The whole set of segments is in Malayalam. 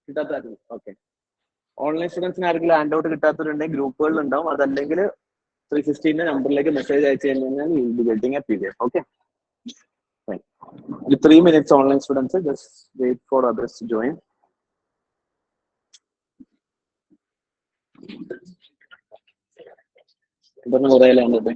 കിട്ടാത്തതായിരുന്നു. ഓക്കെ. ഓൺലൈൻ സ്റ്റുഡൻസിന് ആരെങ്കിലും ഹാൻഡ് ഔട്ട് കിട്ടാത്തവരുണ്ടെങ്കിൽ ഗ്രൂപ്പുകളിൽ ഉണ്ടാവും. അതല്ലെങ്കിൽ 315 നമ്പറിലേക്ക് മെസ്സേജ് അയച്ചു കഴിഞ്ഞാൽ you will be getting A PDF. Okay. With 3 minutes online students, just wait for others to join. ഇതൊന്നും കുറയില്ലാണ്ട്.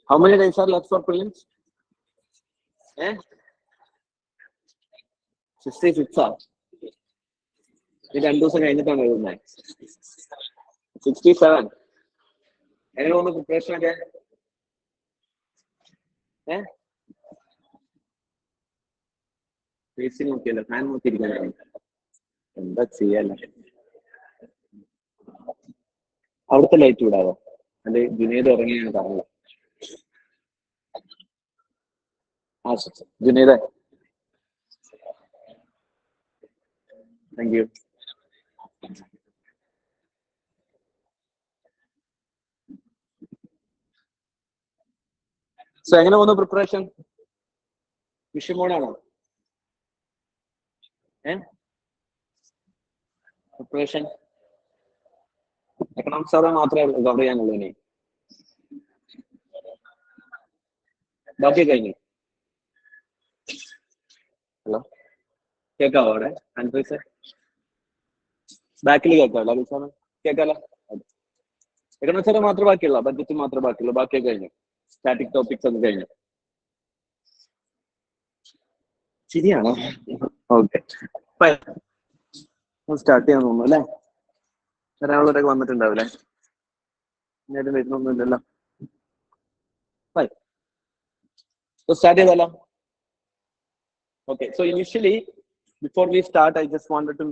How many days are left for prelims? 66 hours. ഇത് 2 ദിവസം കഴിഞ്ഞിട്ടാണ് എഴുതുന്നത്. 67. എങ്ങനെ പോകുന്നു പ്രിപ്പറേഷൻ ഒക്കെ? ഫേസ് നോക്കിയല്ലോ, ഫാൻ നോക്കിയിരിക്കാനാണ്. എന്താ ചെയ്യാല്ല? അവിടുത്തെ ലൈറ്റ് വിടാവോ? അല്ലെ ജുനേദ് ഉറങ്ങിയാണ് പറഞ്ഞത്. ആ ശരി, ജുനേദ് താങ്ക് യു. സോ എങ്ങനെ പോകുന്നു പ്രിപ്പറേഷൻ? വിഷമോടാണോ പ്രിപ്പറേഷൻ? എക്കണോമിക്സ് അവിടെ മാത്രമേ കവർ ചെയ്യാനുള്ളൂ ഇനി, ബാക്കി കഴിഞ്ഞു. ഹലോ, കേൾക്കാവോ അവിടെ? അൻഫീസ് ബാക്കിൽ കേൾക്കാമല്ലോ? അഭിസാണ് കേൾക്കാലോ? എക്കണോമിക്സ് മാത്രമേ ബാക്കിയുള്ളൂ, ബഡ്ജറ്റ് മാത്രമേ ബാക്കിയുള്ളൂ, ബാക്കിയൊക്കെ കഴിഞ്ഞു. സ്റ്റാറ്റിക് ടോപ്പിക്സ് ഒക്കെ കഴിഞ്ഞു. ശരിയാണോ? ഓക്കെ, സ്റ്റാർട്ട് ചെയ്യാൻ തോന്നുന്നു അല്ലേ? ഒരാളൊക്കെ വന്നിട്ടുണ്ടാവില്ലേ? നേരം വരുന്നൊന്നുമില്ലല്ലോ. സ്റ്റാർട്ട് ചെയ്താലോ? Okay, so initially, before we start, I just wanted to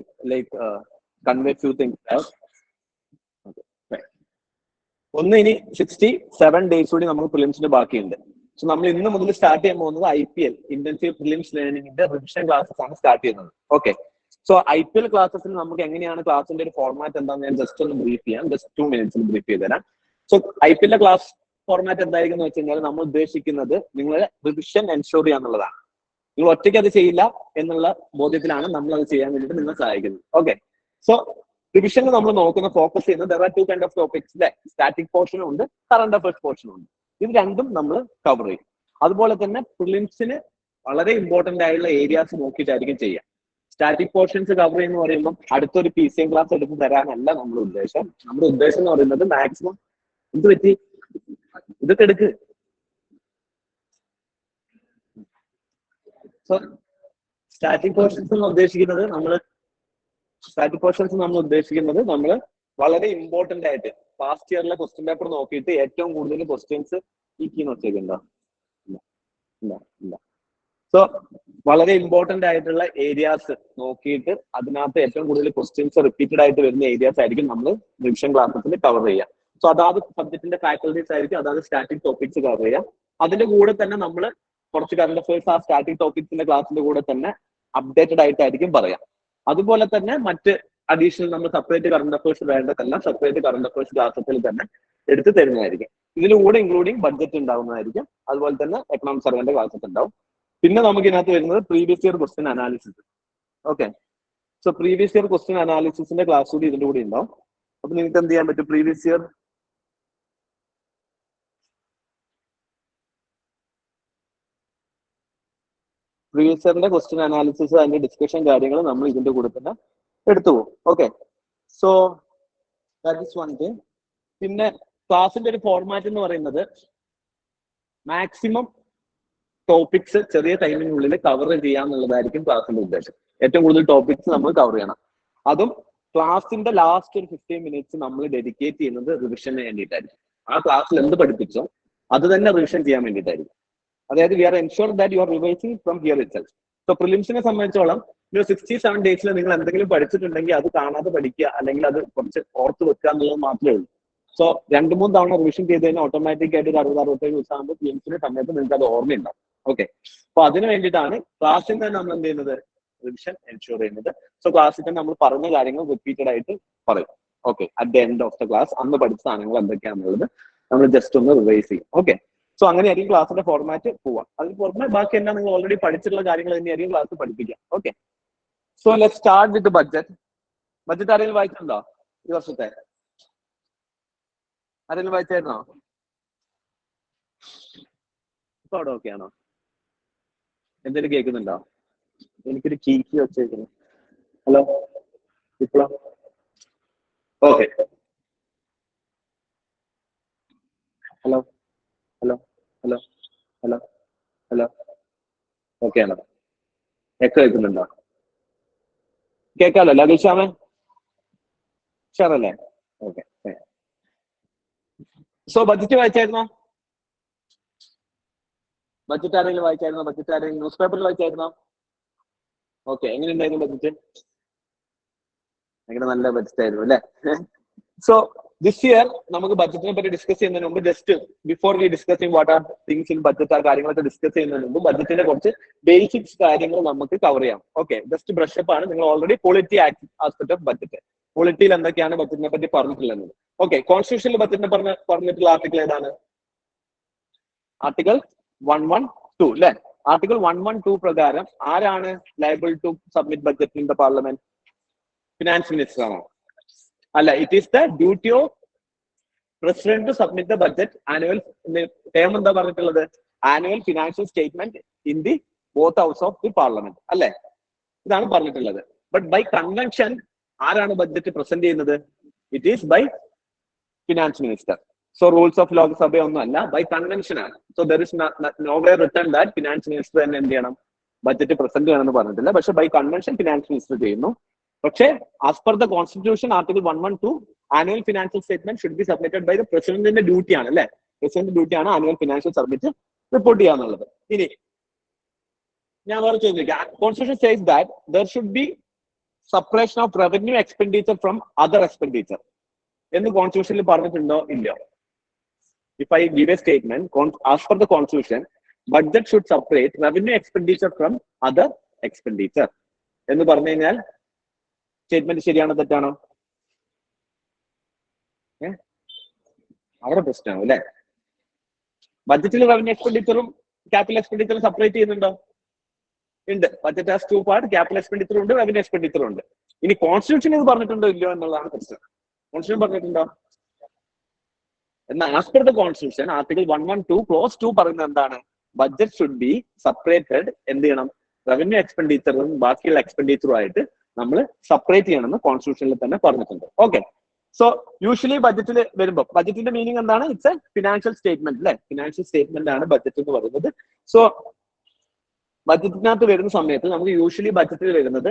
convey few things. Okay, right. ഒന്ന്, ഇനി 67 days കൂടി നമുക്ക് പ്രിലിംസിന് ബാക്കിയുണ്ട്. സോ നമ്മൾ ഇന്ന് മുതൽ സ്റ്റാർട്ട് ചെയ്യാൻ പോകുന്നത് IPL ഇന്റൻസീവ് പ്രിലിംസ് ലേണിംഗിന്റെ റിവിഷൻ ക്ലാസ്സസ് ആണ് സ്റ്റാർട്ട് ചെയ്യുന്നത്. ഓക്കെ, സോ IPL ക്ലാസ്സസിൽ നമുക്ക് എങ്ങനെയാണ് ക്ലാസിന്റെ ഒരു ഫോർമാറ്റ് എന്താണെന്ന് ഞാൻ ജസ്റ്റ് ഒന്ന് ബ്രീഫ് ചെയ്യാം. ജസ്റ്റ് 2 minutes ബ്രീഫ് ചെയ്ത് തരാം. സോ IPL ക്ലാസ് ഫോർമാറ്റ് എന്തായിരിക്കും എന്ന് വെച്ച് കഴിഞ്ഞാൽ, നമ്മൾ ഉദ്ദേശിക്കുന്നത് നിങ്ങളെ റിവിഷൻ എൻഷുർ ചെയ്യാന്നുള്ളതാണ്. നിങ്ങൾ ഒറ്റയ്ക്ക് അത് ചെയ്യില്ല എന്നുള്ള ബോധ്യത്തിലാണ് നമ്മൾ അത് ചെയ്യാൻ വേണ്ടിയിട്ട് നിങ്ങളെ സഹായിക്കുന്നത്. ഓക്കെ, സോ റിവിഷനിൽ നമ്മൾ നോക്കുന്ന ഫോക്കസ് ചെയ്യുന്നത് there are 2 kind of topics അല്ലെ? സ്റ്റാറ്റിക് പോർഷനും ഉണ്ട്, കറണ്ട് അഫയേഴ്സ് പോർഷനും ഉണ്ട്. ഇത് രണ്ടും നമ്മൾ കവർ ചെയ്യും. അതുപോലെ തന്നെ പ്രിലിംസിന് വളരെ ഇമ്പോർട്ടന്റ് ആയിട്ടുള്ള ഏരിയാസ് നോക്കിയിട്ടായിരിക്കും ചെയ്യുക. സ്റ്റാറ്റിക് പോർഷൻസ് കവർ ചെയ്യുന്ന പറയുമ്പോൾ അടുത്തൊരു PCM ക്ലാസ് എടുത്ത് തരാനല്ല നമ്മുടെ ഉദ്ദേശം. നമ്മുടെ ഉദ്ദേശം എന്ന് പറയുന്നത് മാക്സിമം എന്ത് പറ്റി ഇതൊക്കെ എടുക്ക്. സോ സ്റ്റാറ്റിക് പോർഷൻസ് നമ്മൾ ഉദ്ദേശിക്കുന്നത് നമ്മൾ വളരെ ഇമ്പോർട്ടന്റ് ആയിട്ട് ഫാസ്റ്റ് ഇയറിലെ ക്വസ്റ്റ്യൻ പേപ്പർ നോക്കിയിട്ട് ഏറ്റവും കൂടുതൽ ക്വസ്റ്റ്യൻസ് ഈ കീ നോക്കിയിട്ടുണ്ടോ? ഇല്ല. സോ വളരെ ഇമ്പോർട്ടന്റ് ആയിട്ടുള്ള ഏരിയാസ് നോക്കിയിട്ട് അതിനകത്ത് ഏറ്റവും കൂടുതൽ ക്വസ്റ്റ്യൻസ് റിപ്പീറ്റഡ് ആയിട്ട് വരുന്ന ഏരിയാസ് ആയിരിക്കും നമ്മൾ റിവിഷൻ ക്ലാസ്സസിൽ കവർ ചെയ്യുക. സോ അതാത് സബ്ജക്റ്റിന്റെ ഫാക്കൽറ്റീസ് ആയിരിക്കും അതാത് സ്റ്റാറ്റിക് ടോപ്പിക്സ് കവർ ചെയ്യുക. അതിന്റെ കൂടെ തന്നെ നമ്മൾ കുറച്ച് കറണ്ട് അഫയേഴ്സ് ആ സ്റ്റാറ്റിക് ടോപ്പിക്സിന്റെ ക്ലാസ്സിന്റെ കൂടെ തന്നെ അപ്ഡേറ്റഡ് ആയിട്ടായിരിക്കും പറയാം. അതുപോലെ തന്നെ മറ്റ് അഡീഷണൽ നമ്മൾ സെപ്പറേറ്റ് കറണ്ട് അഫയേഴ്സ് വേണ്ടതെല്ലാം സെപ്പറേറ്റ് കറണ്ട് അഫയേഴ്സ് ക്ലാസ്സസിൽ തന്നെ എടുത്ത് തരുന്നതായിരിക്കും. ഇതിലൂടെ ഇൻക്ലൂഡിങ് ബഡ്ജറ്റ് ഉണ്ടാവുന്നതായിരിക്കും. അതുപോലെ തന്നെ എക്കണോമിക്സ് സർവേന്റെ ക്ലാസ്സസ് ഉണ്ടാവും. പിന്നെ നമുക്ക് ഇതിനകത്ത് വരുന്നത് previous year question analysis. Okay, so previous year question അനാലിസിസിന്റെ ക്ലാസ് കൂടി ഇതിന്റെ കൂടി ഉണ്ടാവും. അപ്പൊ നിങ്ങൾക്ക് എന്ത് ചെയ്യാൻ പറ്റും? പ്രീവിയസ് ഇയറിന്റെ ക്വസ്റ്റ്യൻ അനാലിസിസ് അതിന്റെ ഡിസ്കഷൻ കാര്യങ്ങൾ നമ്മൾ ഇതിന്റെ കൂടെ തന്നെ എടുത്തു പോകും. Okay, so that is one thing. പിന്നെ ക്ലാസിന്റെ ഒരു ഫോർമാറ്റ് എന്ന് പറയുന്നത് മാക്സിമം ടോപ്പിക്സ് ചെറിയ ടൈമിനുള്ളിൽ കവർ ചെയ്യാന്നുള്ളതായിരിക്കും ക്ലാസിന്റെ ഉദ്ദേശം. ഏറ്റവും കൂടുതൽ ടോപ്പിക്സ് നമ്മൾ കവർ ചെയ്യണം. അതും ക്ലാസിന്റെ ലാസ്റ്റ് ഒരു 15 minutes നമ്മൾ ഡെഡിക്കേറ്റ് ചെയ്യുന്നത് റിവിഷന് വേണ്ടിയിട്ടായിരിക്കും. ആ ക്ലാസ്സിൽ എന്ത് പഠിപ്പിച്ചോ അത് തന്നെ റിവിഷൻ ചെയ്യാൻ വേണ്ടിയിട്ടായിരിക്കും. അതായത് we are ensure that you are revising from here itself. So പ്രിലിംസിനെ സംബന്ധിച്ചോളം ഒരു 67 ഡേയ്സിൽ നിങ്ങൾ എന്തെങ്കിലും പഠിച്ചിട്ടുണ്ടെങ്കിൽ അത് കാണാതെ പഠിക്കുക, അല്ലെങ്കിൽ അത് കുറച്ച് ഓർത്ത് വെക്കുക എന്നുള്ളത് മാത്രമേ ഉള്ളൂ. സോ 2-3 തവണ റിവിഷൻ ചെയ്ത് കഴിഞ്ഞാൽ ഓട്ടോമാറ്റിക് ആയിട്ട് ഒരു 60-65 ദിവസം ആകുമ്പോൾ പ്രിലിംസിന്റെ സമയത്ത് നിങ്ങൾക്ക് അത് ഓർമ്മയുണ്ടാവും. ഓക്കെ, അപ്പൊ അതിന് വേണ്ടിയിട്ടാണ് ക്ലാസ്സിൽ തന്നെ നമ്മൾ എന്ത് ചെയ്യുന്നത്, റിവിഷൻ എൻഷുർ ചെയ്യുന്നത്. സോ ക്ലാസ്സിൽ തന്നെ നമ്മൾ പറഞ്ഞ കാര്യങ്ങൾ റിപ്പീറ്റഡ് ആയിട്ട് പറയും. Okay, at the end of the class അന്ന് പഠിച്ച സാധനങ്ങൾ എന്തൊക്കെയാണെന്നുള്ളത് നമ്മൾ ജസ്റ്റ് ഒന്ന് റിവൈസ് ചെയ്യും. ഓക്കെ, സോ അങ്ങനെയായിരിക്കും ക്ലാസ്സിന്റെ ഫോർമാറ്റ് പോവാം. അതിന് പുറമെ ബാക്കി എല്ലാം നിങ്ങൾ ഓൾറെഡി പഠിച്ചിട്ടുള്ള കാര്യങ്ങൾ തന്നെയായിരിക്കും ക്ലാസ് പഠിപ്പിക്കുക. Okay, so let start with budget. Budget ആരെങ്കിലും വായിച്ചിട്ടുണ്ടോ ഈ വർഷത്തെ? ആരെങ്കിലും വായിച്ചായിരുന്നോ? ഇപ്പൊ അവിടെ ഓക്കെ ആണോ? എന്തെങ്കിലും കേൾക്കുന്നുണ്ടോ? എനിക്കൊരു കീക്കി വെച്ചേക്കുന്നു. ഹലോ, ഇപ്പോഴോ? Okay, hello hello hello hello hello, okay ആണോ? എക്കോ കേൾക്കുന്നുണ്ടോ? കേൾക്കാമല്ലോ ലതീഷാമേ? ഷാറല്ലേ? ഓക്കെ. സോ ബഡ്ജറ്റ് വായിച്ചായിരുന്നോ? ബഡ്ജറ്റ് ആരെങ്കിലും വായിച്ചായിരുന്നോ? ബഡ്ജറ്റ് ആരെങ്കിലും ന്യൂസ് പേപ്പറിൽ വായിച്ചായിരുന്നോ? ഓക്കെ, എങ്ങനെയുണ്ടായിരുന്നു ബഡ്ജറ്റ്? ഭയങ്കര നല്ല ബഡ്ജറ്റ് ആയിരുന്നു അല്ലേ? സോ ദിസ് ഇയർ നമുക്ക് ബഡ്ജറ്റിനെ പറ്റി ഡിസ്കസ് ചെയ്യുന്നതിന് മുമ്പ്, just before we discussing what are things in budget, ആ കാര്യങ്ങളൊക്കെ ഡിസ്കസ് ചെയ്യുന്നതിന് മുമ്പ് ബഡ്ജറ്റിന്റെ കുറച്ച് ബേസിക്സ് കാര്യങ്ങൾ നമുക്ക് കവർ ചെയ്യാം. ഓക്കെ, ജസ്റ്റ് ബ്രഷപ്പ് ആണ്. നിങ്ങൾ already polity aspect of budget, പൊളിറ്റിയിൽ എന്തൊക്കെയാണ് ബഡ്ജറ്റിനെ പറ്റി പറഞ്ഞിട്ടുള്ളത്. ഓക്കെ, കോൺസ്റ്റിറ്റ്യൂഷനിൽ ബഡ്ജറ്റിനെ പറഞ്ഞിട്ടുള്ള ആർട്ടിക്കിൾ ഏതാണ്? ആർട്ടിക്കിൾ 112 അല്ലെ? ആർട്ടിക്കിൾ 112 പ്രകാരം ആരാണ് liable to submit budget in the parliament? Finance minister ആണോ? അല്ല, it is the duty of president to submit the budget annual. Term എന്താ പറഞ്ഞിട്ടുള്ളത്? Annual financial statement in the both house of the parliament അല്ലെ? ഇതാണ് പറഞ്ഞിട്ടുള്ളത്. ബട്ട് ബൈ കൺവെൻഷൻ ആരാണ് ബഡ്ജറ്റ് പ്രസന്റ് ചെയ്യുന്നത്? It is by finance minister. So rules of Lok Sabha ഒന്നും അല്ല, ബൈ കൺവെൻഷൻ ആണ്. So there is no way written that finance minister തന്നെ എന്ത് ചെയ്യണം, ബഡ്ജറ്റ് പ്രസന്റ് ചെയ്യണമെന്ന് പറഞ്ഞിട്ടില്ല. പക്ഷെ ബൈ കൺവെൻഷൻ ഫിനാൻസ് മിനിസ്റ്റർ ചെയ്യുന്നു. പക്ഷേ as per the constitution article 112 annual financial statement should be submitted by the പ്രസിഡന്റിന്റെ ഡ്യൂട്ടി ആണ് അല്ലെ? പ്രസിഡന്റ് ഡ്യൂട്ടിയാണ് ആനുവൽ ഫിനാൻഷ്യൽ സബ്മിറ്റ് റിപ്പോർട്ട് ചെയ്യാന്നുള്ളത്. ഇനി ഞാൻ വേറെ ചോദിക്കാം, constitution says that there should B separation of revenue expenditure from other expenditure എന്ന് കോൺസ്റ്റിറ്റ്യൂഷനിൽ പറഞ്ഞിട്ടുണ്ടോ? ഇല്ല. If I give a statement, as per the constitution, budget should separate revenue expenditure from other expenditure. എന്ന് പറഞ്ഞു കഴിഞ്ഞാൽ സ്റ്റേറ്റ്മെന്റ് ശരിയാണോ തെറ്റാണോ? അവിടെ പ്രശ്നമാവും അല്ലെ? ബഡ്ജറ്റിൽ റവന്യൂ എക്സ്പെൻഡിച്ചറും ക്യാപിറ്റൽ എക്സ്പെൻഡിച്ചറും സെപ്പറേറ്റ് ചെയ്യുന്നുണ്ടോ? ഉണ്ട്. ബഡ്ജറ്റ് ഹാസ് 2 പാർട്ട്, ക്യാപിറ്റൽ എക്സ്പെൻഡിച്ചറും ഉണ്ട്, റവന്യൂ എക്സ്പെൻഡിച്ചറും ഉണ്ട്. ഇനി കോൺസ്റ്റിറ്റ്യൂഷൻ ഇത് പറഞ്ഞിട്ടുണ്ടോ ഇല്ലയോ എന്നുള്ളതാണ് പ്രശ്നം. കോൺസ്റ്റിറ്റ്യൂഷൻ പറഞ്ഞിട്ടുണ്ടോ? എന്നാൽ as per the constitution article 112 close 2 പറയുന്നത് എന്താണ്? Budget should be separated. എന്ത് ചെയ്യണം? റവന്യൂ എക്സ്പെൻഡിച്ചറും ബാക്കിയുള്ള എക്സ്പെൻഡിച്ചറും ആയിട്ട് നമ്മൾ സെപ്പറേറ്റ് ചെയ്യണമെന്ന് കോൺസ്റ്റിറ്റ്യൂഷനിൽ തന്നെ പറഞ്ഞിട്ടുണ്ട്. ഓക്കെ, സോ യൂഷ്വലി ബഡ്ജറ്റിൽ വരുമ്പോൾ ബഡ്ജറ്റിന്റെ മീനിങ് എന്താണ്? ഇറ്റ്സ് എ ഫിനാൻഷ്യൽ സ്റ്റേറ്റ്മെന്റ് അല്ലെ? ഫിനാൻഷ്യൽ സ്റ്റേറ്റ്മെന്റ് ആണ് ബഡ്ജറ്റ് എന്ന് പറയുന്നത്. സോ ബഡ്ജറ്റിനകത്ത് വരുന്ന സമയത്ത് നമുക്ക് യൂഷ്വലി ബഡ്ജറ്റിൽ വരുന്നത്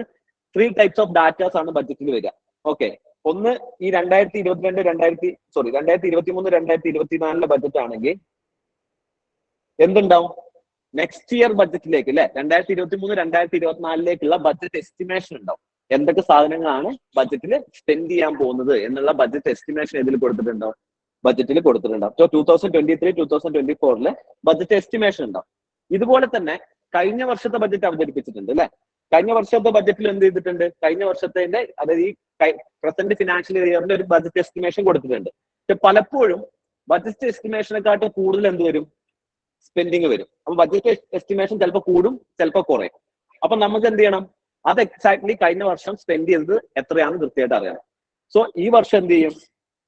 3 ടൈപ്സ് ഓഫ് ഡാറ്റാസ് ആണ് ബഡ്ജറ്റിൽ വരിക. ഓക്കെ, ഒന്ന് ഈ 2023 2024 ബഡ്ജറ്റ് ആണെങ്കിൽ എന്തുണ്ടാവും? നെക്സ്റ്റ് ഇയർ ബഡ്ജറ്റിലേക്ക് അല്ലെ? 2023 2024 ബഡ്ജറ്റ് എസ്റ്റിമേഷൻ ഉണ്ടാവും. എന്തൊക്കെ സാധനങ്ങളാണ് ബഡ്ജറ്റിൽ സ്പെൻഡ് ചെയ്യാൻ പോകുന്നത് എന്നുള്ള ബഡ്ജറ്റ് എസ്റ്റിമേഷൻ ഇതിൽ കൊടുത്തിട്ടുണ്ടാവും, ബഡ്ജറ്റിൽ കൊടുത്തിട്ടുണ്ടാവും. സോ 2023 2024 ബഡ്ജറ്റ് എസ്റ്റിമേഷൻ ഉണ്ടാവും. ഇതുപോലെ തന്നെ കഴിഞ്ഞ വർഷത്തെ ബഡ്ജറ്റ് അവതരിപ്പിച്ചിട്ടുണ്ട് അല്ലെ? കഴിഞ്ഞ വർഷത്തെ ബഡ്ജറ്റിൽ എന്ത് ചെയ്തിട്ടുണ്ട്? കഴിഞ്ഞ വർഷത്തെ അതായത് ഈ പ്രസന്റ് ഫിനാൻഷ്യൽ ഇയറിന്റെ ഒരു ബഡ്ജറ്റ് എസ്റ്റിമേഷൻ കൊടുത്തിട്ടുണ്ട്. പക്ഷെ പലപ്പോഴും ബഡ്ജറ്റ് എസ്റ്റിമേഷനെക്കാട്ടും കൂടുതൽ എന്ത് വരും? സ്പെൻഡിങ് വരും. അപ്പൊ ബഡ്ജറ്റ് എസ്റ്റിമേഷൻ ചിലപ്പോൾ കൂടും, ചിലപ്പോൾ കുറയും. അപ്പൊ നമുക്ക് എന്ത് ചെയ്യണം? അത് എക്സാക്ട്ലി കഴിഞ്ഞ വർഷം സ്പെൻഡ് ചെയ്തത് എത്രയാണെന്ന് കൃത്യമായിട്ട് അറിയണം. സോ ഈ വർഷം എന്ത് ചെയ്യും?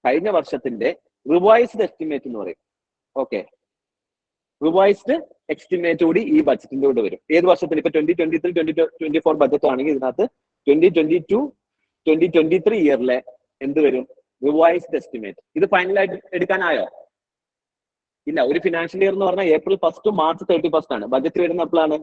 കഴിഞ്ഞ വർഷത്തിന്റെ റിവൈസ്ഡ് എസ്റ്റിമേറ്റ് എന്ന് പറയും. ഓക്കെ, റിവൈസ്ഡ് എസ്റ്റിമേറ്റ് കൂടി ഈ ബഡ്ജറ്റിന്റെ കൂടെ വരും. ഏത് വർഷത്തിൽ? ഇപ്പൊ 2023 2024 ബഡ്ജറ്റ് ആണെങ്കിൽ ഇതിനകത്ത് 2022 2023 ഇയറിലെ എന്ത് വരും? Revised estimate. ഇത് ഫൈനലായിട്ട് എടുക്കാനായോ? ഇല്ല. ഒരു ഫിനാൻഷ്യൽ ഇയർ എന്ന് പറഞ്ഞാൽ April 1 to March 31 ആണ്. ബഡ്ജറ്റ് വരുന്ന എപ്പോഴാണ്?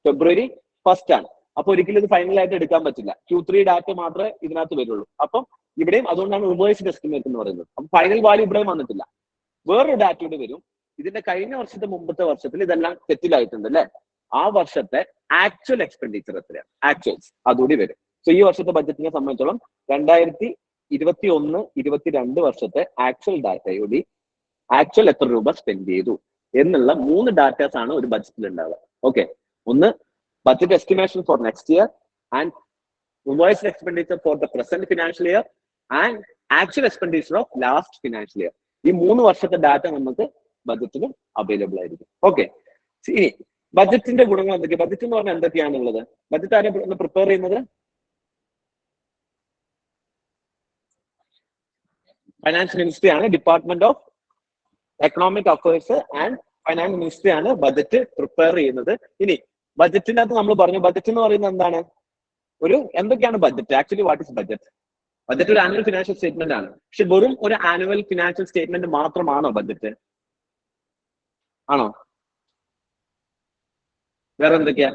February 1 ആണ്. അപ്പൊ ഒരിക്കലും ഇത് ഫൈനലായിട്ട് എടുക്കാൻ പറ്റില്ല. Q3 ഡാറ്റ മാത്രമേ ഇതിനകത്ത് വരുള്ളൂ. അപ്പം ഇവിടെയും അതുകൊണ്ടാണ് റിവൈസ്ഡ് എസ്റ്റിമേറ്റ് എന്ന് പറയുന്നത്. അപ്പൊ ഫൈനൽ വാല്യൂ ഇവിടെയും വന്നിട്ടില്ല. വേറൊരു ഡാറ്റ ഇവിടെ വരും. ഇതിന്റെ കഴിഞ്ഞ വർഷത്തെ മുമ്പത്തെ വർഷത്തിൽ ഇതെല്ലാം സെറ്റിൽ ആയിട്ടുണ്ട് അല്ലെ. ആ വർഷത്തെ ആക്ച്വൽ എക്സ്പെൻഡിച്ചർ എത്രയാണ്, ആക്ച്വൽസ് അതുകൂടി വരും. സോ ഈ വർഷത്തെ ബഡ്ജറ്റിനെ സംബന്ധിച്ചോളം 2021-22 വർഷത്തെ ആക്ച്വൽ ഡാറ്റയോടി ആക്ച്വൽ എത്ര രൂപ സ്പെൻഡ് ചെയ്തു എന്നുള്ള 3 ഡാറ്റാസ് ആണ് ഒരു ബഡ്ജറ്റിൽ ഉണ്ടാവുക. ഓക്കെ, ഒന്ന് budget estimation for next year and revised expenditure for the present financial year and actual expenditure of last financial year. ഈ 3 വർഷത്തെ ഡാറ്റ നമുക്ക് ബഡ്ജറ്റിന് അവൈലബിൾ ആയിരിക്കും. ഓക്കെ, ഇനി ബഡ്ജറ്റിന്റെ ഗുണങ്ങൾ എന്തൊക്കെയാണ്? ബഡ്ജറ്റ് എന്ന് പറഞ്ഞാൽ എന്തൊക്കെയാണുള്ളത്? ബഡ്ജറ്റ് ആരെ പ്രിപ്പയർ ചെയ്യുന്നത്? ഫൈനാൻസ് മിനിസ്ട്രി ആണ്. Department of economic affairs and finance ministry ആണ് ബഡ്ജറ്റ് പ്രിപ്പയർ ചെയ്യുന്നത്. ഇനി ബഡ്ജറ്റിനകത്ത് നമ്മൾ പറഞ്ഞു, ബഡ്ജറ്റ് എന്ന് പറയുന്നത് എന്താണ്? എന്തൊക്കെയാണ് budget? Actually what is budget? Budget ഒരു ആനുവൽ ഫിനാൻഷ്യൽ സ്റ്റേറ്റ്മെന്റ് ആണ്. പക്ഷെ വെറും ഒരു ആനുവൽ ഫിനാൻഷ്യൽ സ്റ്റേറ്റ്മെന്റ് മാത്രമാണോ ബഡ്ജറ്റ്? ആണോ? വേറെ എന്തൊക്കെയാ?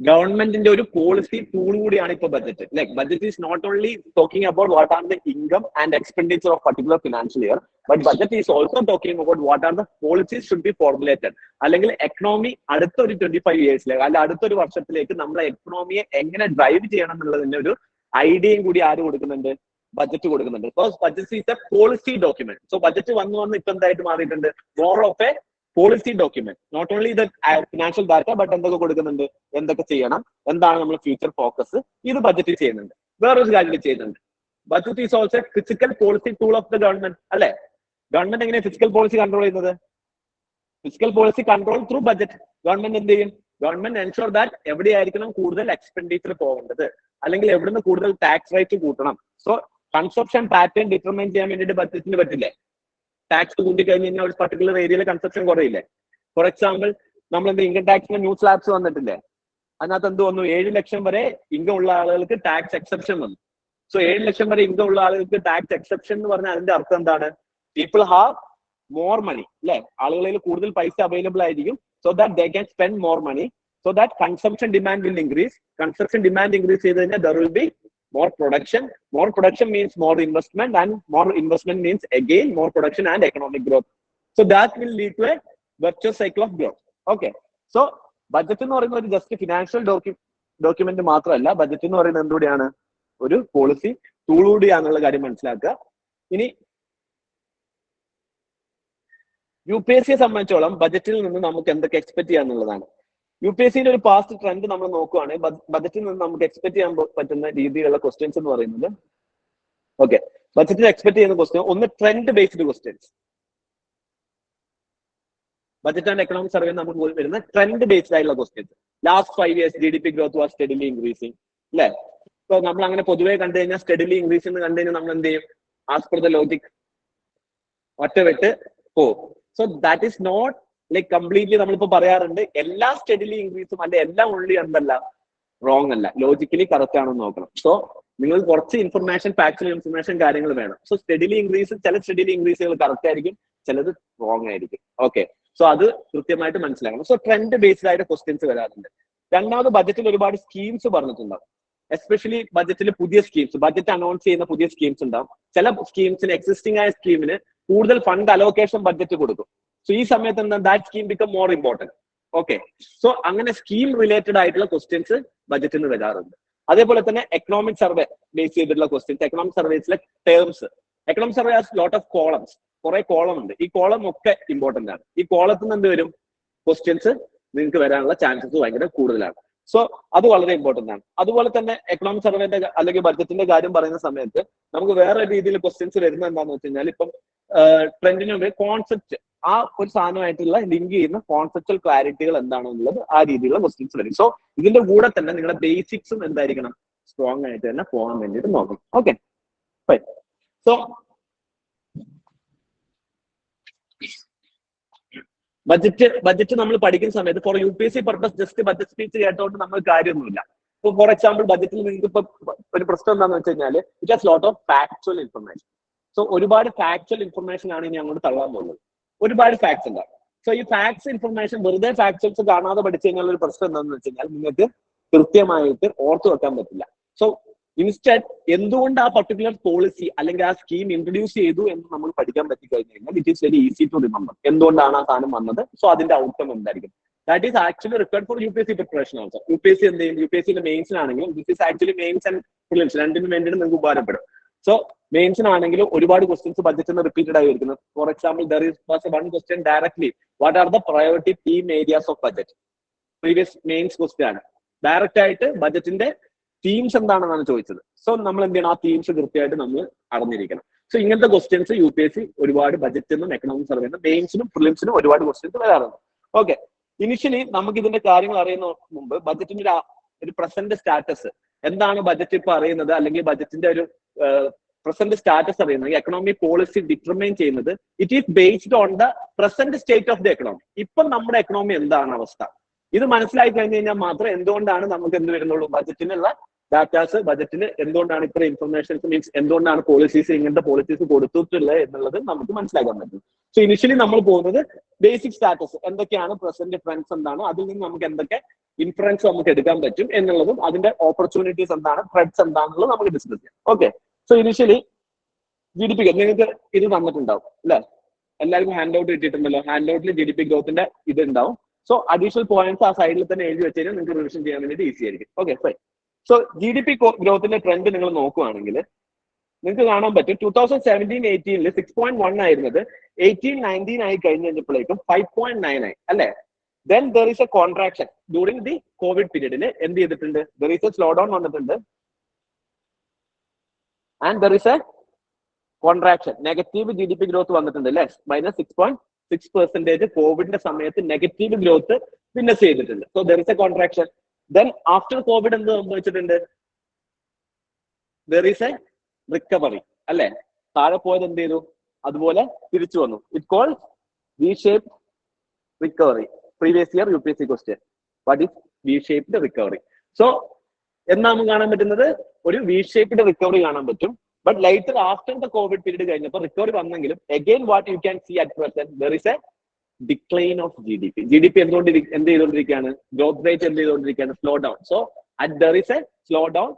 ഗവൺമെന്റിന്റെ ഒരു പോളിസി ടൂൾ കൂടിയാണ് ഇപ്പൊ budget. Like budget is not only talking about what are the income and expenditure of particular financial year, but budget is also talking about what are the policies should be formulated. അല്ലെങ്കിൽ എക്കണോമി അടുത്തൊരു 25 ഇയേഴ്സിലേക്ക് അല്ലെങ്കിൽ അടുത്തൊരു വർഷത്തിലേക്ക് നമ്മളെ എക്കണോമിയെ എങ്ങനെ ഡ്രൈവ് ചെയ്യണം എന്നുള്ളതിന്റെ ഒരു ഐഡിയയും കൂടി ആര് കൊടുക്കുന്നുണ്ട്? ബഡ്ജറ്റ് കൊടുക്കുന്നുണ്ട്. Because budget is a policy document. So budget വന്ന് ഇപ്പൊ എന്തായിട്ട് മാറിയിട്ടുണ്ട്? More of a policy document. Not only the financial data, but എന്തൊക്കെ കൊടുക്കുന്നുണ്ട്, എന്തൊക്കെ ചെയ്യണം, എന്താണ് നമ്മൾ ഫ്യൂച്ചർ ഫോക്കസ്, ഇത് ബഡ്ജറ്റ് ചെയ്യുന്നുണ്ട്. വേറൊരു കാര്യം ചെയ്യുന്നുണ്ട്, budget is also physical policy tool of the government അല്ലെ. ഗവൺമെന്റ് എങ്ങനെ ഫിസിക്കൽ പോളിസി കൺട്രോൾ ചെയ്യുന്നത്? Physical policy control through budget. Government എന്ത് ചെയ്യും? ഗവൺമെന്റ് എൻഷുർ ദാറ്റ് എവിടെയായിരിക്കണം കൂടുതൽ എക്സ്പെൻഡിച്ചർ പോകേണ്ടത്, അല്ലെങ്കിൽ എവിടുന്ന് കൂടുതൽ ടാക്സ് റേറ്റ് കൂട്ടണം. സോ കൺസപ്ഷൻ പാറ്റേൺ ഡിറ്റർമൈൻ ചെയ്യാൻ വേണ്ടിയിട്ട് ബഡ്ജറ്റിന് പറ്റില്ലേ? ടാക്സ് കൂട്ടി കഴിഞ്ഞ് കഴിഞ്ഞാൽ ഒരു പർട്ടിക്കുലർ ഏരിയയിലെ കൺസപ്ഷൻ കുറയില്ലേ? ഫോർ എക്സാമ്പിൾ, നമ്മൾ എന്ത് ഇൻകം ടാക്സിന് ന്യൂ സ്ലാബ്സ് വന്നിട്ടില്ലേ? അതിനകത്ത് എന്ത് വന്നു? 7 ലക്ഷം വരെ ഇൻകം ഉള്ള ആളുകൾക്ക് ടാക്സ് എക്സെപ്ഷൻ വന്നു. സോ 7 ലക്ഷം വരെ ഇൻകം ഉള്ള ആളുകൾക്ക് ടാക്സ് എക്സെപ്ഷൻ എന്ന് പറഞ്ഞാൽ അതിന്റെ അർത്ഥം എന്താണ്? പീപ്പിൾ ഹാവ് മോർ മണി അല്ലെ, ആളുകളിൽ കൂടുതൽ പൈസ അവൈലബിൾ ആയിരിക്കും. So that they can spend more money. So that consumption demand will increase. Consumption demand increase ചെയ്ത് കഴിഞ്ഞാൽ there will be more production. More production means more investment, and more investment means again more production and economic growth. So that will lead to a virtuous cycle of growth. Okay, so budget എന്ന് പറയുന്നത് ഒരു ജസ്റ്റ് ഫിനാൻഷ്യൽ ഡോക്യുമെന്റ് മാത്രമല്ല, ബഡ്ജറ്റ് എന്ന് പറയുന്നത് എന്തുകൂടിയാണ്? ഒരു പോളിസി ടൂൾ കൂടിയാണെന്നുള്ള കാര്യം മനസ്സിലാക്കുക. ഇനി UPSC സംബന്ധിച്ചോളം ബഡ്ജറ്റിൽ നിന്ന് നമുക്ക് എന്തൊക്കെ എക്സ്പെക്ട് ചെയ്യാന്നുള്ളതാണ്. UPSCയുടെ ഒരു പാസ്റ്റ് ട്രെൻഡ് നമ്മൾ നോക്കുകയാണെങ്കിൽ ബഡ്ജറ്റിൽ നിന്ന് നമുക്ക് എക്സ്പെക്ട് ചെയ്യാൻ പറ്റുന്ന രീതിയിലുള്ള ക്വസ്റ്റ്യൻസ് എന്ന് പറയുന്നത്, ഓക്കെ, ബഡ്ജറ്റിൽ എക്സ്പെക്ട് ചെയ്യുന്ന ക്വസ്റ്റ്യൻ ഒന്ന് trend based questions. Budget and economic survey നമുക്ക് വരുന്ന ട്രെൻഡ് ബേസ്ഡ് ആയിട്ടുള്ള questions. Last 5 years GDP growth was steadily increasing അല്ലെ. സോ നമ്മൾ അങ്ങനെ പൊതുവേ കണ്ടു കഴിഞ്ഞാൽ സ്റ്റെഡിലി ഇൻക്രീസ് എന്ന് കണ്ടു കഴിഞ്ഞാൽ നമ്മൾ എന്ത് ചെയ്യും? ആസ് പെർ ദ ലോജിക് ഒറ്റവെട്ട് പോകും. So that is not like completely നമ്മളിപ്പോ പറയാറുണ്ട് എല്ലാ സ്റ്റഡിലി ഇൻക്രീസും അല്ലെ എല്ലാം ഉള്ളി എന്തല്ല, റോങ് അല്ല, ലോജിക്കലി കറക്റ്റ് ആണെന്ന് നോക്കണം. സോ നിങ്ങൾ കുറച്ച് ഇൻഫർമേഷൻ, ഫാക്ച്വൽ ഇൻഫർമേഷൻ കാര്യങ്ങൾ വേണം. സോ സ്റ്റഡിലി ഇൻക്രീസ്, ചില സ്റ്റഡിലി ഇൻക്രീസുകൾ കറക്റ്റ് ആയിരിക്കും, ചിലത് റോങ് ആയിരിക്കും. ഓക്കെ, സോ അത് കൃത്യമായിട്ട് മനസ്സിലാക്കണം. സോ ട്രെൻഡ് ബേസ്ഡ് ആയിട്ട് ക്വസ്റ്റ്യൻസ് വരാറുണ്ട്. രണ്ടാമത്, ബഡ്ജറ്റിൽ ഒരുപാട് സ്കീംസ് പറഞ്ഞിട്ടുണ്ടാവും. എസ്പെഷ്യലി ബഡ്ജറ്റിൽ പുതിയ സ്കീംസ്, ബഡ്ജറ്റ് അനൗൺസ് ചെയ്യുന്ന പുതിയ സ്കീംസ് ഉണ്ടാവും. ചില സ്കീംസിന്, എക്സിസ്റ്റിംഗ് ആയ സ്കീമിന് കൂടുതൽ ഫണ്ട് അലോക്കേഷൻ ബഡ്ജറ്റ് കൊടുക്കും. സോ ഈ സമയത്ത് എന്താ, that scheme become more important. Okay, so അങ്ങനെ സ്കീം റിലേറ്റഡ് ആയിട്ടുള്ള ക്വസ്റ്റ്യൻസ് ബഡ്ജറ്റിൽ നിന്ന് വരാറുണ്ട്. അതേപോലെ തന്നെ എക്കണോമിക് സർവേ ബേസ് ചെയ്തിട്ടുള്ള ക്വസ്റ്റ്യൻസ്. എക്കണോമിക് സർവേസിലെ terms, economic survey has lot of columns, കുറെ കോളം ഉണ്ട്. ഈ കോളം ഒക്കെ ഇമ്പോർട്ടന്റ് ആണ്. ഈ കോളത്തിൽ നിന്ന് എന്ത് വരും? ക്വസ്റ്റ്യൻസ് നിങ്ങൾക്ക് വരാനുള്ള ചാൻസസ് ഭയങ്കര കൂടുതലാണ്. സോ അത് വളരെ ഇമ്പോർട്ടന്റ് ആണ്. അതുപോലെ തന്നെ എക്കണോമിക് സർവേന്റെ അല്ലെങ്കിൽ ബഡ്ജറ്റിന്റെ കാര്യം പറയുന്ന സമയത്ത് നമുക്ക് വേറെ രീതിയിൽ ക്വസ്റ്റ്യൻസ് വരുന്നത് എന്താണെന്ന് വെച്ച് കഴിഞ്ഞാൽ, ഇപ്പം ട്രെൻഡിന് മുമ്പ് കോൺസെപ്റ്റ്, ആ ഒരു സാധനമായിട്ടുള്ള ലിങ്ക് ചെയ്യുന്ന കോൺസെപ്റ്റൽ ക്ലാരിറ്റികൾ എന്താണെന്നുള്ളത് ആ രീതിയിലുള്ള ക്വസ്റ്റ്യൻസ് വരും. സോ ഇതിന്റെ കൂടെ തന്നെ നിങ്ങളുടെ ബേസിക്സും എന്തായിരിക്കണം? സ്ട്രോങ് ആയിട്ട് തന്നെ പോകാൻ വേണ്ടിയിട്ട് നോക്കണം. ഓക്കെ, സോ ബഡ്ജറ്റ് നമ്മൾ പഠിക്കുന്ന സമയത്ത് for UPSC purpose just budget speech കേട്ടോണ്ട് നമ്മൾ കാര്യമൊന്നുമില്ല. ഇപ്പൊ ഫോർ എക്സാമ്പിൾ ബഡ്ജറ്റിൽ നിങ്ങൾക്ക് ഇപ്പൊ ഒരു പ്രശ്നം എന്താണെന്ന് വെച്ച് കഴിഞ്ഞാൽ, it has lot of factual information. So ഒരുപാട് ഫാക്ച്വൽ ഇൻഫർമേഷൻ ആണ് ഇനി അങ്ങോട്ട് തള്ളാൻ പോകുന്നത്. ഒരുപാട് ഫാക്ട്സ് ഉണ്ടാവും. സോ ഈ ഫാക്ട്സ് ഇൻഫർമേഷൻ വെറുതെ ഫാക്ച്വൽസ് കാണാതെ പഠിച്ചു കഴിഞ്ഞാൽ ഒരു പ്രശ്നം എന്താണെന്ന് വെച്ച് കഴിഞ്ഞാൽ നിങ്ങൾക്ക് കൃത്യമായിട്ട് ഓർത്തു വെക്കാൻ പറ്റില്ല. സോ ഇൻസ്റ്റഡ് എന്തുകൊണ്ട് ആ പർട്ടിക്കുലർ പോളിസി അല്ലെങ്കിൽ ആ സ്കീം ഇൻട്രൊഡ്യൂസ് ചെയ്തു എന്ന് നമ്മൾ പഠിക്കാൻ പറ്റി കഴിഞ്ഞാൽ it is very easy to remember എന്തുകൊണ്ടാണ് ആ സാധനം വന്നത്. സോ അതിന്റെ ഔട്ട്കം എന്തായിരിക്കും. That is actually required for UPSC preparation also. UPSC എന്ത് ചെയ്യും, UPSC മെയിൻസിനാണെങ്കിലും this is actually mains and prelims രണ്ടിനും വേണ്ടിയിട്ട് നിങ്ങൾക്ക് ഉപകാരപ്പെടും. സോ മെയിൻസിനാണെങ്കിലും ഒരുപാട് ക്വസ്റ്റ്യൻസ് ബഡ്ജറ്റിന് റിപ്പീറ്റഡ് ആയി വരുന്നത്. For example there is one question directly what are the priority theme areas of budget. Previous mains question ആണ്. ഡയറക്റ്റ് ആയിട്ട് ബഡ്ജറ്റിന്റെ തീംസ് എന്താണെന്നാണ് ചോദിച്ചത്. സോ നമ്മൾ എന്ത് ചെയ്യണം, ആ തീംസ് കൃത്യമായിട്ട് നമ്മൾ അറിഞ്ഞിരിക്കണം. സോ ഇങ്ങനത്തെ ക്വസ്റ്റ്യൻസ് UPSC ഒരുപാട് ബഡ്ജറ്റിനും എക്കണോമിക് സർവേനും മെയിൻസിനും പ്രിലിംസിനും ഒരുപാട് ക്വസ്റ്റ്യൻസ് വരാറുണ്ട്. ഓക്കെ, ഇനിഷ്യലി നമുക്ക് ഇതിന്റെ കാര്യങ്ങൾ അറിയുന്ന മുമ്പ് ബഡ്ജറ്റിന്റെ ഒരു പ്രസന്റ് സ്റ്റാറ്റസ് എന്താണ് ബഡ്ജറ്റ് ഇപ്പൊ അറിയുന്നത്, അല്ലെങ്കിൽ ബഡ്ജറ്റിന്റെ ഒരു പ്രസന്റ് സ്റ്റാറ്റസ് അറിയുന്നത്, എക്കണോമിക് പോളിസി ഡിറ്റർമൈൻ ചെയ്യുന്നത് it is based on the present state of the economy. ഇപ്പം നമ്മുടെ എക്കണോമി എന്താണ് അവസ്ഥ, ഇത് മനസ്സിലാക്കി കഴിഞ്ഞ് കഴിഞ്ഞാൽ മാത്രം എന്തുകൊണ്ടാണ് നമുക്ക് എന്ത് വരുന്നുള്ളൂ, ബഡ്ജറ്റിനുള്ള ഡാറ്റാസ്, ബഡ്ജറ്റിന് എന്തുകൊണ്ടാണ് ഇത്ര ഇൻഫർമേഷൻസ്, മീൻസ് എന്തുകൊണ്ടാണ് പോളിസീസ് ഇങ്ങനത്തെ പോളിസീസ് കൊടുത്തിട്ടുള്ളത് എന്നുള്ളത് നമുക്ക് മനസ്സിലാക്കാൻ പറ്റും. സോ ഇനിഷ്യലി നമ്മൾ പോകുന്നത് ബേസിക് സ്റ്റാറ്റസ് എന്തൊക്കെയാണ്, പ്രസന്റ് ട്രെൻഡ്സ് എന്താണ്, അതിൽ നിന്ന് നമുക്ക് എന്തൊക്കെ ഇൻഫറൻസ് നമുക്ക് എടുക്കാൻ പറ്റും എന്നുള്ളതും അതിന്റെ ഓപ്പർച്യൂണിറ്റീസ് എന്താണ്, ത്രെഡ്സ് എന്താണെന്നുള്ളത് നമുക്ക് ഡിസ്കസ് ചെയ്യാം. ഓക്കെ, സോ ഇനിഷ്യലി GDP നിങ്ങൾക്ക് ഇത് തന്നിട്ടുണ്ടാവും അല്ലെ, എല്ലാവർക്കും ഹാൻഡ് ഔട്ട് കിട്ടിയിട്ടുണ്ടല്ലോ. ഹാൻഡ് ഔട്ടിൽ GDP ഗ്രോത്തിന്റെ ഇത് ഉണ്ടാവും. സോ അഡീഷണൽ പോയിന്റ്സ് ആ സൈഡിൽ തന്നെ എഴുതി വെച്ച് കഴിഞ്ഞാൽ നിങ്ങൾക്ക് റിവിഷൻ ചെയ്യാൻ വേണ്ടി ഈസി ആയിരിക്കും. Okay fine. സോ GDP ഗ്രോത്തിന്റെ ട്രെൻഡ് നിങ്ങൾ നോക്കുകയാണെങ്കിൽ നിങ്ങൾക്ക് കാണാൻ പറ്റും 2017-18 6.1 ആയിരുന്നത് 18-19 ആയി കഴിഞ്ഞപ്പോഴേക്കും 5.9 ആയി അല്ലെ. Then there is a contraction during the Covid പീരീഡിൽ എന്ത് ചെയ്തിട്ടുണ്ട്, there is a slow down വന്നിട്ടുണ്ട് and there is a contraction, negative GDP growth വന്നിട്ടുണ്ട് അല്ലെ, -6.6%. കോവിഡിന്റെ സമയത്ത് നെഗറ്റീവ് ഗ്രോത്ത് വിറ്റ്നസ് ചെയ്തിട്ടുണ്ട്. So there is a contraction. Then after Covid എന്ത് സംഭവിച്ചിട്ടുണ്ട്, ദർ ഈസ് എ റിക്കവറി അല്ലെ. താഴെ പോയത് എന്ത് ചെയ്തു, അതുപോലെ തിരിച്ചു വന്നു. It called V shaped recovery. Previous year UPSC question, what is V shaped recovery. So എന്നാ നമുക്ക് കാണാൻ പറ്റുന്നത്, ഒരു വി ഷേപ്ഡ് റിക്കവറി കാണാൻ പറ്റും. But later after the covid period കഴിഞ്ഞപ്പോൾ റിക്കവറി വന്നെങ്കിലും again what you can see at present there is a decline of GDP എന്തുകൊണ്ട് എന്ത് ചെയ്തുകൊണ്ടിരിക്കുകയാണ്, ഗ്രോത്ത് റേറ്റ് എന്ത് ചെയ്തുകൊണ്ടിരിക്കുകയാണ്, slow down. So at there is a slow down.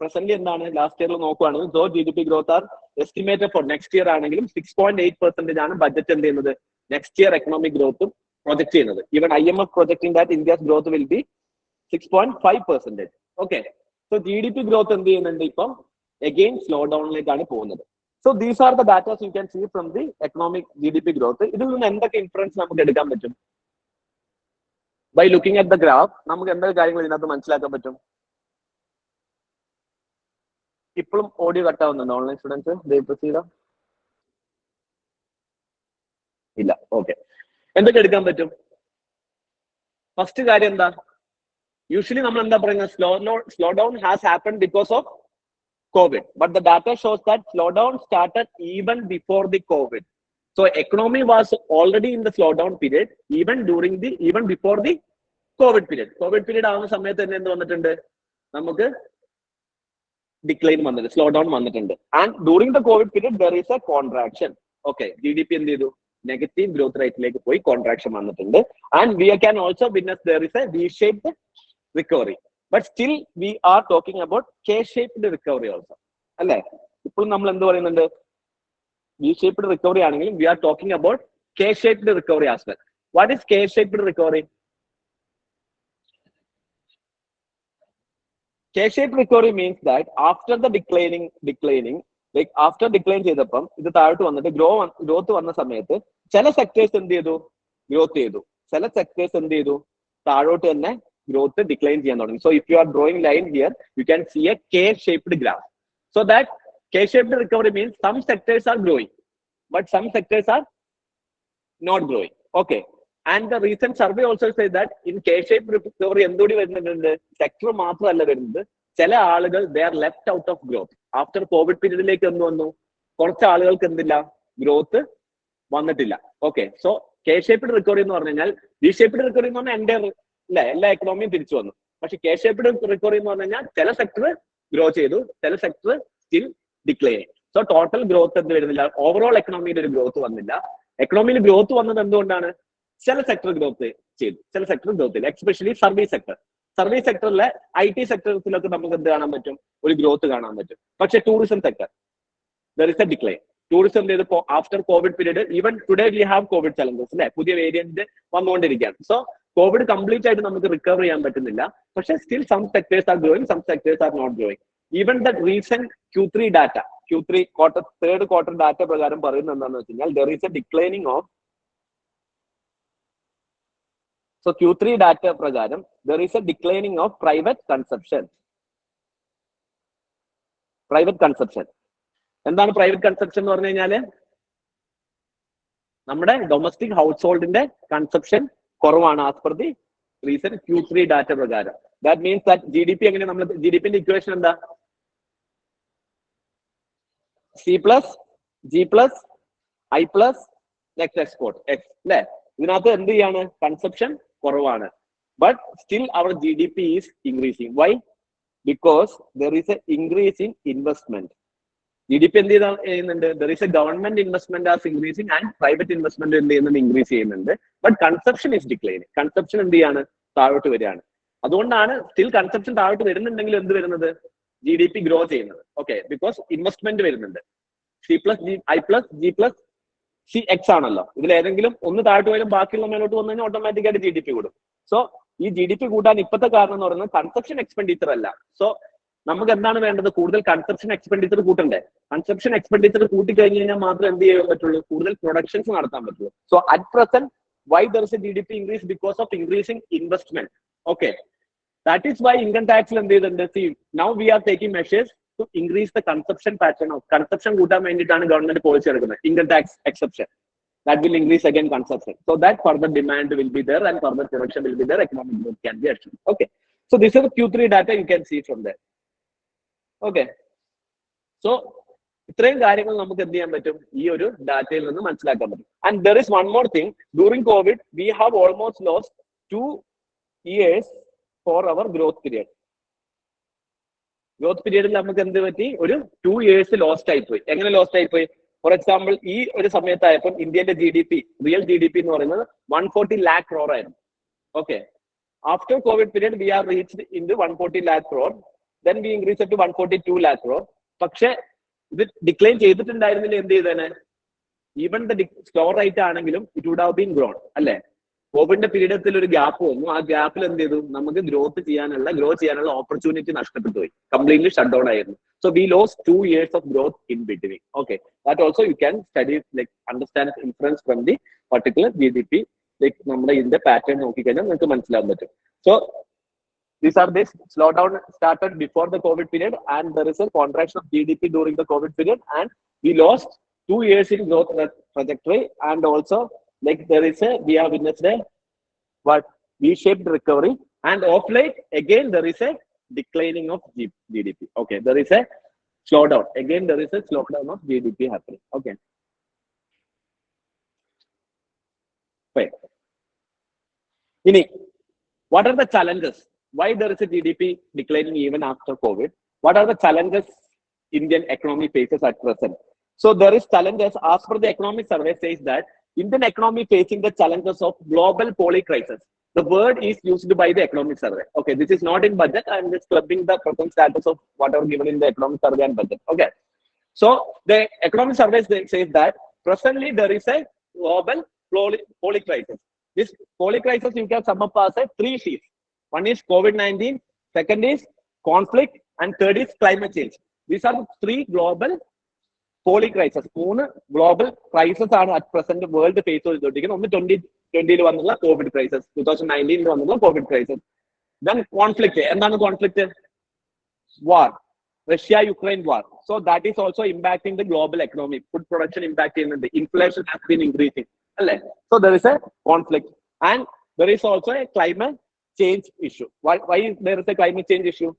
Presently എന്താണ്, ലാസ്റ്റ് ഇയറിൽ നോക്കുവാണെങ്കിൽ so GDP growth are estimated for next year ആണെങ്കിലും 6.8% ആണ് ബഡ്ജറ്റ് എന്ത് ചെയ്യുന്നത്, നെക്സ്റ്റ് ഇയർ എക്കണോമിക് ഗ്രോത്തും പ്രൊജക്ട് ചെയ്യുന്നത്. Even IMF projecting that India's growth will be 6.5%. Okay, so GDP growth എന്ത് ചെയ്യുന്നുണ്ട്, ഇപ്പം അഗെയിൻ സ്ലോ ഡൗണിലേക്കാണ് പോകുന്നത്. So these are the datas you can see from the economic GDP growth. ഇതിൽ നിന്ന് എന്തൊക്കെ ഇൻഫറൻസ് നമുക്ക് എടുക്കാൻ പറ്റും, by looking at the graph നമുക്ക് എന്തൊക്കെ കാര്യങ്ങൾ ഇതിനകത്ത് മനസ്സിലാക്കാൻ പറ്റും. ഇപ്പോഴും ഓഡിയോ കട്ടാവുന്നുണ്ട് ഓൺലൈൻ സ്റ്റുഡൻസ്, ഇല്ല. ഓക്കെ, എന്തൊക്കെ എടുക്കാൻ പറ്റും. ഫസ്റ്റ് കാര്യം എന്താ, യൂഷ്വലി നമ്മൾ എന്താ പറയുന്നത്, slow down has happened because of COVID, but the data shows that slowdown started even before the COVID. So economy was already in the slowdown period even before the COVID period. COVID period ആവുന്ന സമയത്ത് തന്നെ എന്ത് വന്നിട്ടുണ്ട്, നമുക്ക് ഡിക്ലൈൻ വന്നിട്ട് സ്ലോ ഡൗൺ വന്നിട്ടുണ്ട്. And during the covid period there is a contraction. Okay, GDP എന്ത് ചെയ്തു, നെഗറ്റീവ് ഗ്രോത്ത് റേറ്റിലേക്ക് പോയി, കോൺട്രാക്ഷൻ വന്നിട്ടുണ്ട്. And we can also witness there is a V shaped recovery. But still we are talking about K-shaped recovery also. അല്ലെ, ഇപ്പോൾ നമ്മൾ എന്ത് പറയുന്നുണ്ട്, V-shaped recovery ആണെങ്കിലും we are talking about K-shaped recovery as well. What is K-shaped recovery? K-shaped recovery means that after the declining like after decline ചെയ്തപ്പം ഇത് താഴോട്ട് വന്നിട്ട് ഗ്രോത്ത് വന്ന സമയത്ത് ചില സെക്ടേഴ്സ് എന്ത് ചെയ്തു, ഗ്രോത്ത് ചെയ്തു. ചില സെക്ടേഴ്സ് എന്ത് ചെയ്തു, താഴോട്ട് തന്നെ growth decline ചെയ്യാൻ തുടങ്ങി. So if you are drawing line here, you can see a K-shaped graph. So that K-shaped recovery means some sectors are growing, but some sectors are not growing. Okay, and the recent survey also says that in K-shaped recovery എന്തുകൂടി വരുന്നുണ്ട്, സെക്ടർ മാത്രമല്ല വരുന്നത്, ചില ആളുകൾ they are left out of growth. After Covid പീരീഡിലേക്ക് എന്ത് വന്നു, കുറച്ച് ആളുകൾക്ക് എന്തില്ല, ഗ്രോത്ത് വന്നിട്ടില്ല. ഓക്കെ, സോ K-shaped recovery എന്ന് പറഞ്ഞു കഴിഞ്ഞാൽ, V-shaped recovery എന്ന് പറഞ്ഞാൽ എൻ്റെ അല്ലെ എല്ലാ എക്കണോമിയും തിരിച്ചു വന്നു. പക്ഷെ K-shaped recovery എന്ന് പറഞ്ഞു കഴിഞ്ഞാൽ ചില സെക്ടർ ഗ്രോ ചെയ്തു, ചില സെക്ടർ സ്റ്റിൽ ഡിക്ലൈൻ ചെയ്യും. സോ ടോട്ടൽ ഗ്രോത്ത് എന്ത് വരുന്നില്ല, ഓവറോൾ എക്കണോമിയിൽ ഒരു ഗ്രോത്ത് വന്നില്ല. എക്കണോമിയിൽ ഗ്രോത്ത് വന്നത് എന്തുകൊണ്ടാണ്, ചില സെക്ടർ ഗ്രോത്ത് ചെയ്തു, ചില സെക്ടർ ഗ്രോത്ത് ചെയ്തു, എസ്പെഷ്യലി സർവീസ് സെക്ടർ. സർവീസ് സെക്ടറിലെ IT സെക്ടറിലൊക്കെ നമുക്ക് എന്ത് കാണാൻ പറ്റും? ഒരു ഗ്രോത്ത് കാണാൻ പറ്റും. പക്ഷെ tourism sector there is a decline. Tourism after COVID period, even today we have COVID challenges. പുതിയ വേരിയന്റ് വന്നുകൊണ്ടിരിക്കുകയാണ്. So COVID complete ആയിട്ട് നമുക്ക് റിക്കവർ ചെയ്യാൻ പറ്റുന്നില്ല. പക്ഷെ still some sectors are growing, some sectors are not growing. Even the recent Q3 data, third quarter data പ്രകാരം പറയുന്നത് എന്താണെന്ന് വെച്ച് കഴിഞ്ഞാൽ there is a declining of. So Q3 data പ്രകാരം there is a declining of private consumption. Private consumption. എന്താണ് പ്രൈവറ്റ് കൺസപ്ഷൻ എന്ന് പറഞ്ഞു കഴിഞ്ഞാല്? നമ്മുടെ ഡൊമസ്റ്റിക് ഹൗസ് ഹോൾഡിന്റെ കൺസപ്ഷൻ കുറവാണ് as per the recent Q3 data പ്രകാരം. ദാറ്റ് മീൻസ് ദാറ്റ് GDP എങ്ങനെ നമ്മൾ GDPന്റെ ഇക്വേഷൻ എന്താ? C+G+I+ നെക്സ്റ്റ് എക്സ്പോർട്ട് X അല്ലെ? ഇതിനകത്ത് എന്ത് ചെയ്യാണ്? കൺസപ്ഷൻ കുറവാണ്. But still our GDP is increasing. Why? Because there is a increase in investment. GDP എന്ത് ചെയ്യുന്നുണ്ട്? There is a government investment as increasing and private investment എന്ത് ചെയ്യുന്നുണ്ട്? ഇൻക്രീസ് ചെയ്യുന്നുണ്ട്. But consumption is declining. Consumption എന്ത് ചെയ്യാണ്? താഴോട്ട് വരികയാണ്. അതുകൊണ്ടാണ് സ്റ്റിൽ കൺസപ്ഷൻ താഴോട്ട് വരുന്നുണ്ടെങ്കിൽ എന്ത് വരുന്നത്? GDP ഗ്രോ ചെയ്യുന്നത്. ഓക്കെ, ബിക്കോസ് ഇൻവെസ്റ്റ്മെന്റ് വരുന്നുണ്ട്. C+G+I+G+CX ആണല്ലോ. ഇതിൽ ഏതെങ്കിലും ഒന്ന് താഴോട്ട് വരും, ബാക്കിയുള്ള മേലോട്ട് വന്നു കഴിഞ്ഞാൽ ഓട്ടോമാറ്റിക്കായിട്ട് GDP കൂടും. സോ ഈ GDP കൂട്ടാൻ ഇപ്പോഴത്തെ കാരണം എന്ന് പറയുന്നത് കൺസപ്ഷൻ എക്സ്പെൻഡിച്ചർ അല്ല. സോ നമുക്ക് എന്താണ് വേണ്ടത്? കൂടുതൽ കൺസപ്ഷൻ എക്സ്പെൻഡിച്ചർ കൂട്ടണ്ടേ? കൺസപ്ഷൻ എക്സ്പെൻഡിച്ചർ കൂട്ടി കഴിഞ്ഞ് കഴിഞ്ഞാൽ മാത്രമേ എന്ത് ചെയ്യാൻ പറ്റുള്ളൂ? കൂടുതൽ പ്രൊഡക്ഷൻസ് നടത്താൻ പറ്റുള്ളൂ. So at present why there is a GDP increase? Because of increasing investment. Okay, that is why income tax എന്ത് ചെയ്തിട്ടുണ്ട്? See, now we are taking measures to increase the consumption pattern of consumption കൂട്ടാൻ വേണ്ടിയിട്ടാണ് ഗവൺമെന്റ് പോളിസി എടുക്കുന്നത്. Income tax exception that will increase again consumption, so that further demand will be there and further production will be there, economic growth can be achieved. Okay, so this is the Q3 data you can see from there. Okay, so ഇത്രയും കാര്യങ്ങൾ നമുക്ക് എന്ത് ചെയ്യാൻ പറ്റും? ഈ ഒരു ഡാറ്റയിൽ നിന്ന് മനസ്സിലാക്കാൻ പറ്റും. And there is one more thing. During Covid we have almost lost 2 years for our growth period. Growth പീരിയഡിൽ നമുക്ക് എന്ത് പറ്റി? ഒരു 2 years ലോസ്റ്റ് ആയിപ്പോയി. എങ്ങനെ ലോസ്റ്റ് ആയിപ്പോയി? ഫോർ എക്സാമ്പിൾ, ഈ ഒരു സമയത്തായപ്പോൾ ഇന്ത്യന്റെ റിയൽ GDP എന്ന് പറയുന്നത് 140 lakh crore ആയിരുന്നു. Okay, after Covid period we are reached in 140 lakh crore. Then we increase it to 142 lakh crore. പക്ഷെ ഇത് ഡിക്ലൈൻ ചെയ്തിട്ടുണ്ടായിരുന്നില്ല. എന്ത് ചെയ്തേനെ? ഈവൻ ദ സ്ലോ റേറ്റ് ആണെങ്കിലും it would have been grown അല്ലെ? കോവിഡിന്റെ പീരിയഡത്തിൽ ഒരു ഗ്യാപ്പ് വന്നു. ആ ഗ്യാപ്പിൽ എന്ത് ചെയ്തു? നമുക്ക് ഗ്രോ ചെയ്യാനുള്ള ഓപ്പർച്യൂണിറ്റി നഷ്ടപ്പെട്ടു പോയി. കംപ്ലീറ്റ്ലി ഷട്ട് ഡൗൺ ആയിരുന്നു. So we loss 2 years of growth in between. Okay, that also you can study, like understand inference from the particular GDP. Like നമ്മുടെ ഇതിന്റെ പാറ്റേൺ നോക്കിക്കഴിഞ്ഞാൽ നിങ്ങൾക്ക് മനസ്സിലാക്കാൻ പറ്റും. So these are this slowdown started before the COVID period, and there is a contraction of GDP during the COVID period, and we lost 2 years in growth trajectory. And also, like we have witnessed a V-shaped recovery, and of late again there is a declining of GDP. Okay, there is a slowdown. Again there is a slowdown of GDP happening. Okay, fine. What are the challenges? Why there is a GDP declining even after COVID? What are the challenges Indian economy faces at present? So there is challenges as per the economic survey says that Indian economy facing the challenges of global polycrisis. The word is used by the economic survey. Okay, this is not in budget. I am just clubbing the present status of whatever given in the economic survey and budget. Okay, so the economic survey says that presently there is a global polycrisis. This polycrisis you can sum up as 3 C's. One is COVID-19, second is conflict, and third is climate change. These are the 3 global polycrisis. 3 global crises are at present world face ചെയ്തുകൊണ്ടിരിക്കുന്നത്. ഒന്ന് 2020 വന്നുള്ള കോവിഡ് ക്രൈസിസ്, 2019 വന്നുള്ള കോവിഡ് ക്രൈസിസ്. Then conflict. എന്താണ് conflict? War. Russia-Ukraine war. So that is also impacting the global economy. Food production impact ചെയ്യുന്നുണ്ട്. Inflation has been increasing. അല്ലേ? So there is a conflict. And there is also a climate change issue. Why is there is a climate change issue?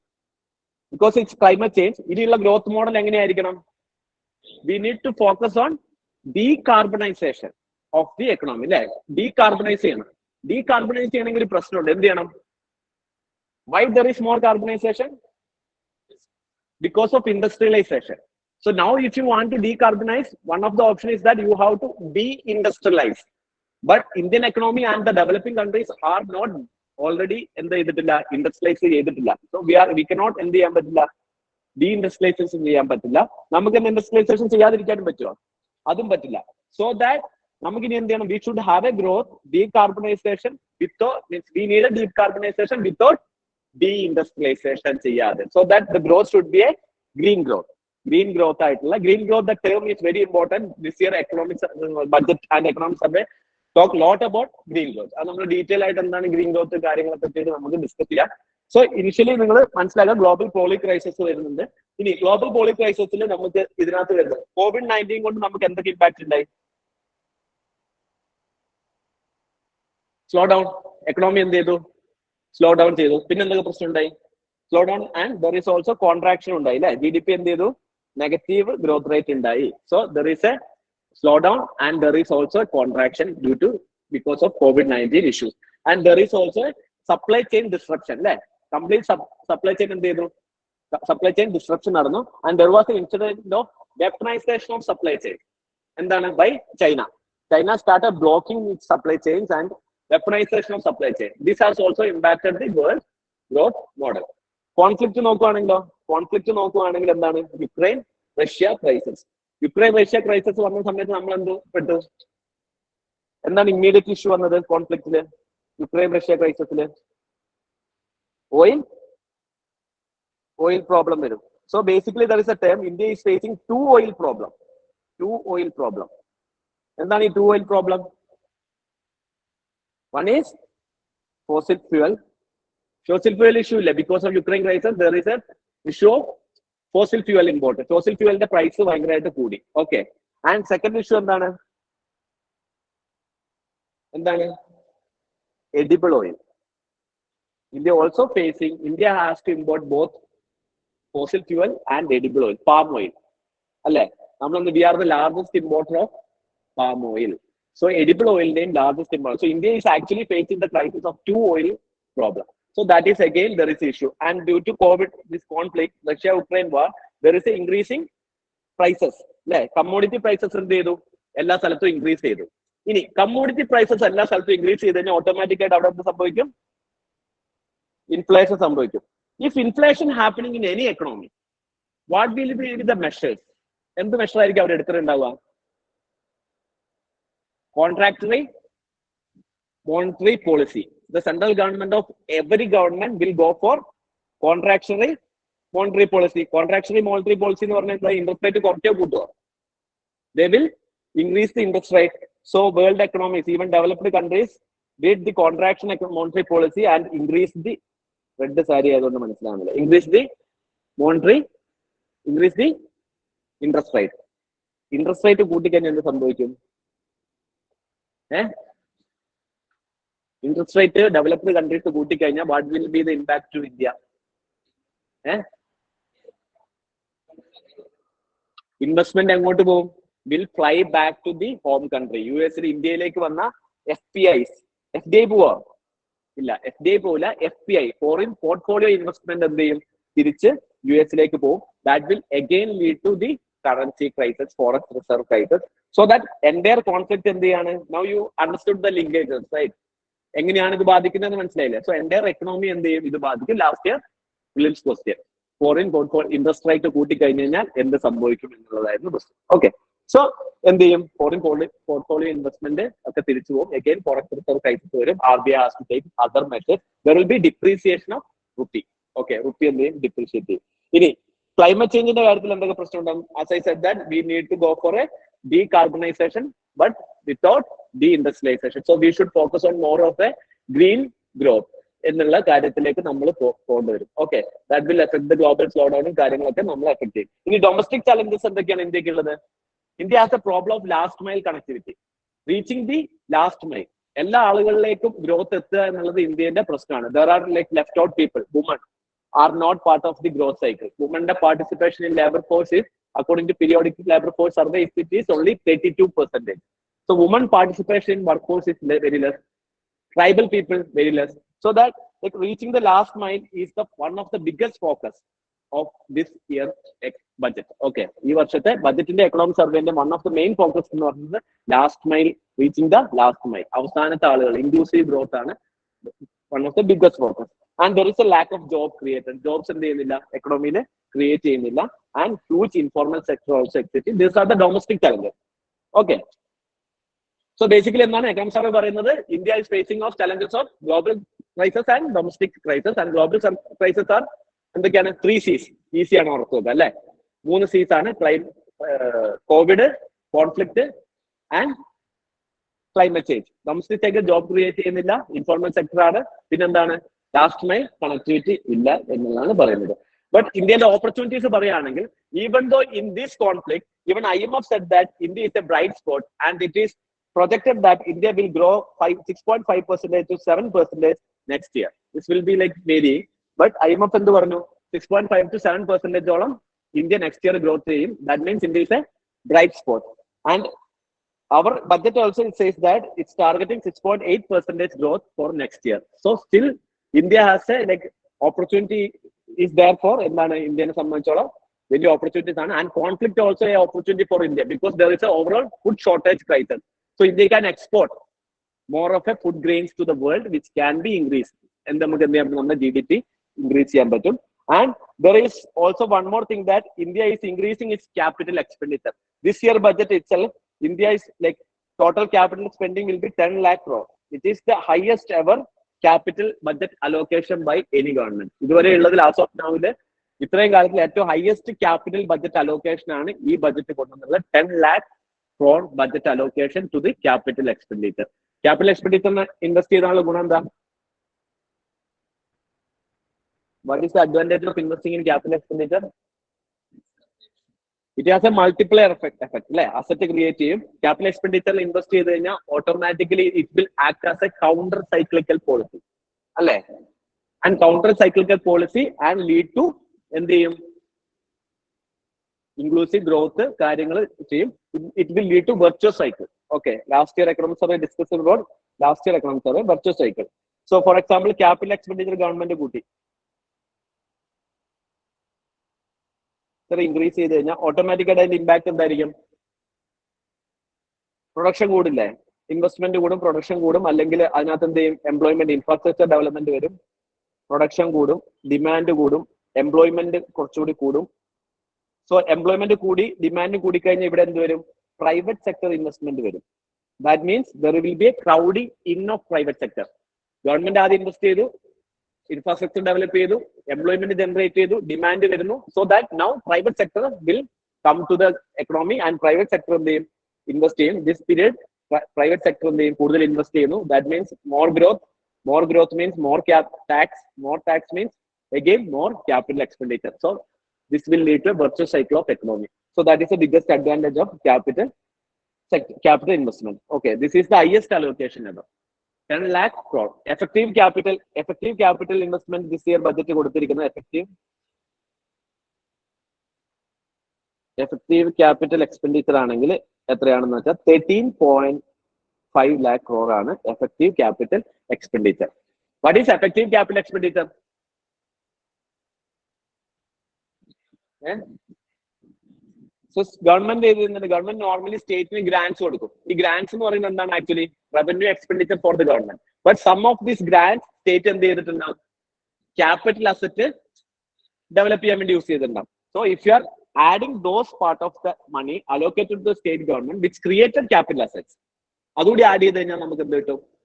Because it's climate change. ഇനിയുള്ള ഗ്രോത്ത് മോഡൽ എങ്ങനെയായിരിക്കണം? We need to focus on decarbonization of the economy. അല്ലെ? Decarbonize ചെയ്യണം. Decarbonize ചെയ്യണമെങ്കിൽ ഒരു പ്രശ്നമുണ്ട്. എന്ത് ചെയ്യണം? Why there is more carbonization? Because of industrialization. So now if you want to decarbonize, one of the options is that you have to de-industrialize. But Indian economy and the developing countries are not already എന്ത് ചെയ്തിട്ടില്ല, ഇൻഡസ്ട്രിയലൈസ് ചെയ്തിട്ടില്ല. സോ we cannot എന്ത് ചെയ്യാൻ പറ്റില്ല, ഡീഇൻഡസ്ട്രിയലൈസേഷൻ ചെയ്യാൻ പറ്റില്ല. നമുക്ക് ഇൻഡസ്ട്രിയലൈസേഷൻ ചെയ്യാതിരിക്കാനും പറ്റുമോ? അതും പറ്റില്ല. സോ ദാറ്റ് നമുക്ക് ഇനി എന്ത് ചെയ്യണം, we should have a growth decarbonization we need a decarbonization without deindustrialization ചെയ്യാതെ. So that the growth should be a green growth. Green growth ആയിട്ടുള്ള green growth, the term is very important. This year economics budget and economic survey talk lot about green growth. അത് നമ്മൾ ഡീറ്റെയിൽ ആയിട്ട് എന്താണ് ഗ്രീൻ ഗ്രോത്ത് കാര്യങ്ങളെ പറ്റിയിട്ട് നമുക്ക് ഡിസ്കസ് ചെയ്യാം. സോ ഇനിഷ്യലി നിങ്ങൾ മനസ്സിലാക്കുക ഗ്ലോബൽ പോളി ക്രൈസിസ് വരുന്നുണ്ട്. ഇനി ഗ്ലോബൽ പോളി ക്രൈസിസിൽ നമുക്ക് ഇതിനകത്ത് വരുന്നത് COVID-19 കൊണ്ട് നമുക്ക് എന്തൊക്കെ ഇമ്പാക്ട് ഉണ്ടായി? സ്ലോ ഡൗൺ, എക്കണോമി എന്ത് ചെയ്തു? സ്ലോ ഡൗൺ ചെയ്തു. പിന്നെ എന്തൊക്കെ പ്രശ്നം ഉണ്ടായി? Slow down and there is also contraction ഉണ്ടായി അല്ലെ. GDP എന്ത് ചെയ്തു? നെഗറ്റീവ് ഗ്രോത്ത് റേറ്റ് ഉണ്ടായി. So there is a slow down and there is also contraction because of COVID-19 issues. And there is also a supply chain disruption അല്ലെ. കംപ്ലീറ്റ് സപ്ലൈ ചെയിൻ എന്ത് ചെയ്തു? സപ്ലൈ ചെയിൻ ഡിസ്ട്രപ്ഷൻ നടന്നു. And there was an incident of weaponization of supply chain. എന്താണ്? By China. China started blocking its supply chains and weaponization of supply chain. This has also impacted the world growth model. Conflict നോക്കുവാണെങ്കിൽ എന്താണ്? Ukraine Russia crisis. Ukraine Russia crisis വന്ന സമയത്ത് നമ്മൾ എന്ത് പെട്ടു? എന്താണ് ഇമ്മീഡിയറ്റ് ഇഷ്യൂ വന്നത് കോൺഫ്ലിക്റ്റില്, യുക്രൈൻ റഷ്യ ക്രൈസിസില്? ഓയിൽ പ്രോബ്ലം വരും. So basically there is a term, India is facing two oil problem. എന്താണ് ഈ two oil problem? One is fossil fuel issue ഇല്ല. Because of Ukraine crisis there is a issue of fossil fuel import. Fossil ഫ്യൂലിന്റെ പ്രൈസ് ഭയങ്കരമായിട്ട് കൂടി. ഓക്കെ. ആൻഡ് സെക്കൻഡ് ഇഷ്യൂ എന്താണ്? Edible oil. India has to import both fossil fuel and edible oil, palm oil. We are the largest importer of palm oil. So edible oil name largest importer. So India is actually facing the crisis of two oil problem. So that is again there is issue. And due to COVID, this conflict, Russia-Ukraine war, there is a increasing prices. Commodity prices എല്ലാ സ്ഥലത്തും ഇൻക്രീസ് ചെയ്തു. ഇനി കമ്മോഡിറ്റി പ്രൈസസ് എല്ലാ സ്ഥലത്തും ഇൻക്രീസ് ചെയ്ത് കഴിഞ്ഞാൽ ഓട്ടോമാറ്റിക്കായിട്ട് അവിടെ എന്ത് സംഭവിക്കും? ഇൻഫ്ലേഷൻ സംഭവിക്കും. If inflation happening in any economy, what will be the measures? എന്ത് മെഷർ ആയിരിക്കും അവിടെ എടുത്തിട്ടുണ്ടാവുക? Contractory monetary policy. The central government of every government will go for contractionary monetary policy. Contractionary monetary policy എന്ന് പറഞ്ഞാൽ ഇൻട്രസ്റ്റ് റേറ്റ് കുറച്ചോ കൂട്ടുക. They will increase the interest rate. So world economies, even developed countries, did the contraction monetary policy and increase the red saree ayadondu manasilanilla. Increase the interest rate. Interest rate കൂട്ടി കഴിഞ്ഞാൽ എന്ത് സംഭവിക്കും? Interest rate developed countries കൂട്ടി കഴിഞ്ഞാൽ what will be the impact to India? Investment എങ്ങോട്ട് പോകും? Will fly back to the home country. US ഇന്ത്യയിലേക്ക് വന്ന FDI പോവാ? ഇല്ല, FDI പോവില്ല. FPI, ഫോറിൻ പോർട്ട്ഫോളിയോ ഇൻവെസ്റ്റ്മെന്റ് എന്ത് ചെയ്യും? തിരിച്ച് US പോകും. That will again lead to the currency crisis, forex reserve crisis. So that entire concept എന്ത് ചെയ്യാണ്? Now you understood the linkages, right? എങ്ങനെയാണ് ഇത് ബാധിക്കുന്നത് മനസ്സിലായില്ലേ? സോ entire economy എന്ത് ചെയ്യും? ഇത് ബാധിക്കും. Last year prelims question, foreign interest rate കൂട്ടിക്കഴിഞ്ഞ് കഴിഞ്ഞാൽ എന്ത് സംഭവിക്കും എന്നുള്ളതായിരുന്നു ക്വസ്റ്റ്യൻ. ഓക്കെ. സോ എന്ത് ചെയ്യും? ഫോറിൻ പോർട്ട്ഫോളിയോ ഇൻവെസ്റ്റ്മെന്റ് ഒക്കെ തിരിച്ചു പോകും. അഗൈൻ ഫോറക്സ് റിസർവ് ക്രൈസിസ് വരും. RBI has to take other measures. There will be depreciation of rupee. Okay, rupee എന്ത് ചെയ്യും? ഡിപ്രീഷിയേറ്റ് ചെയ്യും. ഇനി ക്ലൈമറ്റ് ചേഞ്ചിന്റെ കാര്യത്തിൽ എന്തൊക്കെ പ്രശ്നം ഉണ്ടാവും? As I said that we need to go for a decarbonization but without deindustrialization. So we should focus on more of a green growth എന്നുള്ള കാര്യത്തിലേക്ക് നമ്മൾ കൊണ്ടുവരും. Okay, that will effect the global slow ഡൗണും കാര്യങ്ങളൊക്കെ നമ്മൾ എഫക്ട് ചെയ്യും. ഇനി ഡൊമസ്റ്റിക് ചലഞ്ചസ് എന്തൊക്കെയാണ് ഇന്ത്യക്കുള്ളത്? India has a problem of last mile connectivity. Reaching the last mile, എല്ലാ ആളുകളിലേക്കും ഗ്രോത്ത് എത്തുക എന്നുള്ളത് ഇന്ത്യയുടെ പ്രശ്നമാണ്. There are like left out people. Woman are not part of the growth cycle. വുമന്റെ participation in labour force is, according to periodic labor force survey, it is only 32%. So women participation in workforce is very less. Tribal people very less. So that like reaching the last mile is the one of the biggest focus of this year budget. Okay, ഈ വർഷത്തെ ബജറ്റിന്റെ എക്കണോമിക് സർവേന്റെ one of the main focus എന്ന് പറയുന്നത് last mile, reaching the last mile, അവസാനത്തെ ആളുകൾ, ഇൻക്ലൂസീവ് ഗ്രോത്ത് ആണ് One of the biggest focus. And there is a lack of job created. Jobs in the economy create and huge informal sector also existing. These are the domestic challenges. Okay. So basically, India is facing of challenges of global crisis and domestic crisis. And global crisis are three C's. Easy and orthoga. Moon C's are COVID, conflict, and climate change. Domestic sector job create informal sector last mile connectivity illa. But Indian opportunities even though in this conflict, even IMF said that India is a bright spot, and it is projected that India will grow 6.5% to 7% next year. This will be like varying, but IMF and 6.5 to 7% India next year growth. That means India is a bright spot, and our budget also says that it's targeting 6.8% growth for next year. So still India has a opportunity is there for Indian very opportunities, and conflict also an opportunity for India because there is an overall food shortage crisis. So India can export more of a food grains to the world, which can be increased, and the GDP increase. And there is also one more thing, that India is increasing its capital expenditure. This year budget itself, India is total capital spending will be 10 lakh crore. It is the highest ever capital budget allocation by any government. As of now, the highest capital budget allocation is budget 10 lakh crore budget allocation to the capital expenditure. Capital expenditure industry. What is the advantage of investing in capital expenditure? It has a multiplier effect. Asset creative capital expenditure invest automatically it will act as a counter cyclical policy. And counter cyclical policy and lead to inclusive growth. It will lead to virtuous cycle. Okay, last year economic survey discussed about last year economic survey virtuous cycle. So for example, capital expenditure government increase automatically impact production good, investment good, production good, employment infrastructure development production good, demand good, employment good. So employment good, demand good, private sector investment. That means there will be a crowding in of private sector. Government invest infrastructure develop, employment generate, demand, so that now private sector will come to the economy, and private sector invest in this period. Private sector invest. That means more growth. More growth means more tax. More tax means again more capital expenditure. So this will lead to a virtuous cycle of economy. So that is the biggest advantage of capital investment. Okay, this is the highest allocation ever. 10 lakh crore. Effective capital investment this year budget effective capital expenditure 13.5 lakh crore effective capital expenditure. What is effective capital expenditure? So government normally state grants. The grants are actually revenue expenditure for the government. But some of these grants state and capital asset develop use. So if you are adding those part of the money allocated to the state government which created capital assets,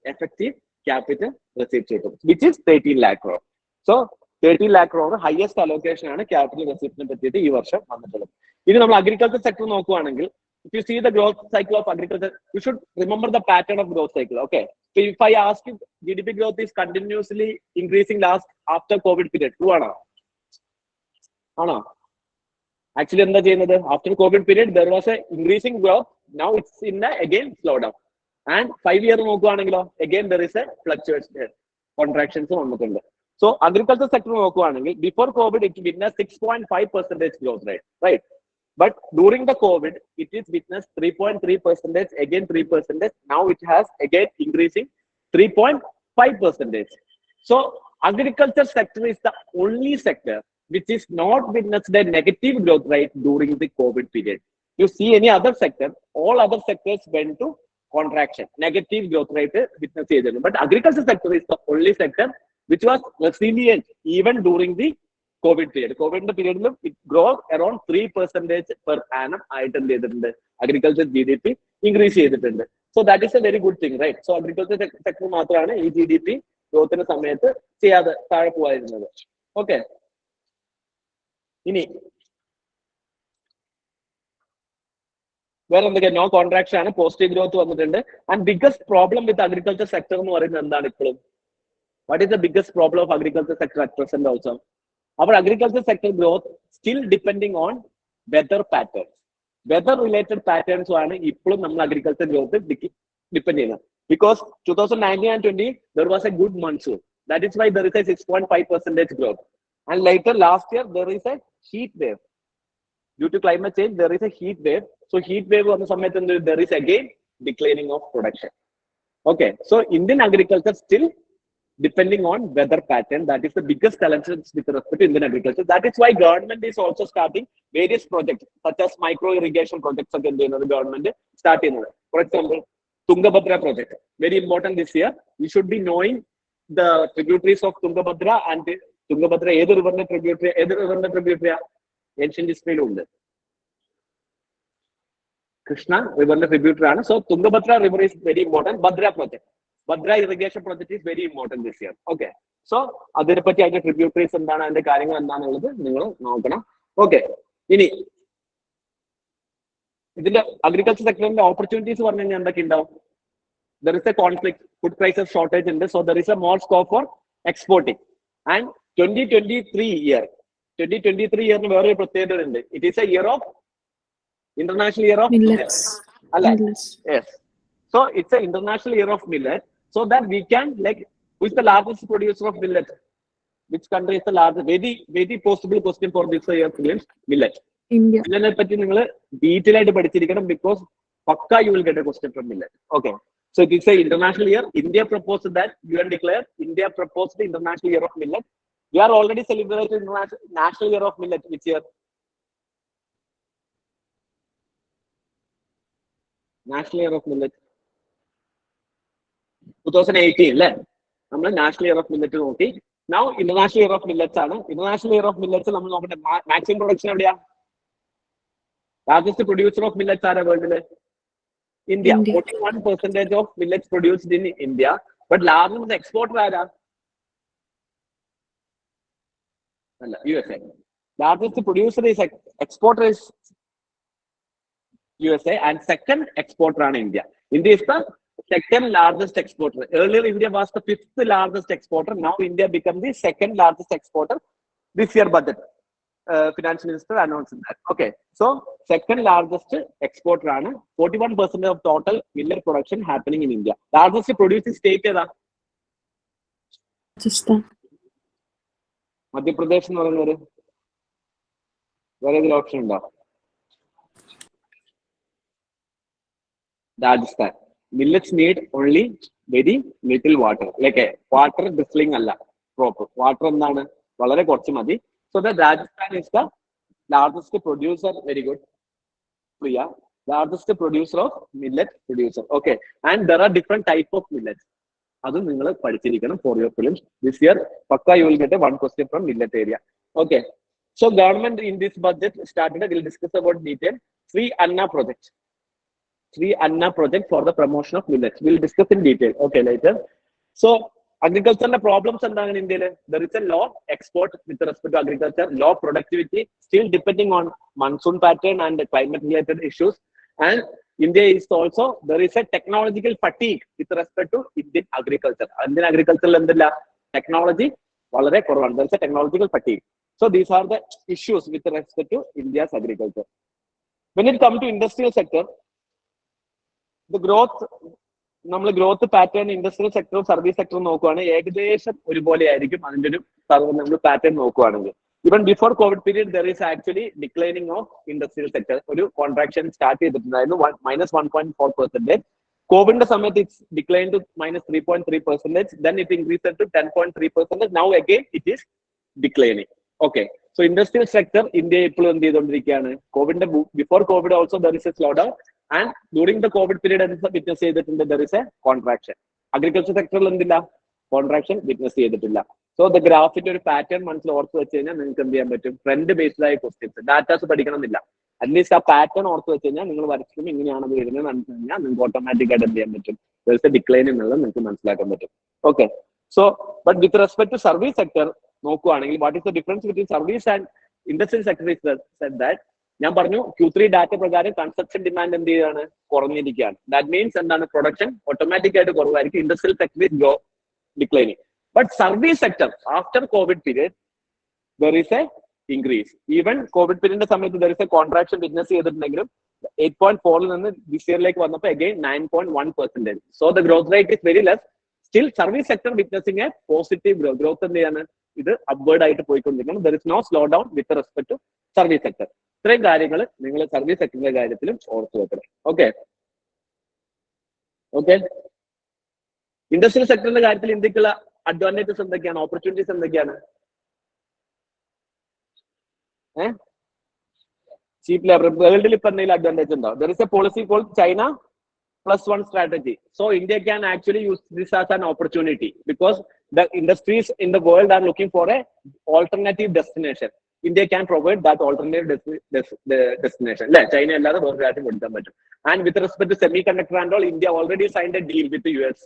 effective capital receipts, which is 13 lakh crore. So 13 lakh crore highest allocation on capital receipts. In the agriculture sector, if you see the growth cycle of agriculture, you should remember the pattern of growth cycle. Okay. So if I ask you, GDP growth is continuously increasing after COVID period. True or not? Actually, after COVID period, there was a increasing growth. Now it's in the again slowdown. And 5 years again there is a fluctuation, contraction. So agriculture sector before COVID it witnessed 6.5% growth rate, right? But during the COVID, it is witnessed 3.3%, again 3%. Now it has again increasing 3.5%. So agriculture sector is the only sector which is not witnessed a negative growth rate during the COVID period. You see any other sector, all other sectors went to contraction, negative growth rate witness ചെയ്തിരുന്നു. But agriculture sector is the only sector which was resilient even during the COVID period. COVID period, it grew around 3% per annum. Agriculture GDP increase. So that is a very good thing, right? So agriculture sector മാത്രമാണ് ഈ GDP ഗ്രോത്തിന്റെ സമയത്ത് ചെയ്യാതെ താഴെ പോയിരുന്നത്. ഓക്കെ, ഇനി വേറെ എന്തൊക്കെയാ? നോ കോൺട്രാക്ഷൻ ആണ്, പോസിറ്റീവ് ഗ്രോത്ത് വന്നിട്ടുണ്ട്. And biggest problem with agriculture sector എന്ന് പറയുന്നത് എന്താണ് ഇപ്പോഴും? What is the biggest problem of agriculture sector at present also? Our agriculture sector growth still depending on weather patterns. Weather related patterns ആണ് ഇപ്പോഴും നമ്മൾ agriculture growth depend ചെയ്യുന്നത്. Because 2019 and 20 there was a good monsoon. That is why there is a 6.5% growth. And later last year there is a heat wave. Due to climate change there is a heat wave. So heat wave വന്ന സമയത്ത് there is again declining of production. Okay, so Indian agriculture still depending on weather pattern. That is the biggest challenge with respect to Indian agriculture. That is why government is also starting various projects such as micro irrigation projects again. The government starting. For example, Tungabhadra project, very important this year. You should be knowing the tributaries of Tungabhadra and Tungabhadra. Either river tributary, ancient history undu. Krishna river tributary. So Tungabhadra river is very important. Bhadra project. Bhadra irrigation project is very important this year. Okay, so അതിനെ പറ്റി അതിന്റെ ട്രിബ്യൂട്ടറീസ് എന്താണ്, അതിന്റെ കാര്യങ്ങൾ എന്താണെന്നുള്ളത് നിങ്ങൾ നോക്കണം. ഓക്കെ, ഇനി ഇതിന്റെ അഗ്രികൾച്ചർ സെക്ടറിന്റെ ഓപ്പർച്യൂണിറ്റീസ് പറഞ്ഞു കഴിഞ്ഞാൽ എന്തൊക്കെ ഉണ്ടാവും? There is a conflict, food prices shortage ഉണ്ട്. So there is a more scope for exporting. And 2023 year വേറൊരു പ്രത്യേകത ഉണ്ട്. It is a year of international year of millets. Yes, so it's an international year of millet. So that we can, like, who is the largest producer of millet? Which country is the largest? Very possible question for this year. Millet. India. Millet patti ningal detail aayittu padichirikkanam, because pakka you will get a question from millet. Okay, so it is a international year. India proposed that, UN declared India proposed the international year of millet. We are already celebrating national year of millet which year? National year of millet 2018 അല്ലേ? നമ്മൾ നാഷണൽ ഇയർ ഓഫ് മില്ലറ്റ് നോക്കി. Now international year of millets ആണ്. ഇന്റർനാഷണൽ ഇയർ ഓഫ് മില്ലറ്റ്സ് നമ്മൾ നോക്കട്ടെ. മാക്സിമം പ്രൊഡക്ഷൻ എവിടെയാ? ലാർജസ്റ്റ് പ്രൊഡ്യൂസർ ഓഫ് മില്ലറ്റ്സ് ആരാ വേൾഡില്? India. 41% of millets produced in India. But largest exporter ആരാ? അല്ല, USA. Largest producer is exporter is USA, and second exporter ആണ് India. India is the second largest exporter. Earlier India was the 5th largest exporter. Now India become the second largest exporter. This year budget, finance minister announced that. Okay, so second largest exporter ആണ്. 41% of total millet production happening in India. Largest producing state ഏതാ? Rajasthan. മധ്യപ്രദേശ് എന്ന് പറയുന്നത് വേറെ ഏതെങ്കിലും ഓപ്ഷൻ ഉണ്ടോ? Rajasthan. Millets need only very little water. Like a water drizzling alla proper. Water endana valare korchu madi. So the Rajasthan is the largest producer. Very good, Priya. Largest producer of millet producer. Okay, and there are different type of millets. Adu ningal padichirikkanam for your prelims. This year pakka you will get a one question from millet area. Okay, so government in this budget started, we'll discuss about detail, Sri Anna project. Sri Anna project for the promotion of millets. We'll discuss in detail. Okay, later. So agriculture problems in India. There is a low export with respect to agriculture, low productivity, still depending on monsoon pattern and climate related issues. And India is also, there is a technological fatigue with respect to Indian agriculture. Indian agriculture technology, there is a technological fatigue. So these are the issues with respect to India's agriculture. When it comes to industrial sector, the growth, നമ്മൾ ഗ്രോത്ത് പാറ്റേൺ ഇൻഡസ്ട്രിയൽ സെക്ടറും സർവീസ് സെക്ടറും നോക്കുകയാണെങ്കിൽ ഏകദേശം ഒരുപോലെ ആയിരിക്കും അതിന്റെ ഒരു നമ്മൾ പാറ്റേൺ നോക്കുകയാണെങ്കിൽ. Even before covid period there is actually declining of industrial sector. ഒരു കോൺട്രാക്ഷൻ സ്റ്റാർട്ട് ചെയ്തിട്ടുണ്ടായിരുന്നു, -1.4%. കോവിഡിന്റെ സമയത്ത് it's decline to -3.3%. Then it increase to 10.3%. Now again it is declining. Okay, so industrial sector India ഇപ്പോഴും എന്ത് ചെയ്തുകൊണ്ടിരിക്കുകയാണ്? കോവിഡിന്റെ before covid also there is a slow down. And during the COVID period, witness there is a contraction. Agriculture sector contraction witness ചെയ്തിട്ടില്ല. So the ഗ്രാഫിന്റെ ഒരു പാറ്റേൺ മനസ്സിൽ ഓർത്ത് വെച്ച് കഴിഞ്ഞാൽ നിങ്ങൾക്ക് എന്ത് ചെയ്യാൻ പറ്റും? ട്രെൻഡ് ബേസ്ഡ് ആയ ക്വസ്റ്റ്യൻസ് ഡാറ്റാസ് പഠിക്കണമെന്നില്ല. അറ്റ്ലീസ്റ്റ് ആ പാറ്റേൺ ഓർത്ത് വെച്ച് കഴിഞ്ഞാൽ നിങ്ങൾ വരച്ചിട്ടും ഇങ്ങനെയാണെന്ന് വരുന്നത് മനസ്സിൽ കഴിഞ്ഞാൽ നിങ്ങൾക്ക് ഓട്ടോമാറ്റിക് ആയിട്ട് എന്ത് ചെയ്യാൻ പറ്റും? ഡിക്ലൈൻ എന്നുള്ളത് നിങ്ങൾക്ക് മനസ്സിലാക്കാൻ പറ്റും. Okay. So but with respect to service sector നോക്കുകയാണെങ്കിൽ what is the difference between service and industrial sector is that ഞാൻ പറഞ്ഞു Q3 ഡാറ്റ പ്രകാരം കൺസപ്ഷൻ ഡിമാൻഡ് എന്ത് ചെയ്യാണ്? കുറഞ്ഞിരിക്കുകയാണ്. ദാറ്റ് മീൻസ് എന്താണ്? പ്രൊഡക്ഷൻ ഓട്ടോമാറ്റിക് ആയിട്ട് കുറവായിരിക്കും. Industrial sector is declining. But service sector after Covid period there is a increase. Even COVID period സമയത്ത് there is a contraction witness ചെയ്തിട്ടുണ്ടെങ്കിലും 8.4 നിന്ന് this year ലേക്ക് വന്നപ്പോൾ again 9.1%. So the growth rate is very less. Still service sector witnessing a positive growth. Growth എന്ത് ചെയ്യാണ്? ഇത് upward ആയിട്ട് പോയിക്കൊണ്ടിരിക്കണം. There is no slowdown with respect to service sector. ഇത്രയും കാര്യങ്ങൾ നിങ്ങൾ സർവീസ് സെക്ടറിന്റെ കാര്യത്തിലും ഓർത്തു വെക്കണം. Okay okay. ഇൻഡസ്ട്രിയൽ സെക്ടറിന്റെ കാര്യത്തിൽ ഇന്ത്യക്കുള്ള അഡ്വാൻറ്റേജസ് എന്തൊക്കെയാണ്? ഓപ്പർച്യൂണിറ്റീസ് എന്തൊക്കെയാണ്? ചീപ്പ് ലേബർ വേൾഡിൽ ഇപ്പൊ എന്തെങ്കിലും അഡ്വാൻറ്റേജ് ഉണ്ടോ? There is a policy called China +1 strategy. So India can actually use this as an opportunity because the industries in the world are looking for a alternative destination. India can provide that alternative destination. China allada വേറെ രാജ്യം കൊടുക്കാൻ പറ്റും. And with respect to semiconductor and all, India already signed a deal with the US.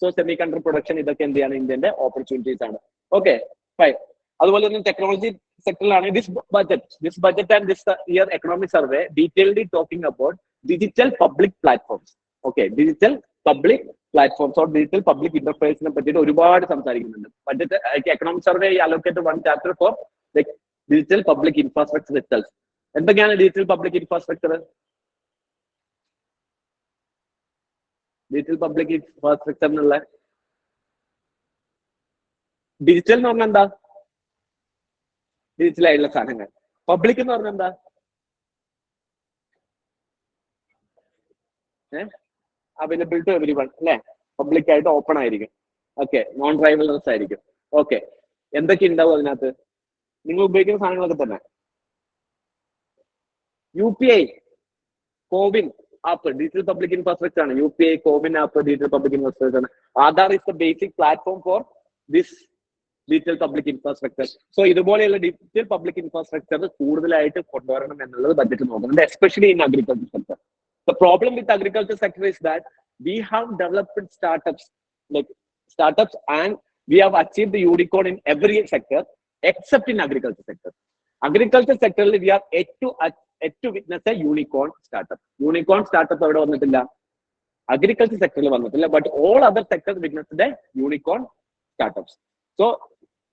So semiconductor production ഇതൊക്കെ എന്ത് ചെയ്യാണ്? ഇന്ത്യന്റെ ഓപ്പർച്യൂണിറ്റീസ് ആണ്. Okay fine. അതുപോലെ തന്നെ technology സെക്ടറിലാണ് this budget and this year economic survey detailedly talking about digital public platforms. Okay, digital public platforms or digital public interface നെ പറ്റിയിട്ട് ഒരുപാട് സംസാരിക്കുന്നുണ്ട്. Budget economic survey allocated one chapter for the digital public infrastructure itself. എന്തൊക്കെയാണ് digital public infrastructure? Digital public infrastructure എന്നുള്ള ഡിജിറ്റൽ എന്ന് പറഞ്ഞാൽ എന്താ? ഡിജിറ്റൽ ആയിട്ടുള്ള സാധനങ്ങൾ. പബ്ലിക് എന്ന് പറഞ്ഞാൽ എന്താ? അവൈലബിൾ ടു എവരി വൺ അല്ലെ? പബ്ലിക് ആയിട്ട് ഓപ്പൺ ആയിരിക്കും. ഓക്കെ, നോൺ ഡ്രൈവർലെസ് ആയിരിക്കും. ഓക്കെ, എന്തൊക്കെ ഉണ്ടാവും അതിനകത്ത്? നിങ്ങൾ ഉപയോഗിക്കുന്ന സാധനങ്ങളൊക്കെ തന്നെ. UPI, CoWIN app digital public infrastructure ആണ്. UPI, CoWIN app digital public infrastructure ആണ്. Aadhaar is the basic platform for this digital public infrastructure. So ഇതുപോലെയുള്ള ഡിജിറ്റൽ പബ്ലിക് ഇൻഫ്രാസ്ട്രക്ചർ കൂടുതലായിട്ട് കൊണ്ടുവരണം എന്നുള്ളത് ബഡ്ജറ്റ് നോക്കുന്നുണ്ട്, especially in agriculture sector. The problem with agriculture sector is that we have developed startups and we have achieved the unicorn in every sector except in agriculture sector. Agriculture sector we are yet to witness a unicorn startup. Unicorn startup avade vannilla, agriculture sector il vannilla, but all other sectors witnessed the unicorn startups. So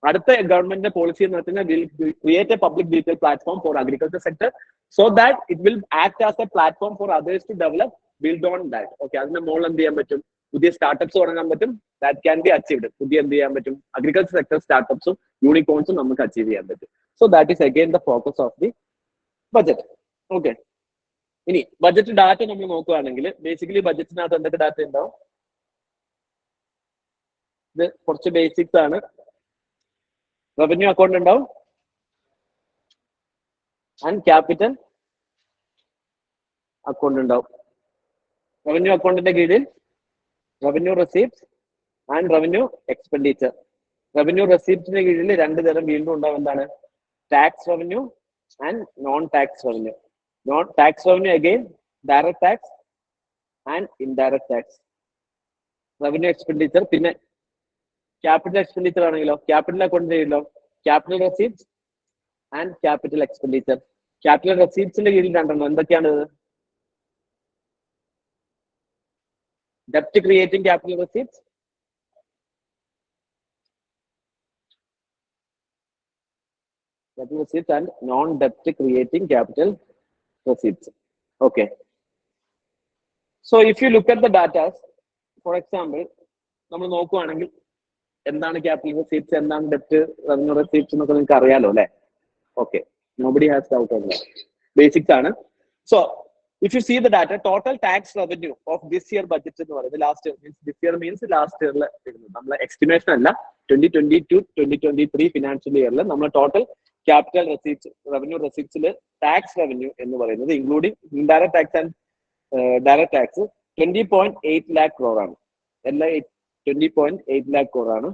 അടുത്ത ഗവൺമെന്റിന്റെ പോളിസി എന്ന് വെച്ചാൽ will create a public digital platform for agriculture sector so that it will act as a platform for others to develop, build on that. Okay, അതിന്റെ മുകളിൽ എന്ത് ചെയ്യാൻ പറ്റും? പുതിയ സ്റ്റാർട്ടപ്സ് തുടങ്ങാൻ പറ്റും. That can B achieved. പുതിയ എന്ത് ചെയ്യാൻ പറ്റും? അഗ്രികൾച്ചർ സെക്ടർ സ്റ്റാർട്ടപ്സും യൂണിക്കോൺസും നമുക്ക് അച്ചീവ് ചെയ്യാൻ പറ്റും. So that is again the focus of the budget. Okay, ഇനി ബഡ്ജറ്റ് ഡാറ്റ നമ്മൾ നോക്കുകയാണെങ്കിൽ ബേസിക്കലി ബഡ്ജറ്റിനകത്ത് എന്തൊക്കെ ഡാറ്റ ഉണ്ടാവും? ഇത് കുറച്ച് ബേസിക്സ് ആണ്. റവന്യൂ അക്കൗണ്ട് ഉണ്ടാവും ആൻഡ് ക്യാപിറ്റൽ അക്കൗണ്ട് ഉണ്ടാവും. റവന്യൂ അക്കൗണ്ടിന്റെ കീഴിൽ revenue receipts and revenue expenditure. Revenue റെസീപ്റ്റിന്റെ കീഴിൽ രണ്ട് തരം വീണ്ടും ഉണ്ടാവും. എന്താണ്? Tax revenue and non tax revenue. Non tax revenue again direct tax and indirect tax. Revenue expenditure പിന്നെ ക്യാപിറ്റൽ എക്സ്പെൻഡിച്ചർ ആണെങ്കിലോ capital account ചെയ്യില്ലോ capital receipts and capital expenditure. Capital റെസീപ്റ്റ്സിന്റെ കീഴിൽ രണ്ടെണ്ണം എന്തൊക്കെയാണ്? ഡെപ്റ്റ് creating capital receipts, and non ഡെപ്റ്റ് creating capital receipts. Okay, so if you look at the datas, for example നമ്മൾ നോക്കുകയാണെങ്കിൽ എന്താണ് ക്യാപിറ്റൽ റെസീപ്റ്റ്സ്, എന്താണ് ഡെപ്റ്റ് റവന്യൂ റെസീപ്റ്റ്സ് എന്നൊക്കെ നിങ്ങൾക്ക് അറിയാലോ അല്ലെ? Okay, nobody has doubt on that. Basics ആണ്. So if you see the data, total tax revenue of this year budget എന്ന് പറയുന്നത് last year means this year means last ഇയറിൽ നമ്മളെ എസ്റ്റിമേഷൻ അല്ല, 2022-2023 ഫിനാൻഷ്യൽ ഇയറിൽ നമ്മൾ ടോട്ടൽ ക്യാപിറ്റൽ റെസീപ്റ്റ്സ് റവന്യൂ റെസീപ്റ്റ്സിൽ ടാക്സ് റവന്യൂ എന്ന് പറയുന്നത് including indirect tax and direct tax 20.8 lakh crore ആണ്. എല്ലാ 20.8 lakh crore ആണ്.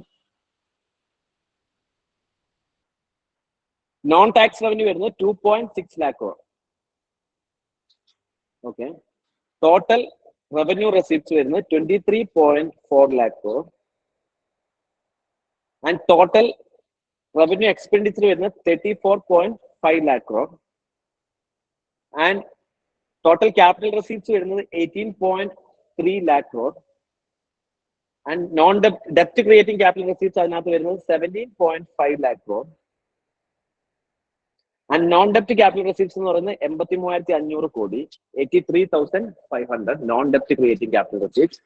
നോൺ ടാക്സ് റവന്യൂ വരുന്നത് 2.6 lakh crore. Okay. Total revenue receipts വരുന്നത് 23.4 lakh crore. And total revenue expenditure വരുന്നത് 34.5 lakh crore. And total capital receipts വരുന്നത് 18.3 lakh crore. ആൻഡ് നോൺ ഡെപ്റ്റ് ക്രിയേറ്റിംഗ് ക്യാപിറ്റൽ റെസിപ്റ്റ്സ് അതിനകത്ത് വരുന്നത് 17.5 lakh crore. ആൻഡ് നോൺ ഡെപ്റ്റ് ക്യാപിറ്റൽ റെസിപ്റ്റ്സ് എന്ന് പറയുന്നത് 83,500 കോടി, 83,500 നോൺ ഡെപ്റ്റ് creating capital receipts.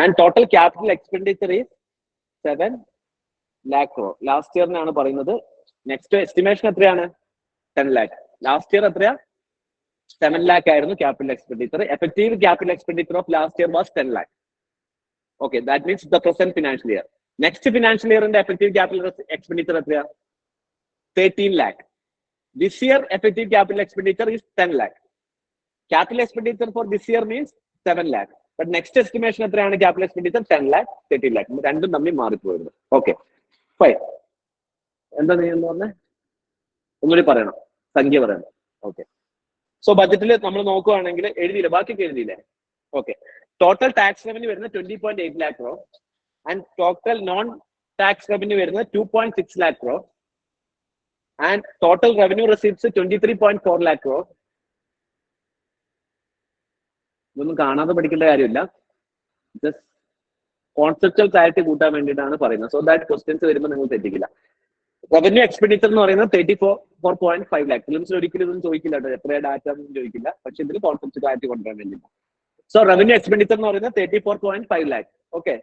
And total capital expenditure is 7 lakh crore. Last ഇയറിനാണ് പറയുന്നത്. നെക്സ്റ്റ് എസ്റ്റിമേഷൻ എത്രയാണ്? 10 lakh. ലാസ്റ്റ് ഇയർ എത്രയാ? 7 lakh ആയിരുന്നു capital expenditure. Effective capital expenditure of last year was 10 lakh. Okay, that means the present financial year. Next financial ഇയറിന്റെ എഫക്റ്റീവ് ക്യാപിറ്റൽ എക്സ്പെൻഡിച്ചർ എത്രയാ? 13 lakh. This year effective capital expenditure is 10 lakh. Capital expenditure for this year means 7 lakh. But next estimation എത്രയാണ് capital expenditure? 10 lakh, 13 lakh. രണ്ടും തമ്മിൽ മാറിപ്പോയിരുന്നു. Okay, fine. എന്താ നീ എന്ന് പറഞ്ഞേ? ഒന്നുകൂടി പറയണം, സംഖ്യ പറയണം. ഓക്കെ. സോ ബജറ്റിൽ നമ്മൾ നോക്കുകയാണെങ്കിൽ എഴുതിയില്ല, ബാക്കിയൊക്കെ എഴുതിയില്ലേ? ഓക്കെ. ടോട്ടൽ ടാക്സ് റവന്യൂ വരുന്നത് 20.8 lakh crore. And total non tax revenue വരുന്നത് 2.6 lakh crore. And total revenue receipts 23.4 lakh crore. ഇതൊന്നും കാണാതെ പഠിക്കേണ്ട കാര്യമില്ല, ജസ്റ്റ് കോൺസെപ്റ്റൽ ക്ലാരിറ്റി കൂട്ടാൻ വേണ്ടിയിട്ടാണ് പറയുന്നത്. സോ ദാറ്റ് ക്വസ്റ്റ്യൻസ് വരുമ്പോൾ നിങ്ങൾ തെറ്റിക്കില്ല. റവന്യൂ എക്സ്പെൻഡിച്ചർ എന്ന് പറയുന്നത് 34.5 lakh. ഫിലിംസിൽ ഒരിക്കലും ഇതൊന്നും ചോദിക്കില്ല കേട്ടോ, എത്രയാണ് ഡാറ്റ ഒന്നും ചോദിക്കില്ല, പക്ഷെ ഇതിൽ കോൺസെപ്റ്റ് ക്ലാരിറ്റി കൊണ്ടുവരാൻ വേണ്ടിയിട്ട്. സോ റവന്യൂ എക്സ്പെൻഡിച്ചർ എന്ന് പറയുന്നത് 34.5 lakh. Okay.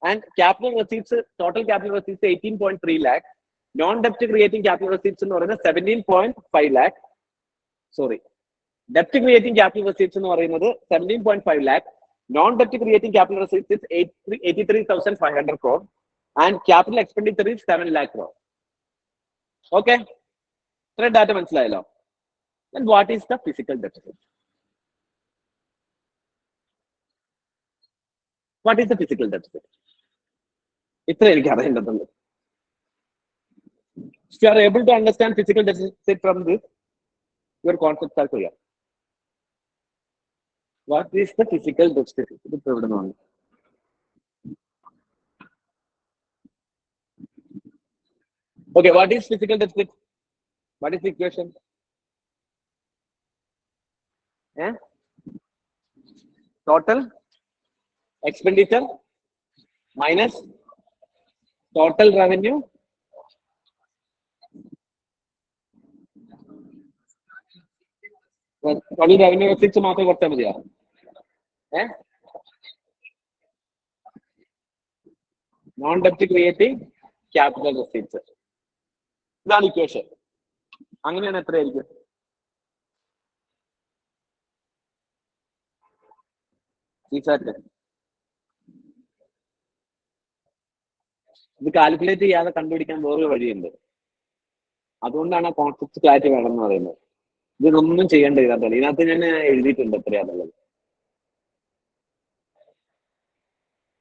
And capital receipts, total capital receipts 18.3 lakh. Non ഡെപ്റ്റ് ക്രിയേറ്റിംഗ് ക്യാപിറ്റൽ റെസിപ്റ്റ്സ് എന്ന് പറയുന്നത് 17.5 lakh. സോറി, ഡെപ്റ്റ് ക്രിയേറ്റിംഗ് ക്യാപിറ്റൽ റെസിപ്റ്റ്സ് എന്ന് പറയുന്നത് 17.5 lakh. നോൺ ഡെപ്റ്റ് creating capital receipts 83,500 crore. And capital expenditure is 7 lakh crore. Okay, ഇത്രയും ഡാറ്റ മനസ്സിലായല്ലോ. And what is the fiscal deficit? What is the fiscal deficit? ഇത്ര എനിക്ക് അറിയേണ്ടതുണ്ട്. If you are able to understand physical deficit from this, your concepts are clear. What is the physical deficit? Okay, what is physical deficit? What is the equation? Yeah? Total expenditure minus total revenue total revenue receipts മാത്രം കൊടുത്താൽ മതിയോ? നോൺ ഡെപ്റ്റ് ക്രിയേറ്റിംഗ് ക്യാപിറ്റൽ റെസീപ്റ്റ്സ്, ഇതാണ് ഇക്വേഷൻ. അങ്ങനെയാണ് എത്രയായിരിക്കും? ഇത് കാൽക്കുലേറ്റ് ചെയ്യാതെ കണ്ടുപിടിക്കാൻ വേറൊരു വഴിയുണ്ട്. അതുകൊണ്ടാണ് ആ കോൺസെപ്റ്റ് ക്ലാരിറ്റി വേണം എന്ന് പറയുന്നത്. ഇതൊന്നും ചെയ്യേണ്ട ഇതിനകത്ത്. ഇതിനകത്ത് ഞാൻ എഴുതിയിട്ടുണ്ട് എത്രയാന്നുള്ളത്.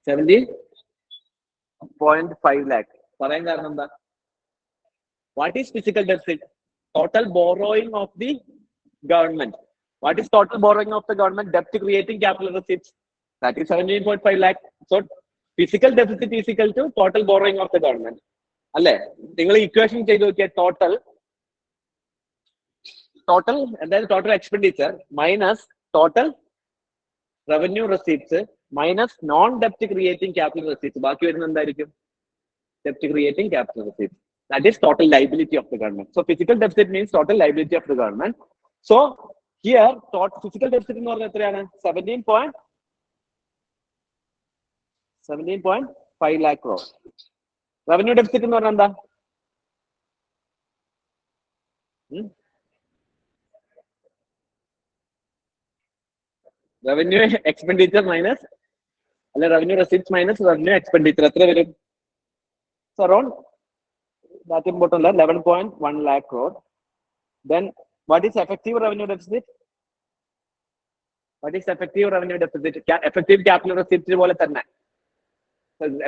17.5 lakh. പറയാൻ കാരണം എന്താ? What is fiscal deficit? Total borrowing of the government. What is total borrowing of the government? ഡെപ്റ്റ് creating capital receipts, that is 17.5 lakh. So fiscal deficit is equal to total borrowing of the government അല്ലേ? നിങ്ങൾ ഇക്വേഷൻ ചെയ്ത് നോക്കിയാൽ ടോട്ടൽ അതായത് total expenditure minus total revenue receipts minus non ഡെപ്റ്റ് ക്രിയേറ്റിംഗ് ക്യാപിറ്റൽ റെസീപ്റ്റ്സ്. ബാക്കി വരുന്നത് എന്തായിരിക്കും? ഡെപ്റ്റ് creating capital receipts. That is total liability of the government. So physical deficit means total liability of the government. So here physical deficit എന്ന് പറഞ്ഞാൽ എത്രയാണ്? 17.5 lakh crore. Revenue deficit എന്ന് പറഞ്ഞാൽ എന്താ? റവന്യൂ എക്സ്പെൻഡിച്ചർ മൈനസ് അല്ലെ revenue receipts minus revenue expenditure എത്ര വരും? Around that important 11.1 lakh crore. Then what is effective revenue deficit? What is effective revenue deficit? Effective capital receipt പോലെ തന്നെ,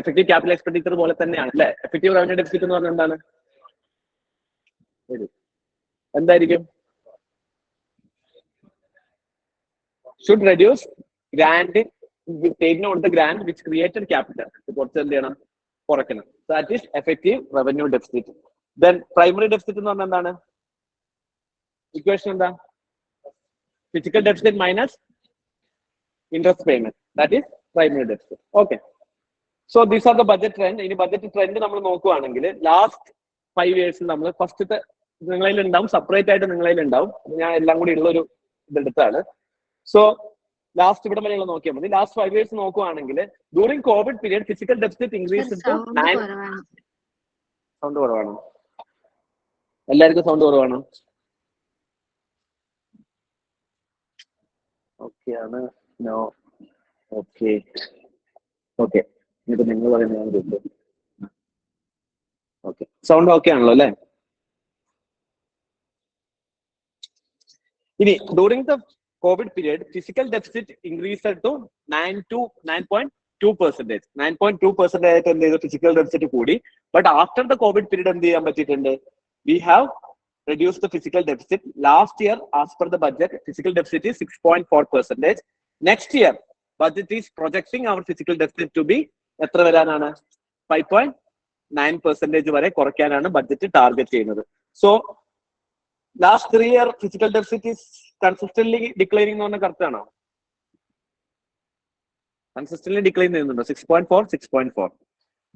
effective capital expenditure പോലെ തന്നെയാണ് അല്ലേ? Effective revenue deficit എന്ന് പറഞ്ഞാൽ എന്താണ്? എന്തായിരിക്കും? Should reduce grant, taking out the grant which created capital. കുറച്ച് എന്ത് ചെയ്യണം? കുറയ്ക്കണം. That is effective revenue deficit. Then primary deficit എന്ന് പറഞ്ഞാൽ എന്താണ്? Equation എന്താ? Physical deficit minus interest payment. That is primary deficit. Okay. So these are the budget trend. ഇനി ബഡ്ജറ്റ് ട്രെൻഡ് നമ്മൾ നോക്കുകയാണെങ്കിൽ ലാസ്റ്റ് 5 years നമ്മൾ ഫസ്റ്റത്തെ നിങ്ങളിൽ ഉണ്ടാവും, സെപ്പറേറ്റ് ആയിട്ട് നിങ്ങളിൽ ഉണ്ടാവും. ഞാൻ എല്ലാം കൂടി ഉള്ളൊരു ഇതെടുത്താണ്. സോ ലാസ്റ്റ് ഇവിടെ വരെയുള്ള നോക്കിയാൽ മതി. ലാസ്റ്റ് 5 years നോക്കുകയാണെങ്കിൽ during covid period fiscal deficit increase to 9. Sound കുറവാണോ? എല്ലാവർക്കും സൗണ്ട് കുറവാണോ? ഓക്കെ ആണ്. നോ. ഓക്കെ ഓക്കെ, ഇനിയിപ്പോ നിങ്ങൾ പറയുന്നത് ഞാൻ കേട്ടു. ഓക്കെ, സൗണ്ട് ഓക്കെ ആണല്ലോ അല്ലേ? ഇനി during the COVID period, physical deficit increased to 9.2%. 9.2% physical deficit കൂടി. But after the COVID period എന്ത് ചെയ്യാൻ പറ്റിയിട്ടുണ്ട്? We have reduced the physical deficit. Last year, as per the budget, physical deficit is 6.4%. Next year, budget is projecting our physical deficit to be എത്ര വരാനാണ്? 5.9% വരെ കുറയ്ക്കാനാണ് ബഡ്ജറ്റ് ടാർഗറ്റ് ചെയ്യുന്നത്. So last 3 year physical deficit is consistently declining എന്ന് പറഞ്ഞാൽ കറക്റ്റ് ആണോ? Consistently decline ചെയ്യുന്നുണ്ടോ? 6.4, 6.4,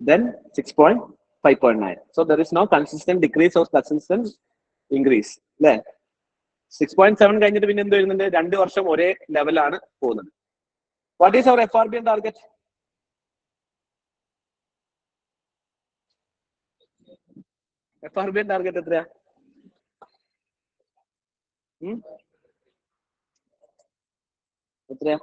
then 6.5.9. So there is no consistent decrease or consistent increase അല്ലേ? 6.7 കഴിഞ്ഞിട്ട് പിന്നെ എന്ത് വരുന്നുണ്ട്? 2 വർഷം ഒരേ ലെവലാണ് പോകുന്നത്. What is our FRBM target? FRBM target എത്രയാ? എത്രയാ?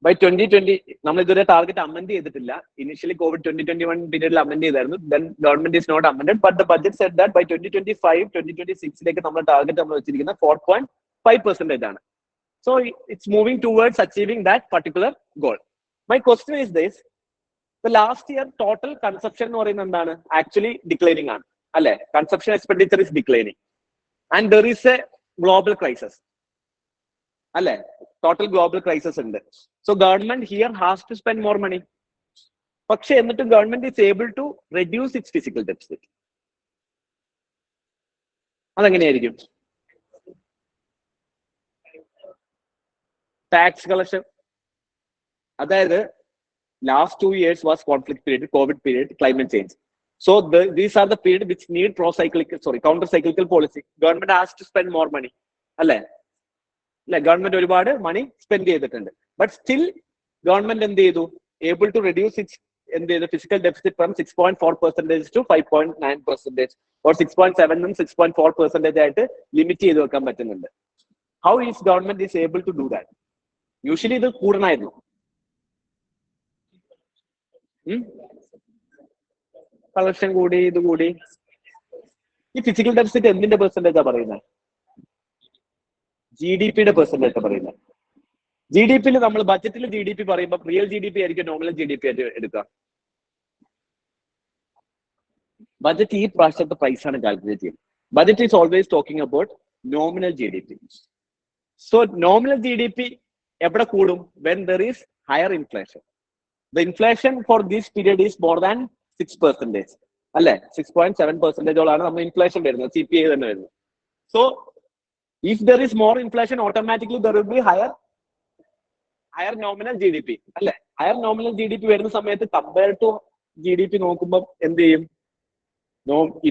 ബൈ 2020 നമ്മൾ ഇതുവരെ ടാർഗറ്റ് അമെൻഡ് ചെയ്തിട്ടില്ല. ഇനിഷ്യലി കോവിഡ് 2021 പീരീഡിൽ അമെൻഡ് ചെയ്തായിരുന്നു. Then government is not amended, but the budget said that by 2025, 2026 നമ്മൾ ടാർഗറ്റ് നമ്മൾ വെച്ചിരിക്കുന്നത് 4.5% ആണ്. So it's moving towards achieving that particular goal. My question is this: the last year total consumption എന്ന് പറയുന്നത് എന്താണ്? ആക്ച്വലി ഡിക്ലൈനിങ് ആണ് അല്ലെ? Consumption expenditure is declining and there is a global crisis അല്ലെ? ടോട്ടൽ ഗ്ലോബൽ ക്രൈസിസ് ഉണ്ട്. So government here has to spend more money. പക്ഷെ എന്നിട്ട് government is able to reduce its fiscal deficit. അതെങ്ങനെയായിരിക്കും? ടാക്സ് കളക്ഷൻ, അതായത് last 2 years was conflict period, COVID period, climate change. So these are the period which need counter cyclical policy. Government has to spend more money അല്ലേ? ഗവൺമെന്റ് ഒരുപാട് മണി സ്പെൻഡ് ചെയ്തിട്ടുണ്ട്. ബട്ട് സ്റ്റിൽ ഗവൺമെന്റ് എന്ത് ചെയ്തു? ഏബിൾ ടു റെഡ്യൂസ് ഇറ്റ്സ് എന്ത് ചെയ്തു? Fiscal deficit from 6.4% to 5.9%, or 6.7 6.4% ആയിട്ട് ലിമിറ്റ് ചെയ്ത് വെക്കാൻ പറ്റുന്നുണ്ട്. How is government is able to do that? Usually ഇത് കൂടണമായിരുന്നു. കളക്ഷൻ കൂടി, ഇത് കൂടി. ഈ ഫിസിക്കൽ ഡെഫിസിറ്റ് എന്തിന്റെ പെർസെന്റേജാ പറയുന്നത്? GDP-യുടെ പെർസെന്റേജ് പറയുന്നത്. GDP-യിൽ നമ്മൾ ബഡ്ജറ്റിൽ GDP പറയുമ്പോൾ റിയൽ GDP ആയിരിക്കും നോമിനൽ GDP ആയിട്ട് എടുക്കുക. ബഡ്ജറ്റ് ഈ പ്രാവശ്യത്തെ പ്രൈസ് ആണ് കാൽക്കുലേറ്റ് ചെയ്യുന്നത്. Budget is always talking about nominal GDP. So nominal GDP എവിടെ കൂടും? When there is higher inflation. The inflation for this period is more than 6%. അല്ലെ? 6.7% ആണ് നമ്മൾ ഇൻഫ്ലേഷൻ വരുന്നത്, CPI തന്നെ വരുന്നത്. So if there is more inflation, automatically there will be higher nominal GDP അല്ലെ? ഹയർ നോമിനൽ GDP വരുന്ന സമയത്ത് കമ്പയർ ടു GDP നോക്കുമ്പോൾ എന്ത് ചെയ്യും?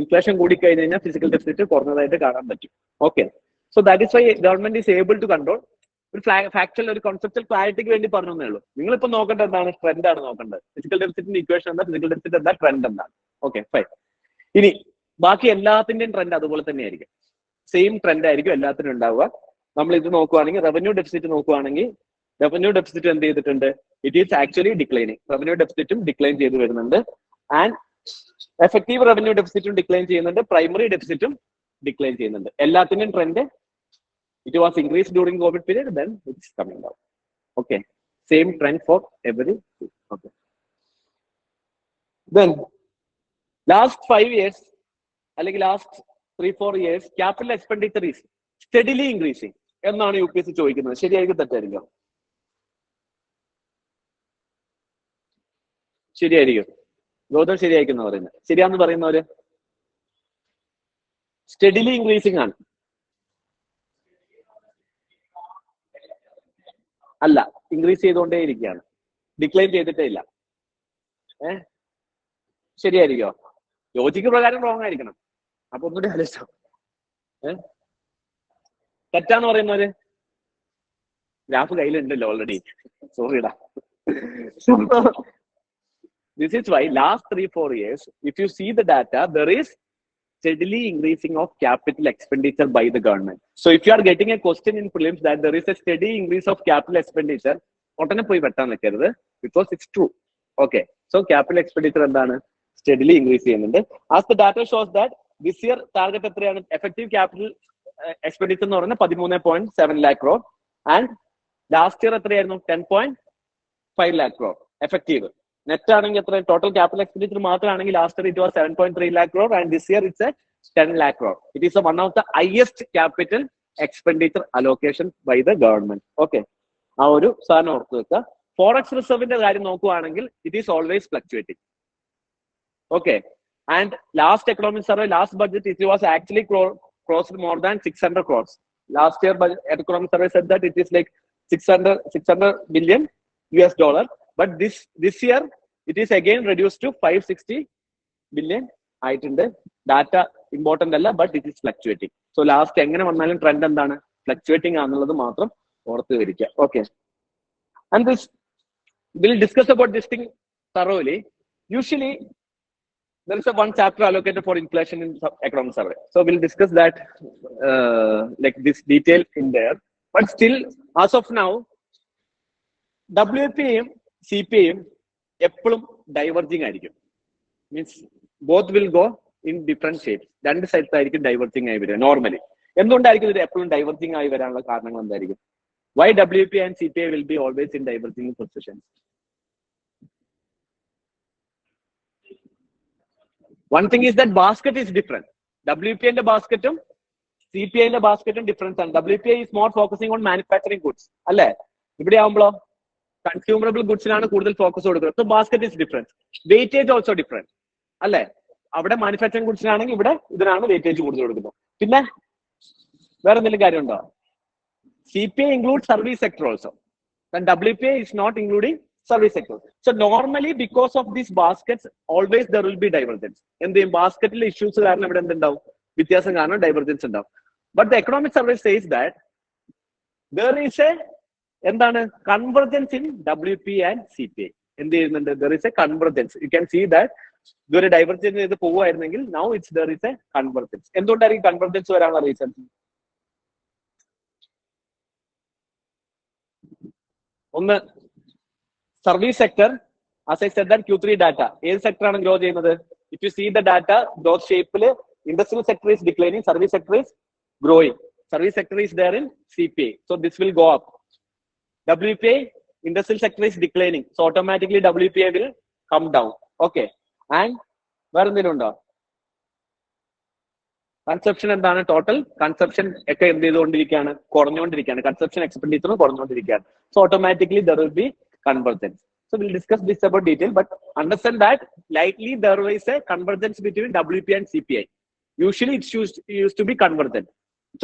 ഇൻഫ്ലേഷൻ കൂടി കഴിഞ്ഞ് കഴിഞ്ഞാൽ ഫിസിക്കൽ ഡെഫിസിറ്റ് കുറഞ്ഞതായിട്ട് കാണാൻ പറ്റും. Okay, so that is why government is able to control. ഒരു ഫാക്ച്വൽ, ഒരു കോൺസെപ്റ്റൽ ക്ലാരിറ്റിക്ക് വേണ്ടി പറഞ്ഞേ ഉള്ളൂ. നിങ്ങളിപ്പോ നോക്കേണ്ടത് എന്താണ്? ട്രെൻഡ് ആണ് നോക്കേണ്ടത്. ഫിസിക്കൽ ഡെഫിസിറ്റിന്റെ ഇക്വേഷൻ എന്താ? ഫിസിക്കൽ ഡെഫിസിറ്റ് എന്താ? ട്രെൻഡ് എന്താണ്? Okay, fine. ഇനി ബാക്കി എല്ലാത്തിന്റെയും ട്രെൻഡ് അതുപോലെ തന്നെ ആയിരിക്കും. സെയിം ട്രെൻഡ് ആയിരിക്കും എല്ലാത്തിനും ഉണ്ടാവുക. നമ്മൾ ഇത് നോക്കുവാണെങ്കിൽ, റവന്യൂ ഡെഫിസിറ്റ് നോക്കുവാണെങ്കിൽ, റവന്യൂ ഡെഫിസിറ്റ് എന്ത് ചെയ്തിട്ടുണ്ട്? It is actually declining. Revenue ഡെഫിസിറ്റും ഡിക്ലൈൻ ചെയ്ത് വരുന്നുണ്ട്. ആൻഡ് എഫക്റ്റീവ് റവന്യൂ ഡെഫിസിറ്റും ഡിക്ലൈൻ ചെയ്യുന്നുണ്ട്. പ്രൈമറി ഡെഫിസിറ്റും ഡിക്ലൈൻ ചെയ്യുന്നുണ്ട്. എല്ലാത്തിനും trend it was increased during COVID period, then it's coming down. Okay, same trend for every. Okay, then last 5 years, like last 3-4 years, capital expenditure is steadily increasing. എന്നാണ് UPSC ചോദിക്കുന്നത്. ശരിയായിരിക്കും തെറ്റായിരിക്കും? ശരിയായിരിക്കും. ഗൗതം ശരിയായിരിക്കും എന്ന് പറയുന്നത്. ശരിയാന്ന് പറയുന്നവര് സ്റ്റെഡിലി ഇൻക്രീസിംഗ് ആണ്. അല്ല, ഇൻക്രീസ് ചെയ്തുകൊണ്ടേ ഇരിക്കുകയാണ്, ഡിക്ലൈൻ ചെയ്തിട്ടേ ഇല്ല. ശരിയായിരിക്കോ? ലോജിക്ക് പ്രകാരം റോങ് ആയിരിക്കണം. അപ്പൊ ഒന്നുകൂടി ആലോചിച്ചോ. തെറ്റാന്ന് പറയുന്നവര് ഗ്രാഫ് കയ്യിലുണ്ടല്ലോ ഓൾറെഡി. സോറിടാ. This is why last 3-4 years, if you see the data, there is steadily increasing of capital expenditure by the government. So if you are getting a question in prelims that there is a steady increase of capital expenditure, ഒട്ടനെ പോയി വെട്ടാൻ നിൽക്കരുത്, because it's true. Okay, so capital expenditure എന്താണ്? Steadily increase ചെയ്യുന്നുണ്ട്. As the data shows that this year target എത്രയാണ്? Effective capital expenditure എന്ന് പറയുന്നത് 13.7 lakh crore and last year എത്രയായിരുന്നു? 10.5 lakh crore effective. നെറ്റ് ആണെങ്കിൽ എത്ര? ടോട്ടൽ ക്യാപിറ്റൽ എക്സ്പെൻഡിച്ചർ മാത്രമാണെങ്കിൽ last year it was 7.3 lakh crore and this year it's at 10 lakh crore. It is one of the highest capital expenditure allocation by the government. Okay, ആ ഒരു സാധനം ഓർത്ത് വെക്കുക. ഫോറക്സ് റിസർവിന്റെ കാര്യം നോക്കുകയാണെങ്കിൽ it is always fluctuating. Okay, and last economic survey, last budget, it was actually crossed more than 600 crores. Last year economic survey said that it is like 600 billion US dollar. But this year it is again reduced to 560 billion. ആയിട്ടുണ്ട്. ഡാറ്റ ഇമ്പോർട്ടന്റ് അല്ല, but it is fluctuating. So last എങ്ങനെ വന്നാലും ട്രെൻഡ് എന്താണ്? ഫ്ലക്ച്വേറ്റിംഗ് ആണെന്നുള്ളത് മാത്രം ഓർത്ത് വരിക. Okay, and this will discuss about this thing thoroughly. Usually there is a one chapter allocated for inflation in economic survey, so we'll discuss that like this detail in there. But still, as of now, WPയും CPയും എപ്പോഴും ഡൈവർജിങ് ആയിരിക്കും. Means both will go in different shapes. രണ്ട് സൈഡ്സ് ആയിരിക്കും ഡൈവർജിങ് ആയി വരിക നോർമലി. എന്തുകൊണ്ടായിരിക്കും ഇത് എപ്പോഴും ഡൈവർജിങ് ആയി വരാനുള്ള കാരണങ്ങൾ എന്തായിരിക്കും? Why WP and CPI will be always in diverging positions? One thing is that basket is different. WP ന്റെ ബാസ്കറ്റും CPI ന്റെ ബാസ്കറ്റും ഡിഫറൻസ് ആണ്. WPI is more focusing on manufacturing goods, അല്ലേ? ഇവിടെ ആവുമ്പോഴോ കൺസ്യൂമറബിൾ ഗുഡ്സിനാണ് കൂടുതൽ ഫോക്കസ് കൊടുക്കുന്നത്. So basket is different. Weightage also different, അല്ലേ? അവിടെ മാനുഫാക്ചറിംഗ് ഗുഡ്സിനാണെങ്കിൽ ഇവിടെ ഇതിനാണ് വെയിറ്റേജ് കൂടുതൽ കൊടുക്കുന്നത്. പിന്നെ വേറെ എന്തെങ്കിലും കാര്യമുണ്ടോ? CPI includes service sector also, and WPI is not including service sector. So normally because of these baskets, always there will be divergence. In the basket issues കാരണം ഇവിടെ എന്തുണ്ടാവും? വ്യത്യാസം കാരണം divergence ഉണ്ടാവും. But the economic survey says that there is a എന്താണ് convergence in WP and CPI. എന്ത് ചെയ്യുന്നുണ്ട്? There is a convergence. You can see that ഇതൊരു ഡൈവർജൻസ് ചെയ്ത് പോവുമായിരുന്നെങ്കിൽ now it's there is a convergence. എന്തുകൊണ്ടായിരിക്കും convergence വരാനുള്ള റീസൺ? ഒന്ന്, service sector. as I said that Q3 data ഏത് സെക്ടർ ആണ് ഗ്രോ ചെയ്യുന്നത്? if you see the data, growth ഷേപ്പിൽ industrial sector is declining, service sector is growing. Service sector is there in CPI, so this will go up. WPI, industrial sector is declining, so automatically WPI will come down. Okay, and വേറെ എന്തെങ്കിലും ഉണ്ടോ? കൺസപ്ഷൻ എന്താണ്? ടോട്ടൽ കൺസപ്ഷൻ ഒക്കെ എന്ത് ചെയ്തുകൊണ്ടിരിക്കുകയാണ്? കുറഞ്ഞുകൊണ്ടിരിക്കുകയാണ്. കൺസപ്ഷൻ എക്സ്പെൻഡിച്ചർ കുറഞ്ഞുകൊണ്ടിരിക്കുകയാണ്. So automatically there will be convergence. So we'll discuss this about detail, but understand that likely there is a convergence between WP and CPI. Usually it's used to be convergent.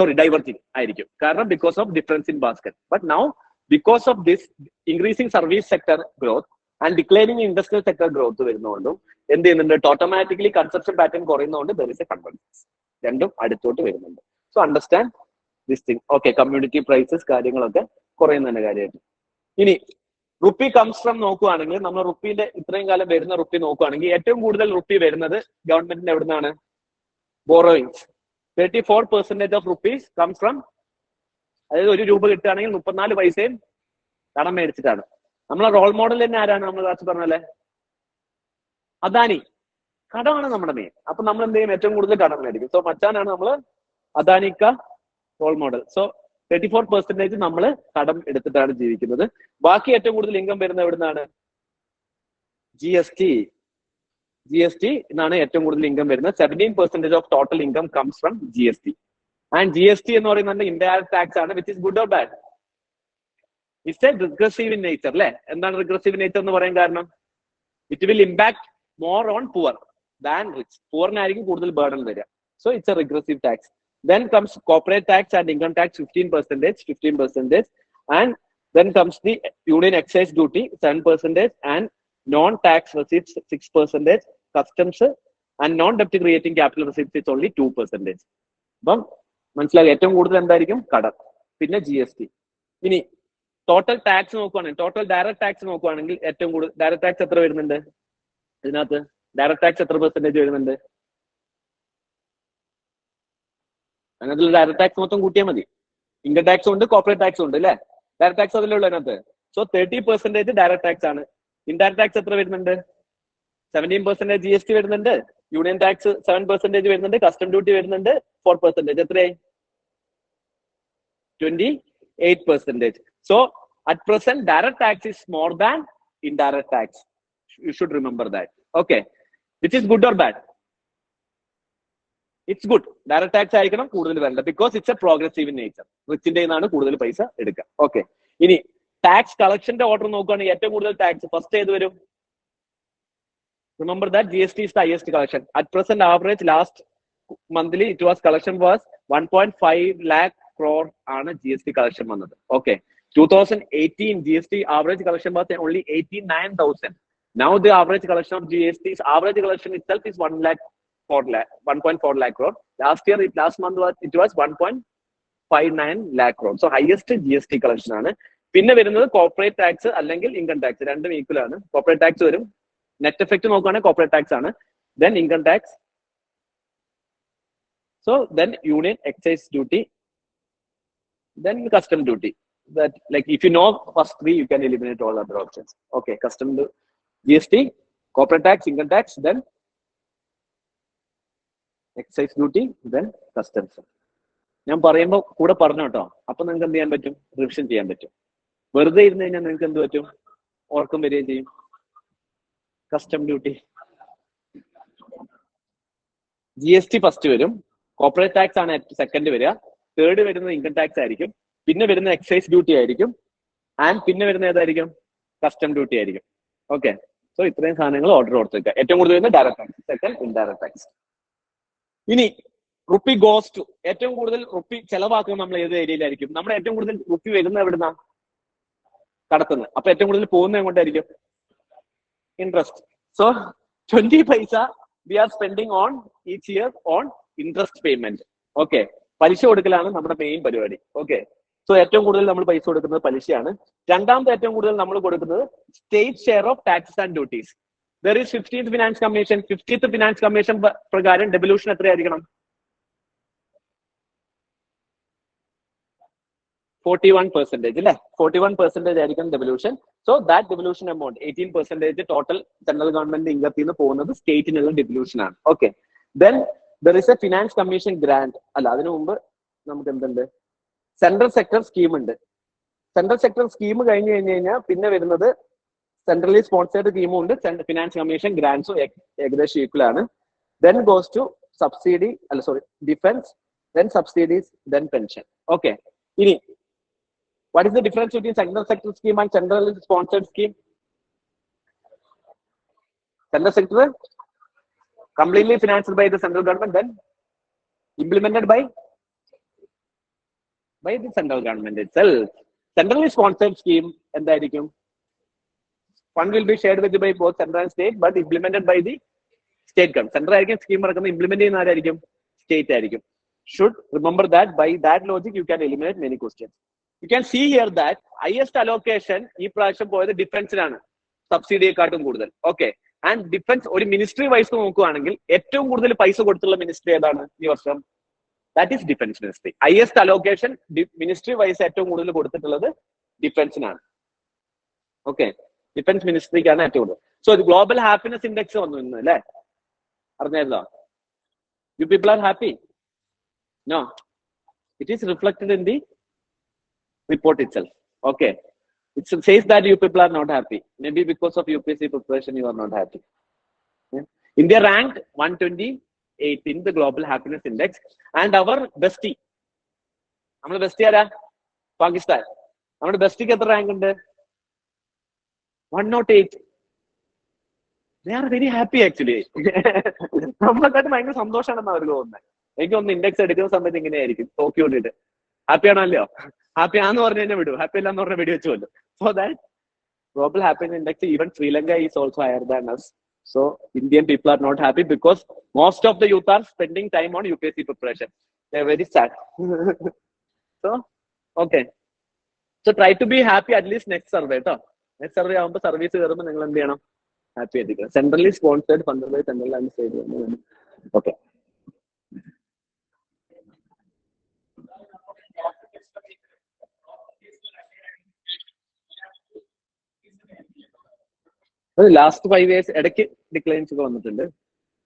Sorry, diverging ആയിരിക്കും. കാരണം because of difference in basket. But now because of this increasing service sector growth and declining industrial sector growth വരുന്നതുകൊണ്ടും എന്ത് ചെയ്യുന്നുണ്ട്? ഓട്ടോമാറ്റിക്കലി കൺസപ്ഷൻ പാറ്റേൺ കുറയുന്നതുകൊണ്ട് there is a convergence. രണ്ടും അടുത്തോട്ട് വരുന്നുണ്ട്. So understand this thing. Okay, community prices കാര്യങ്ങളൊക്കെ കുറയുന്നതിന്റെ കാര്യമായിട്ട്. ഇനി റുപ്പി കംസ് ഫ്രം നോക്കുകയാണെങ്കിൽ, നമ്മൾ റുപ്പിന്റെ ഇത്രയും കാലം വരുന്ന റുപ്പി നോക്കുകയാണെങ്കിൽ ഏറ്റവും കൂടുതൽ റുപ്പി വരുന്നത് ഗവൺമെന്റിന്റെ എവിടെ നിന്നാണ്? Borrowings. 34% of rupees comes from, അതായത് ഒരു രൂപ കിട്ടുകയാണെങ്കിൽ 34 പൈസയും കടം മേടിച്ചിട്ടാണ്. നമ്മളെ റോൾ മോഡൽ തന്നെ ആരാണ്? നമ്മൾ ക്ലാസ് പറഞ്ഞല്ലേ, അദാനി. കടമാണ് നമ്മുടെ മെയിൻ. അപ്പൊ നമ്മൾ എന്ത് ചെയ്യും? ഏറ്റവും കൂടുതൽ കടം മേടിക്കും. സോ മച്ചാനാണ് നമ്മൾ Adanika role model. So 34% നമ്മൾ കടം എടുത്തിട്ടാണ് ജീവിക്കുന്നത്. ബാക്കി ഏറ്റവും കൂടുതൽ ഇൻകം വരുന്നത് എവിടുന്നാണ്? GST എന്നാണ് ഏറ്റവും കൂടുതൽ ഇൻകം വരുന്നത്. 17% of total income comes from GST. And GST എന്ന് പറയുന്നത് indirect tax ആണ്, which is good or bad? It's a regressive in nature, അല്ലേ? എന്താണ് regressive in nature എന്ന് പറയാൻ കാരണം? It will impact more on poor than rich. Poorനായിരിക്കും കൂടുതൽ burden വരിക. So it's a regressive tax. Then comes corporate tax and income tax 15%, and then comes the union excise duty 7%, and non-tax receipts 6%, customs and non-debt creating capital receipts is only 2%. അപ്പം മനസ്സിലായി ഏറ്റവും കൂടുതൽ എന്തായിരിക്കും? കടം, പിന്നെ GST. ഇനി ടോട്ടൽ ടാക്സ് നോക്കുവാണെങ്കിൽ, ടോട്ടൽ ഡയറക്ട് ടാക്സ് നോക്കുവാണെങ്കിൽ ഏറ്റവും കൂടുതൽ ഡയറക്ട് ടാക്സ് എത്ര വരുന്നുണ്ട്? ഇതിനകത്ത് ഡയറക്ട് ടാക്സ് എത്ര പെർസെന്റേജ് വരുന്നുണ്ട്? അതിനകത്തുള്ള ഡയറക്ട് ടാക്സ് മൊത്തം കൂട്ടിയാൽ മതി. ഇൻകം ടാക്സ് ഉണ്ട്, കോർപ്പറേറ്റ് ടാക്സ് ഉണ്ട്, അല്ലേ? ഡയറക്ട് ടാക്സ് അതിലുള്ള അതിനകത്ത്. സോ 30% ഡയറക്ട് ടാക്സ് ആണ്. ഇൻഡയറക്ട് ടാക്സ് എത്ര വരുന്നുണ്ട്? 17% GST വരുന്നുണ്ട്, യൂണിയൻ ടാക്സ് 7% വരുന്നുണ്ട്, കസ്റ്റം ഡ്യൂട്ടി വരുന്നുണ്ട് 4%. എത്രയായി? 28%. So at present direct tax is more than indirect tax. You should remember that. Okay, which is good or bad? It's good. Direct tax ആയിരിക്കണം കൂടുതൽ വരേണ്ടത്, because it's a progressive in nature. റിച്ചിന്റെ നിന്നാണ് കൂടുതൽ പൈസ എടുക്കുക. ഓക്കെ, ഇനി ടാക്സ് കളക്ഷന്റെ ഓർഡർ നോക്കുകയാണെങ്കിൽ ഏറ്റവും കൂടുതൽ ടാക്സ് ഫസ്റ്റ് ഏത് വരും? Remember that GST is the highest collection. At present average last monthly it was collection was 1.5 lakh crore ആണ് GST collection വന്നത്. Okay, 2018 GST average collection was only 89,000. Now the average collection of GST average collection itself is 1.4 lakh crore. Last month it was 1.59 lakh crore. So highest GST collection ആണ്. പിന്നെ വരുന്നത് കോർപ്പറേറ്റ് ടാക്സ് അല്ലെങ്കിൽ ഇൻകം ടാക്സ്, രണ്ടും ഈക്വൽ ആണ്. കോർപ്പറേറ്റ് ടാക്സ് വരും, നെറ്റ് എഫക്ട് നോക്കുകയാണെങ്കിൽ കോർപ്പറേറ്റ് ടാക്സ് ആണ്, then income tax, so then union excise duty, then custom duty. That, like, if you know first three you can eliminate all other options. Okay, custom GST, corporate tax, income tax, then excise duty, then customs. ഞാൻ പറയുമ്പോൾ കൂടെ പറഞ്ഞു കേട്ടോ, അപ്പൊ നിങ്ങൾക്ക് എന്ത് ചെയ്യാൻ പറ്റും? റിവിഷൻ ചെയ്യാൻ പറ്റും. വെറുതെ ഇരുന്ന് കഴിഞ്ഞാൽ നിങ്ങൾക്ക് എന്ത് പറ്റും? ഓർക്കം വരികയും ചെയ്യും. കസ്റ്റം ഡ്യൂട്ടി, GST ഫസ്റ്റ് വരും, കോർപ്പറേറ്റ് ടാക്സ് ആണ് സെക്കൻഡ് വരിക, തേർഡ് വരുന്നത് ഇൻകം ടാക്സ് ആയിരിക്കും, പിന്നെ വരുന്ന എക്സൈസ് ഡ്യൂട്ടി ആയിരിക്കും, ആൻഡ് പിന്നെ വരുന്ന ഏതായിരിക്കും? കസ്റ്റം ഡ്യൂട്ടി ആയിരിക്കും. ഓക്കെ, സോ ഇത്രയും സാധനങ്ങൾ ഓർഡർ കൊടുത്തേക്കുക. ഏറ്റവും കൂടുതൽ വരുന്നത് direct tax, second indirect tax. ഇനി റുപ്പി ഗോസ് ടു, ഏറ്റവും കൂടുതൽ റുപ്പി ചെലവാക്കുന്നത് നമ്മൾ ഏത് ഏരിയയിലായിരിക്കും? നമ്മുടെ ഏറ്റവും കൂടുതൽ റുപ്പി വരുന്നത് എവിടുന്ന? കടത്തുന്നത്. അപ്പൊ ഏറ്റവും കൂടുതൽ പോകുന്നത് എങ്ങോട്ടായിരിക്കും? Interest. So 20 paisa we are spending on each year on interest payment. Okay, പലിശ കൊടുക്കലാണ് നമ്മുടെ മെയിൻ പരിപാടി. ഓക്കെ, സോ ഏറ്റവും കൂടുതൽ നമ്മൾ പൈസ കൊടുക്കുന്നത് പലിശയാണ്. രണ്ടാമത്തെ ഏറ്റവും കൂടുതൽ നമ്മൾ കൊടുക്കുന്നത് state share of taxes and duties. There is 15th finance commission. 15th finance commission പ്രകാരം ഡെവല്യൂഷൻ എത്രയായിരിക്കണം? 41%, അല്ലേ? 41% ആയിരിക്കും devolution. So that devolution amount 18% total central government ഇൻകത്തിൽ നിന്ന് പോകുന്നത് സ്റ്റേറ്റിനുള്ള ഡെവല്യൂഷൻ ആണ്. Okay, then there is a finance commission grant. അല്ല, അതിനു മുമ്പ് നമുക്ക് എന്തുണ്ട്? സെൻട്രൽ സെക്ടർ സ്കീം ഉണ്ട്. സെൻട്രൽ സെക്ടർ സ്കീം കഴിഞ്ഞ് കഴിഞ്ഞാൽ പിന്നെ വരുന്നത് സെൻട്രലി സ്പോൺസേർഡ് സ്കീമും ഉണ്ട്, ഫിനാൻസ് കമ്മീഷൻ ഗ്രാന്റ്സും ഏകദേശം ഈക്വൽ ആണ്. Then goes to subsidy, defence, then subsidies, then pension. Okay, ഇനി what is the difference between central sector scheme and centrally sponsored scheme? Central sector completely financed by the central government, then implemented by the central government itself. Centrally sponsored scheme എന്തായിരിക്കും? Fund will be shared with by both central and state, but implemented by the state government. Central ആയിരിക്കും സ്കീം നടക്കുന്നത്, ഇംപ്ലിമെന്റ് ചെയ്യുന്ന ആരായിരിക്കും? സ്റ്റേറ്റ് ആയിരിക്കും. Should remember that. By that logic you can eliminate many questions. You can see here that highest allocation ഈ പ്രാവശ്യം പോയത് ഡിഫൻസിനാണ്, സബ്സിഡിയെക്കാട്ടും കൂടുതൽ. ഓക്കെ, ആൻഡ് ഡിഫൻസ് ഒരു മിനിസ്ട്രി വൈസ് നോക്കുകയാണെങ്കിൽ ഏറ്റവും കൂടുതൽ പൈസ കൊടുത്തുള്ള മിനിസ്ട്രി ഏതാണ് ഈ വർഷം? That is defence ministry. Highest allocation ministry wise ഏറ്റവും കൂടുതൽ കൊടുത്തിട്ടുള്ളത് ഡിഫൻസിനാണ്. ഓക്കെ, ഡിഫൻസ് മിനിസ്ട്രിക്കാണ് ഏറ്റവും കൂടുതൽ. സോ ഗ്ലോബൽ ഹാപ്പിനെസ് ഇൻഡെക്സ് വന്നു ഇന്ന്, അല്ലേ? അറിഞ്ഞായിരുന്നോ? You people are happy? No, it is reflected in the report itself. Okay. It says that you people are not happy. Maybe because of UPSC preparation, you are not happy. Yeah. India ranked 128 in the Global Happiness Index. And our bestie, our bestie are Pakistan. Our bestie get the rank under 108. They are very happy actually. നമ്മളെക്കാട്ട് ഭയങ്കര സന്തോഷമാണെന്ന് അവർക്ക് തോന്നുന്നത്. എനിക്ക് ഒന്ന് ഇൻഡെക്സ് എടുക്കുന്ന സമയത്ത് ഇങ്ങനെയായിരിക്കും നോക്കി കൊണ്ടിട്ട് ഹാപ്പി ആണല്ലോ ഹാപ്പി ആന്ന് പറഞ്ഞു കഴിഞ്ഞാൽ വിടും ഹാപ്പി അല്ലാന്ന് പറഞ്ഞാൽ വെടി വെച്ചുമല്ലോ so that global happiness index even Sri Lanka is also higher than us. So Indian people are not happy because most of the youth are spending time on UPSC preparation. They are very sad. So okay, so try to be happy at least next survey ട്ടോ. Next survey ആവുമ്പോൾ സർവീസ് കയറുമ്പോൾ നിങ്ങൾ എന്ത് ചെയ്യണം ഹാപ്പി ആയിരിക്കണം. Centrally sponsored funded by central and state. Okay, last 5 years ഇടയ്ക്ക് ഡിക്ലൈൻസ് ഒക്കെ വന്നിട്ടുണ്ട്.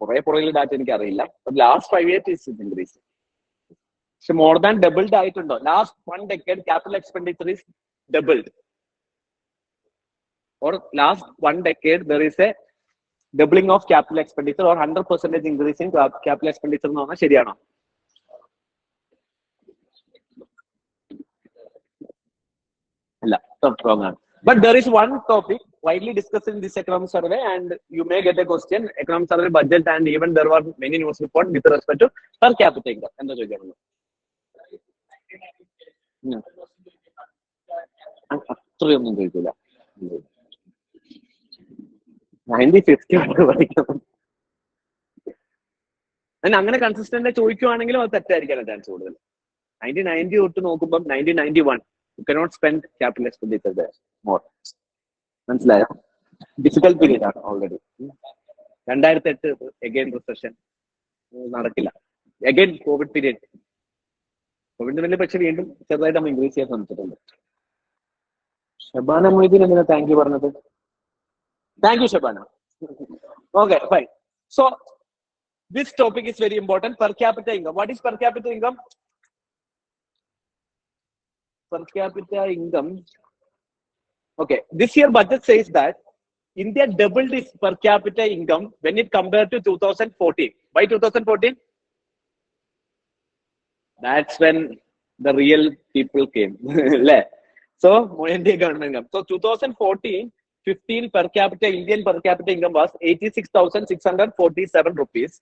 കുറെ പുറകിൽ ഡാറ്റ എനിക്ക് അറിയില്ല. Last 5 years is increase. പക്ഷെ മോർ ദാൻ ഡബിൾഡ് ആയിട്ടുണ്ടോ? Last 1 decade capital expenditure is doubled. Or last 1 decade there is a doubling of capital expenditure or 100% increase in capital expenditure എന്ന് പറഞ്ഞാൽ ശരിയാണോ? അല്ല, wrong ആണ്. But there is one topic widely discussed in this economic survey and you may get a question, economic survey budget, and even there were many news reports with respect to per capita income. എന്താ ചോദിക്കാറുണ്ട്? അത്രയൊന്നും ചോദിക്കില്ല. 90-50 പഠിക്കണം. അങ്ങനെ കൺസിസ്റ്റന്റ് ചോദിക്കുവാണെങ്കിലും അത് തെറ്റായിരിക്കാൻ ചാൻസ് കൂടുതൽ. 1990 തൊട്ട് നോക്കുമ്പോൾ 1991 you cannot spend capital expenditure there more. മനസ്സിലായോ? ഡിഫിക്കൽട്ട് പീരീഡ് ആണ് ഓൾറെഡി. 2008 അഗൈൻ റിസഷൻ നടക്കില്ല. Again Covid period. കോവിഡിന് വലിയ പക്ഷെ വീണ്ടും ചെറുതായിട്ട് നമ്മൾ ഇൻക്രീസ് ചെയ്യാൻ ശ്രമിച്ചിട്ടുണ്ട്. ഷബാന മൊയ്തീൻ എന്തിനാ താങ്ക് യു പറഞ്ഞത്? Thank you Shabana. Okay fine. So this topic is very important. Per capita income. What is per capita income? Per capita income. Okay, this year budget says that India doubled its per capita income when it compared to 2014. Why 2014? That's when the real people came. So India government income. So 2014-15 per capita Indian per capita income was 86,647 rupees.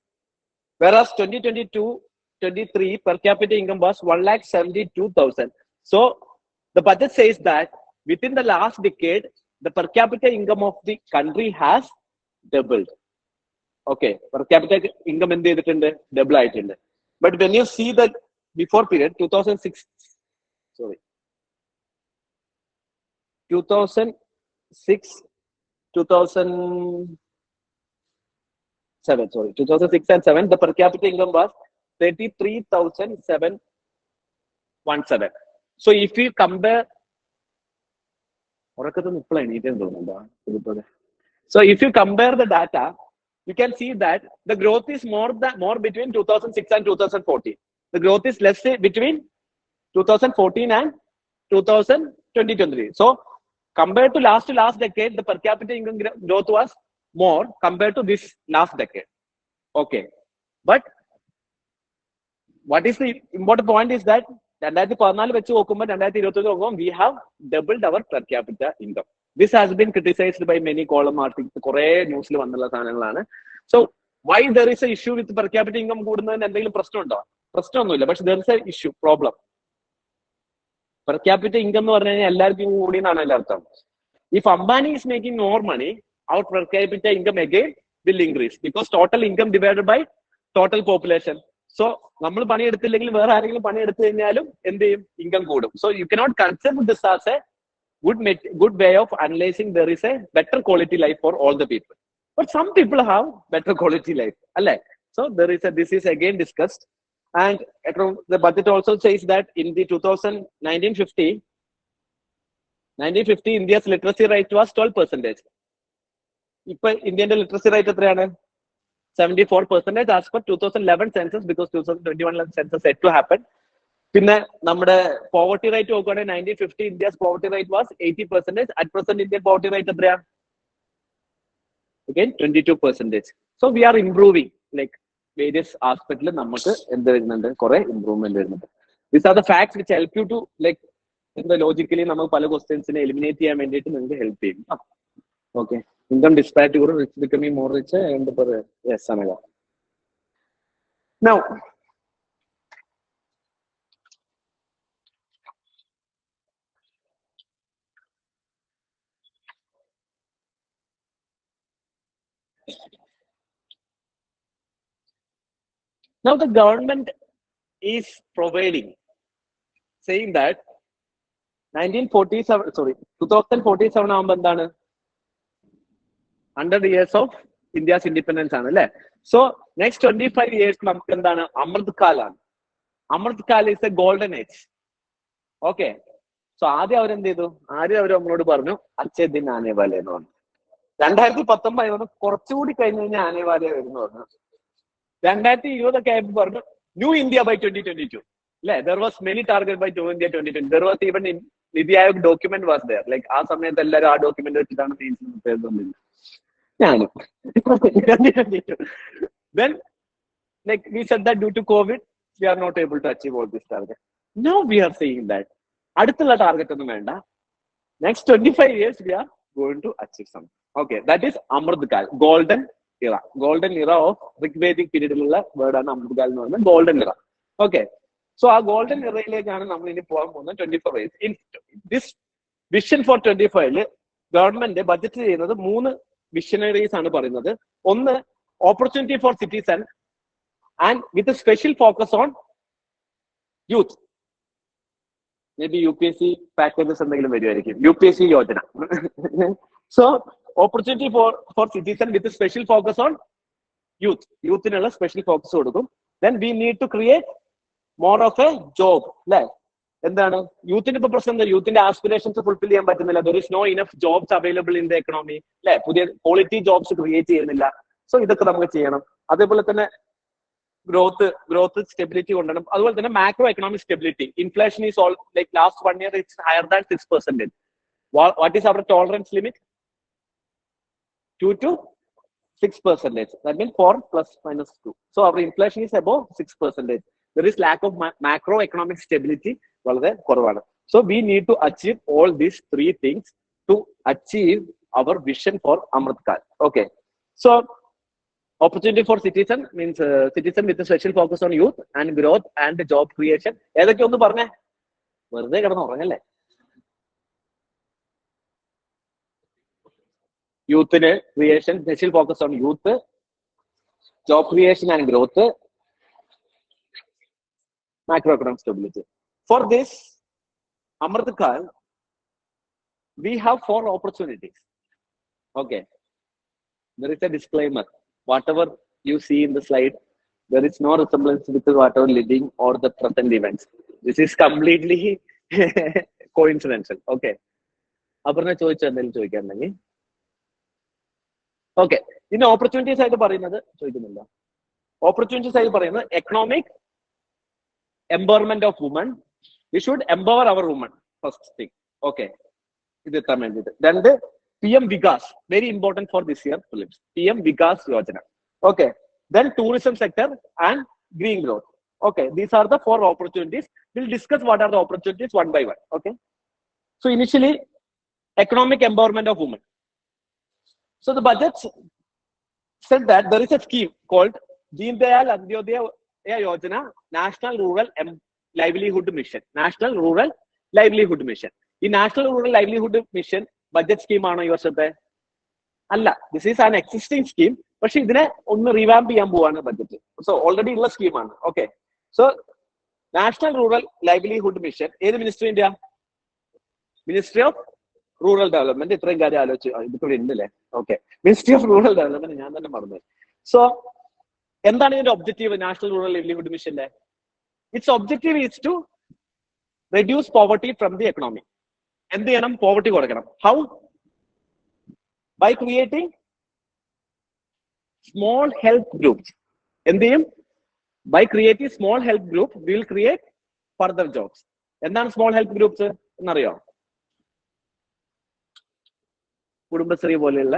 Whereas 2022-23 per capita income was 1,72,000. So the budget says that within the last decade, the per capita income of the country has doubled. Okay, per capita income in the double item. But when you see the before period, 2006, sorry, 2006, 2007, sorry, 2006 and 7, the per capita income was 33,717. So if you compare, so if you compare the data, you can see that the growth is more between 2006 and 2014. The growth is less between 2014 and 2023. So compared to last decade, the per capita income growth was more compared to this last decade. Okay, but what is the important point is that 2014 വെച്ച് നോക്കുമ്പോൾ 2021 നോക്കുമ്പോൾ we have doubled our per capita income. This has been criticized by many column articles. കുറെ ന്യൂസിൽ വന്നുള്ള സാധനങ്ങളാണ്. So why there is a issue with per capita income കൂടുന്നതിന് എന്തെങ്കിലും പ്രശ്നമുണ്ടോ? പ്രശ്നമൊന്നുമില്ല. പക്ഷെ there is a issue, problem. Per capita income എന്ന് പറഞ്ഞു കഴിഞ്ഞാൽ എല്ലാവർക്കും കൂടി എന്നാണ് അതിന്റെ അർത്ഥം. If Ambani is making more money, our per capita income again will increase because total income divided by total population. So നമ്മൾ പണിയെടുത്തില്ലെങ്കിൽ വേറെ ആരെങ്കിലും പണിയെടുത്തു കഴിഞ്ഞാലും എന്ത് ചെയ്യും? ഇൻകം കൂടും. So you cannot consider this as a good way of analyzing there is a better quality life for all the people. But some people have better quality life. So there is this is again discussed. And the budget also says that in the 1950 India's literacy rate was 12%. ഇപ്പോൾ ഇന്ത്യന്റെ ലിറ്ററസി റേറ്റ് എത്രയാണ്? 74% as per 2011 census, because 2021 census set to happen. പിന്നെ നമ്മുടെ പോവർട്ടി റേറ്റ് നോക്കുകയാണെങ്കിൽ 1950 India's poverty rate was 80%. At present Indian poverty rate എത്രയാ? Again 22%. So we are improving, like various aspects നമുക്ക് എന്ത് വരുന്നുണ്ട്, കുറെ ഇംപ്രൂവ്മെന്റ് വരുന്നുണ്ട്. These are the facts which help you to like എന്താ ലോജിക്കലി നമുക്ക് പല ക്വസ്റ്റ്യൻസിനെ എലിമിനേറ്റ് ചെയ്യാൻ വേണ്ടിയിട്ട് നിങ്ങൾക്ക് ഹെൽപ്പ് ചെയ്യും. ഓക്കെ, ഇൻകം ഡിസ്പാരിറ്റി കൂടെ റിച്ച് ബിക്കമിങ് മോർ റിച്ച് എന്ത് പറയാ? Yes Anagha. Now the government is providing, saying that 2047 ആകുമ്പോൾ എന്താണ്, 100 years of India's independence ആണ് അല്ലേ? സോ നെക്സ്റ്റ് 25 years നമുക്ക് എന്താണ്, അമൃത് കാലാണ്. അമൃത് കാൽ is A golden age. Okay, so ആദ്യം അവരെന്ത് ചെയ്തു? അവർ നമ്മളോട് പറഞ്ഞു അച്ഛേ ദിൻ ആനെ വാലേ എന്ന് പറഞ്ഞു. 2019 കുറച്ചുകൂടി കഴിഞ്ഞ് കഴിഞ്ഞാൽ ആനെ വാലേ വരുന്നു പറഞ്ഞു. 2020 ഒക്കെ ആയപ്പോൾ പറഞ്ഞു ന്യൂ ഇന്ത്യ ബൈ 2022. അല്ലെ, there was many target by New India 2020. There was even in Niti Aayog document was there. Like ആ സമയത്ത് എല്ലാവരും ആ ഡോക്യുമെന്റ് വെച്ചിട്ടാണ് ഞാനും 2022. Then like we said that due to COVID we are not able to achieve all this target. Now we are saying that അടുത്തുള്ള ടാർഗറ്റ് ഒന്നും വേണ്ട, next 25 years we are going to achieve something. Okay, that is അമൃത് കാൽ, golden era. Golden era of Rigvedic period-ലുള്ള വേർഡാണ് അമൃത് കാൽ എന്ന് പറയുന്നത്, golden era. Okay, so ആ ഗോൾഡൻ ഇറയിലേക്കാണ് നമ്മൾ ഇനി പോകാൻ പോകുന്നത്. 24 years in this vision for 25 government budget ചെയ്യുന്നത് 3 വിഷനറീസ് ആണ് പറയുന്നത്. ഒന്ന്, opportunity for citizen and with special focus on youth. May be UPSC packages എന്തെങ്കിലും വരുമായിരിക്കും, UPSC Yojana. So opportunity for citizen with special focus on youth. യൂത്തിനുള്ള സ്പെഷ്യൽ ഫോക്കസ് കൊടുക്കും. Then we need to create more of a job. അല്ലെ, എന്താണ് യൂത്തിന്റെ ഇപ്പൊ പ്രശ്നം? എന്താ, യൂത്തിന്റെ ആസ്പിറേഷൻസ് ഫുൾഫിൽ ചെയ്യാൻ പറ്റുന്നില്ല. There is no enough jobs available in the economy. അല്ലെ, പുതിയ ക്വാളിറ്റി ജോബ്സ് ക്രിയേറ്റ് ചെയ്യുന്നില്ല. സോ ഇതൊക്കെ നമുക്ക് ചെയ്യണം. അതേപോലെ തന്നെ ഗ്രോത്ത് സ്റ്റെബിലിറ്റി കൊണ്ടുവരണം. അതുപോലെ തന്നെ macro economic stability. Inflation is all like last 1 year it's higher than 6%. What is our tolerance limit? 2 to 6%. That means 4 plus minus 2. So our inflation is above 6%. There is lack of macroeconomic stability. So we need to achieve all these 3 things to achieve our vision for Amrit Kaal. Okay, so opportunity for citizen means citizen with a special focus on youth and growth and job creation. ഏതൊക്കെ ഒന്ന് പറഞ്ഞേ, വെറുതെ കിടന്ന് ഉറങ്ങല്ലേ. യൂത്തിന് creation, special focus on youth, job creation and growth, macroeconomic stability. For this Amrit Kaal, we have 4 opportunities. Okay, there is a disclaimer. Whatever you see in the slide, there is no resemblance with whatever living or the present events. This is completely coincidental. Okay, Aparna ചോദിച്ചു എന്തെങ്കിലും ചോദിക്കാറുണ്ടെങ്കിൽ. ഓക്കെ, ഇനി ഓപ്പർച്യൂണിറ്റീസ് ആയിട്ട് പറയുന്നത് ചോദിക്കുന്നില്ല. ഓപ്പർച്യൂണിറ്റീസ് ആയിട്ട് പറയുന്നത് economic empowerment of woman. We should empower our woman first thing. Okay, ഇത് എത്താൻ വേണ്ടിയിട്ട്. 2, PM Vikas, very important for this year films. PM Vikas Yojana. Okay, then tourism sector and green growth. Okay, these are the 4 opportunities. We'll discuss what are the opportunities one by one. Okay, so initially economic empowerment of women. So the budget said that there is a scheme called Deen Dayal Antyodaya Yojana, National Rural Livelihood Mission. National Rural Livelihood Mission. ഈ national rural livelihood mission budget സ്കീമാണോ ഈ വർഷത്തെ? അല്ല, this is an existing scheme. പക്ഷെ ഇതിനെ ഒന്ന് റിവാമ്പ് ചെയ്യാൻ പോവാണ് ബഡ്ജറ്റ്. സോ ഓൾറെഡി ഉള്ള സ്കീമാണ്. Okay, so national rural livelihood mission ഏത് മിനിസ്ട്രിന്റെ? Ministry of rural development. ഇത്രയും കാര്യം ആലോചിച്ച് ഇതിവിടെ ഉണ്ടല്ലേ. Okay, ministry of rural development ഞാൻ തന്നെ മറന്നു. സോ എന്താണ് ഇതിന്റെ ഒബ്ജക്റ്റീവ് നാഷണൽ റൂറൽ ലൈവ്ലിഹുഡ് മിഷന്റെ? Its objective is to reduce poverty from the economy. എന്ത് ചെയ്യണം? പോവർട്ടി കുറയ്ക്കണം. How? By creating small help groups. എന്ത് ചെയ്യും? By creating small help group, we will create further jobs. എന്താണ് small help groups എന്നറിയോ? കുടുംബശ്രീ പോലെയുള്ള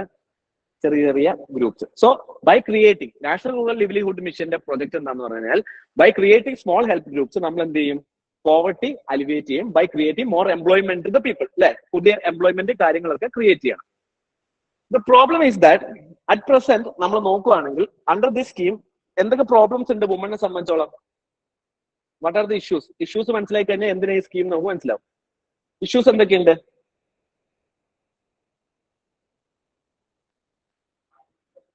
ചെറിയ ചെറിയ groups. So by creating national rural livelihood മിഷന്റെ പ്രൊജക്ട് എന്താണെന്ന് പറഞ്ഞാൽ by creating small help groups നമ്മൾ എന്ത് ചെയ്യും? പോവർട്ടി അലിവേറ്റ് ചെയ്യും by creating more employment to the people. അല്ലെ, പുതിയ എംപ്ലോയ്മെന്റ് കാര്യങ്ങളൊക്കെ ക്രിയേറ്റ് ചെയ്യണം. The problem is that at present നമ്മൾ നോക്കുകയാണെങ്കിൽ അണ്ടർ ദിസ് സ്കീം എന്തൊക്കെ പ്രോബ്ലംസ് ഉണ്ട് വുമനെ സംബന്ധിച്ചോളം? വാട്ട് ആർ ദ ഇഷ്യൂസ് മനസ്സിലാക്കി കഴിഞ്ഞാൽ എന്തിനാ ഈ സ്കീം നമുക്ക് മനസ്സിലാവും. ഇഷ്യൂസ് എന്തൊക്കെയുണ്ട്?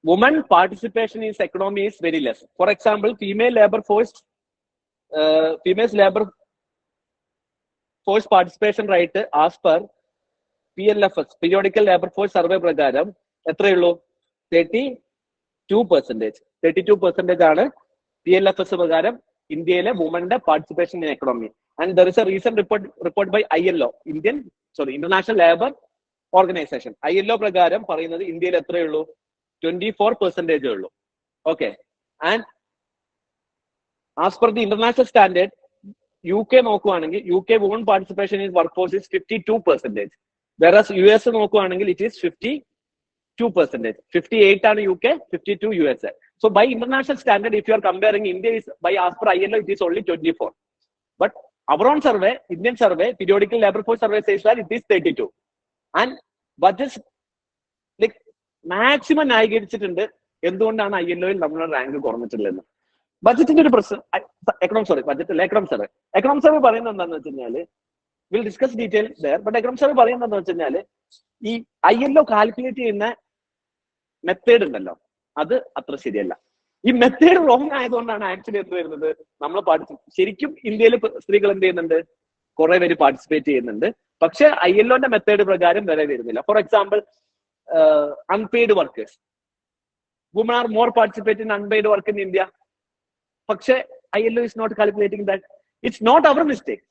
Women participation in economy is very less. For example, female labor force participation rate as per PLFS, periodical labor force survey പ്രകാരം എത്രയുള്ളൂ? 32%. 32% ആണ് PLFS പ്രകാരം ഇന്ത്യയിലെ വുമന്റെ participation in economy. And there is a recent report by ILO, international labour organisation. ILO പ്രകാരം പറയുന്നത് ഇന്ത്യയിൽ എത്രയുള്ളൂ? 24% ഉള്ളൂ. Okay. And as per the international standard UK നോക്കുവാണെങ്കിൽ UK woman participation in work force is 52%. വേറെ US നോക്കുവാണെങ്കിൽ ഇറ്റ് ഈസ് 52%. 58 ആണ് UK, 52 USA. So by international standard, if you are comparing, India is by as per ILO, it is only 24. But our own survey, Indian survey, periodical labor force survey says that it is 32. And budgets like maximum ന്യായീകരിച്ചിട്ടുണ്ട് എന്തുകൊണ്ടാണ് ILO-യിൽ നമ്മുടെ റാങ്ക് കുറഞ്ഞിട്ടുള്ളതെന്ന്. ബജറ്റിന്റെ ഒരു പ്രശ്നം എക്കണോമിക് സർവേ പറയുന്നത് എന്താണെന്ന് വെച്ച് കഴിഞ്ഞാൽ will discuss detail there. But economic survey പറയുന്നത് എന്താണെന്ന് വെച്ച് കഴിഞ്ഞാൽ ഈ ILO കാൽക്കുലേറ്റ് ചെയ്യുന്ന മെത്തേഡ് ഉണ്ടല്ലോ, അത് അത്ര ശരിയല്ല. ഈ മെത്തേഡ് റോങ് ആയതുകൊണ്ടാണ് ആക്ച്വലി എന്ത് വരുന്നത്, നമ്മൾ ശരിക്കും ഇന്ത്യയിൽ സ്ത്രീകൾ എന്ത് ചെയ്യുന്നുണ്ട്, കുറെ പേര് പാർട്ടിസിപ്പേറ്റ് ചെയ്യുന്നുണ്ട്. പക്ഷെ ILO-ന്റെ മെത്തേഡ് പ്രകാരം വരെ വരുന്നില്ല. For example, unpaid workers, woman are more participate in unpaid work in India. പക്ഷെ ILO is not calculating that. It's not our mistake.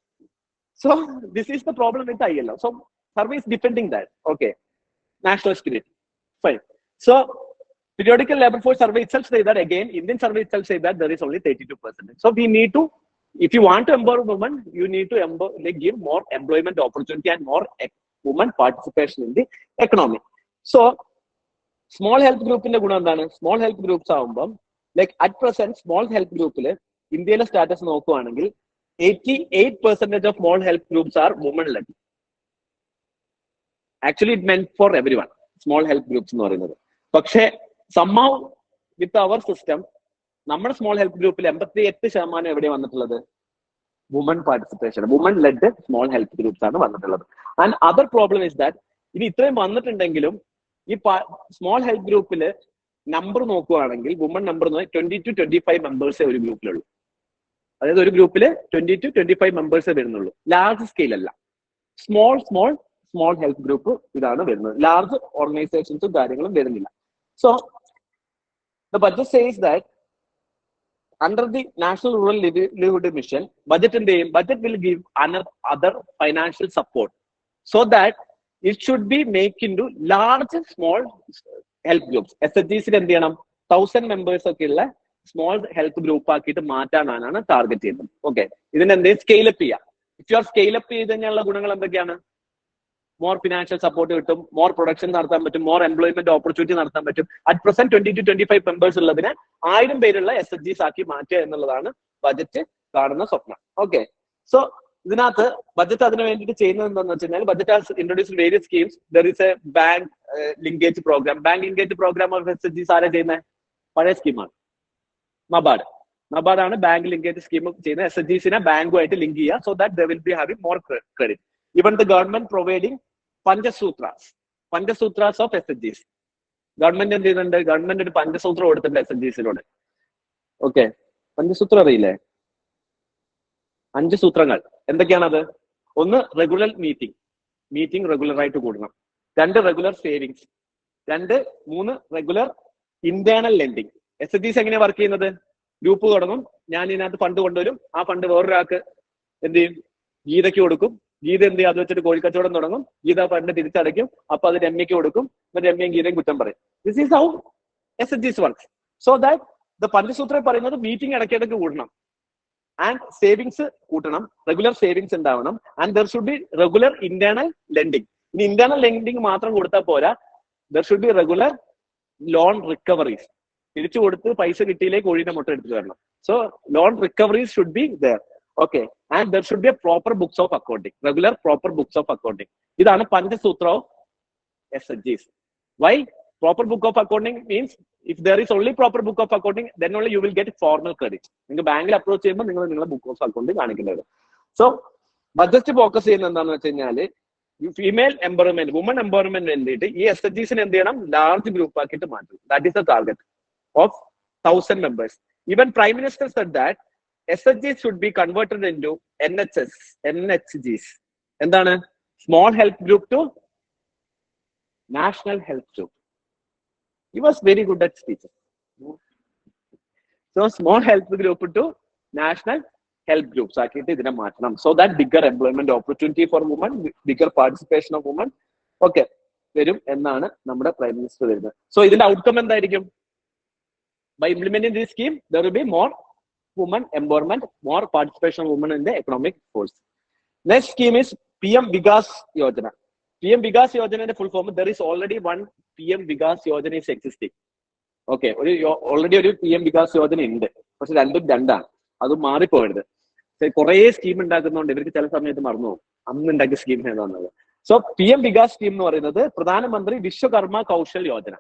So this is the problem with ILO. So survey is defending that. Okay, national spirit, fine. So periodical labor force survey itself say that, again Indian survey itself say that there is only 32%. So we need to, if you want to empower women, you need to give more employment opportunity and more women participation in the economy. So small help group in the guna endana, small help groups ആവുമ്പം like at present small help ഗ്രൂപ്പില് ഇന്ത്യയിലെ സ്റ്റാറ്റസ് നോക്കുകയാണെങ്കിൽ 88% of small help groups are women led. Actually it meant for everyone, small help groups എന്ന് പറയുന്നത്. പക്ഷേ somehow with our system നമ്മുടെ സ്മോൾ ഹെൽപ്പ് ഗ്രൂപ്പിൽ 88% എവിടെ വന്നിട്ടുള്ളത്? Woman participation, woman led small help groups ആണ് വന്നിട്ടുള്ളത്. And other problem is that ഇനി ഇത്രയും വന്നിട്ടുണ്ടെങ്കിലും ഈ സ്മോൾ ഹെൽപ്പ് ഗ്രൂപ്പിൽ നമ്പർ നോക്കുകയാണെങ്കിൽ വുമൺ നമ്പർ 20 to 25 മെമ്പേഴ്സേ ഒരു ഗ്രൂപ്പിലുള്ളൂ. അതായത് ഒരു ഗ്രൂപ്പിൽ 20 to 25 മെമ്പേഴ്സേ വരുന്നുള്ളൂ. ലാർജ് സ്കെയിൽ അല്ല, സ്മോൾ ഹെൽപ്പ് ഗ്രൂപ്പ് ഇതാണ് വരുന്നത്. ലാർജ് ഓർഗനൈസേഷൻസും കാര്യങ്ങളും വരുന്നില്ല. So the budget says that under the National Rural Livelihood Mission, budget will give other financial support so that it should be made into large small help groups. SHGs എന്ത് ചെയ്യണം, 1000 members ഒക്കെ ഉള്ള സ്മോൾ ഹെൽപ്പ് ഗ്രൂപ്പ് ആക്കിയിട്ട് മാറ്റാനാണ് ടാർഗറ്റ് ചെയ്യുന്നത്. ഓക്കെ, ഇതിനെന്തെങ്കിലും സ്കെയിൽ അപ്പ് ചെയ്യാം. If you R scale up ചെയ്ത് കഴിഞ്ഞാലുള്ള ഗുണങ്ങൾ എന്തൊക്കെയാണ്? മോർ ഫിനാൻഷ്യൽ സപ്പോർട്ട് കിട്ടും, മോർ പ്രൊഡക്ഷൻ നടത്താൻ പറ്റും, മോർ എംപ്ലോയ്മെന്റ് ഓപ്പർച്യൂണിറ്റി നടത്താൻ പറ്റും. അറ്റ് പ്രസന്റ് 20 to 25 മെമ്പേഴ്സ് ഉള്ളതിനെ 1000 പേരുള്ള SHGs ആക്കി മാറ്റുക എന്നുള്ളതാണ് ബജറ്റ് കാണുന്ന സ്വപ്നം. ഓക്കെ, സോ ഇതിനകത്ത് ബജറ്റ് അതിന് വേണ്ടിയിട്ട് ചെയ്യുന്നത് എന്താണെന്ന് വെച്ച് കഴിഞ്ഞാൽ budget has introduced various schemes. There is a bank linkage program. Bank linkage program of SHGs ആരാ ചെയ്യുന്നത്? പഴയ സ്കീമാണ് നബാർഡ് ആണ് ബാങ്ക് ലിങ്കേജ് സ്കീം ചെയ്യുന്നത്. SHGs-നെ ബാങ്കുമായിട്ട് ലിങ്ക് ചെയ്യുക, so that they will be having more credit. Even the government providing Panchasutras of SHGs. Government എന്ത് ചെയ്യുന്നുണ്ട്? ഗവൺമെന്റ് ഒരു പഞ്ചസൂത്രം കൊടുത്തിട്ടുണ്ട് SHGs-നോട്. ഓക്കെ, പഞ്ചസൂത്രം അറിയില്ലേ? 5 സൂത്രങ്ങൾ എന്തൊക്കെയാണത്? 1, റെഗുലർ മീറ്റിംഗ് റെഗുലർ ആയിട്ട് കൂടണം. 2, regular savings. 2, 3, regular internal lending. SHGs എങ്ങനെയാ വർക്ക് ചെയ്യുന്നത്? ഗ്രൂപ്പ് തുടങ്ങും, ഞാൻ ഇതിനകത്ത് ഫണ്ട് കൊണ്ടുവരും, ആ ഫണ്ട് വേറൊരാൾക്ക് എന്ത് ചെയ്യും? ഗീതയ്ക്ക് കൊടുക്കും. ഗീത എന്ത് ചെയ്യും? അത് വെച്ചിട്ട് കോഴിക്കച്ചവടം തുടങ്ങും. ഗീത ഫണ്ട് തിരിച്ചടയ്ക്കും. അപ്പൊ അത് രമ്യക്ക് കൊടുക്കും. എന്നിട്ട് രമ്യയും ഗീതയും കുറ്റം പറയും. This is how SHGs works. So that the Panchasutra പറയുന്നത് മീറ്റിംഗ് ഇടയ്ക്കിടയ്ക്ക് കൂടണം. And savings കൂട്ടണം, regular savings ഉണ്ടാവണം, and there should be regular internal lending. ഇനി internal lending മാത്രം കൊടുത്താൽ പോരാ, there should be regular loan recoveries. തിരിച്ചു കൊടുത്ത് പൈസ കിട്ടിയിലേക്ക് കോഴിയുടെ മുട്ട എടുത്തു തരണം. So loan recoveries should be there. Okay, and there should be a proper books of accounting, regular proper books of accounting. ഇതാണ് പഞ്ചസൂത്ര of SHGs. Why? Proper book of accounting means if there is only proper book of accounting, then only you will get formal credit. നിങ്ങൾക്ക് ബാങ്കിൽ അപ്രോച്ച് ചെയ്യുമ്പോൾ നിങ്ങൾ നിങ്ങളുടെ ബുക്ക് ഓഫ് അക്കൗണ്ട് കാണിക്കേണ്ടത്. സോ ബജറ്റ് ഫോക്കസ് ചെയ്യുന്നത് എന്താണെന്ന് വെച്ച് കഴിഞ്ഞാല് ഫീമെയിൽ എംപവർമെന്റ്, വുമൺ എംപവർമെന്റ് വേണ്ടിയിട്ട് ഈ SHGs എന്ത് ചെയ്യണം, ലാർജ് ഗ്രൂപ്പ് ആക്കിയിട്ട് മാറ്റും. That is the target of 1000 members. Even Prime Minister said that SHGs should be converted into NHGs. എന്താണ്? Small help group to national help group. He was very good at speeches. So small help group to national help groups ആക്കിയിട്ട് ഇതിനെ മാറ്റണം. So that bigger employment opportunity for women, bigger participation of women ഒക്കെ വരും എന്നാണ് നമ്മുടെ പ്രൈം മിനിസ്റ്റർ വരുന്നത്. സോ ഇതിന്റെ ഔട്ട്കം എന്തായിരിക്കും? By implementing this scheme, there will be more women empowerment, more participation of women in the economic force. Next scheme is PM Vikas Yojana. PM Vikas Yojana in full form, there is already one PM Vikas Yojana is existing. Okay, already ഒരു PM Vikas Yojana ഉണ്ട്, പക്ഷെ രണ്ടാണ്, അത് മാറിപ്പോയത്. കുറെ സ്കീം ഉണ്ടാക്കുന്നതുകൊണ്ട് ഇവർക്ക് ചില സമയത്ത് മറന്നു പോകും അന്ന് ഉണ്ടാക്കിയ സ്കീം ഏതാണെന്നത്. സോ PM വികാസ് സ്കീം എന്ന് പറയുന്നത് പ്രധാനമന്ത്രി വിശ്വകർമ്മ കൗശൽ യോജന.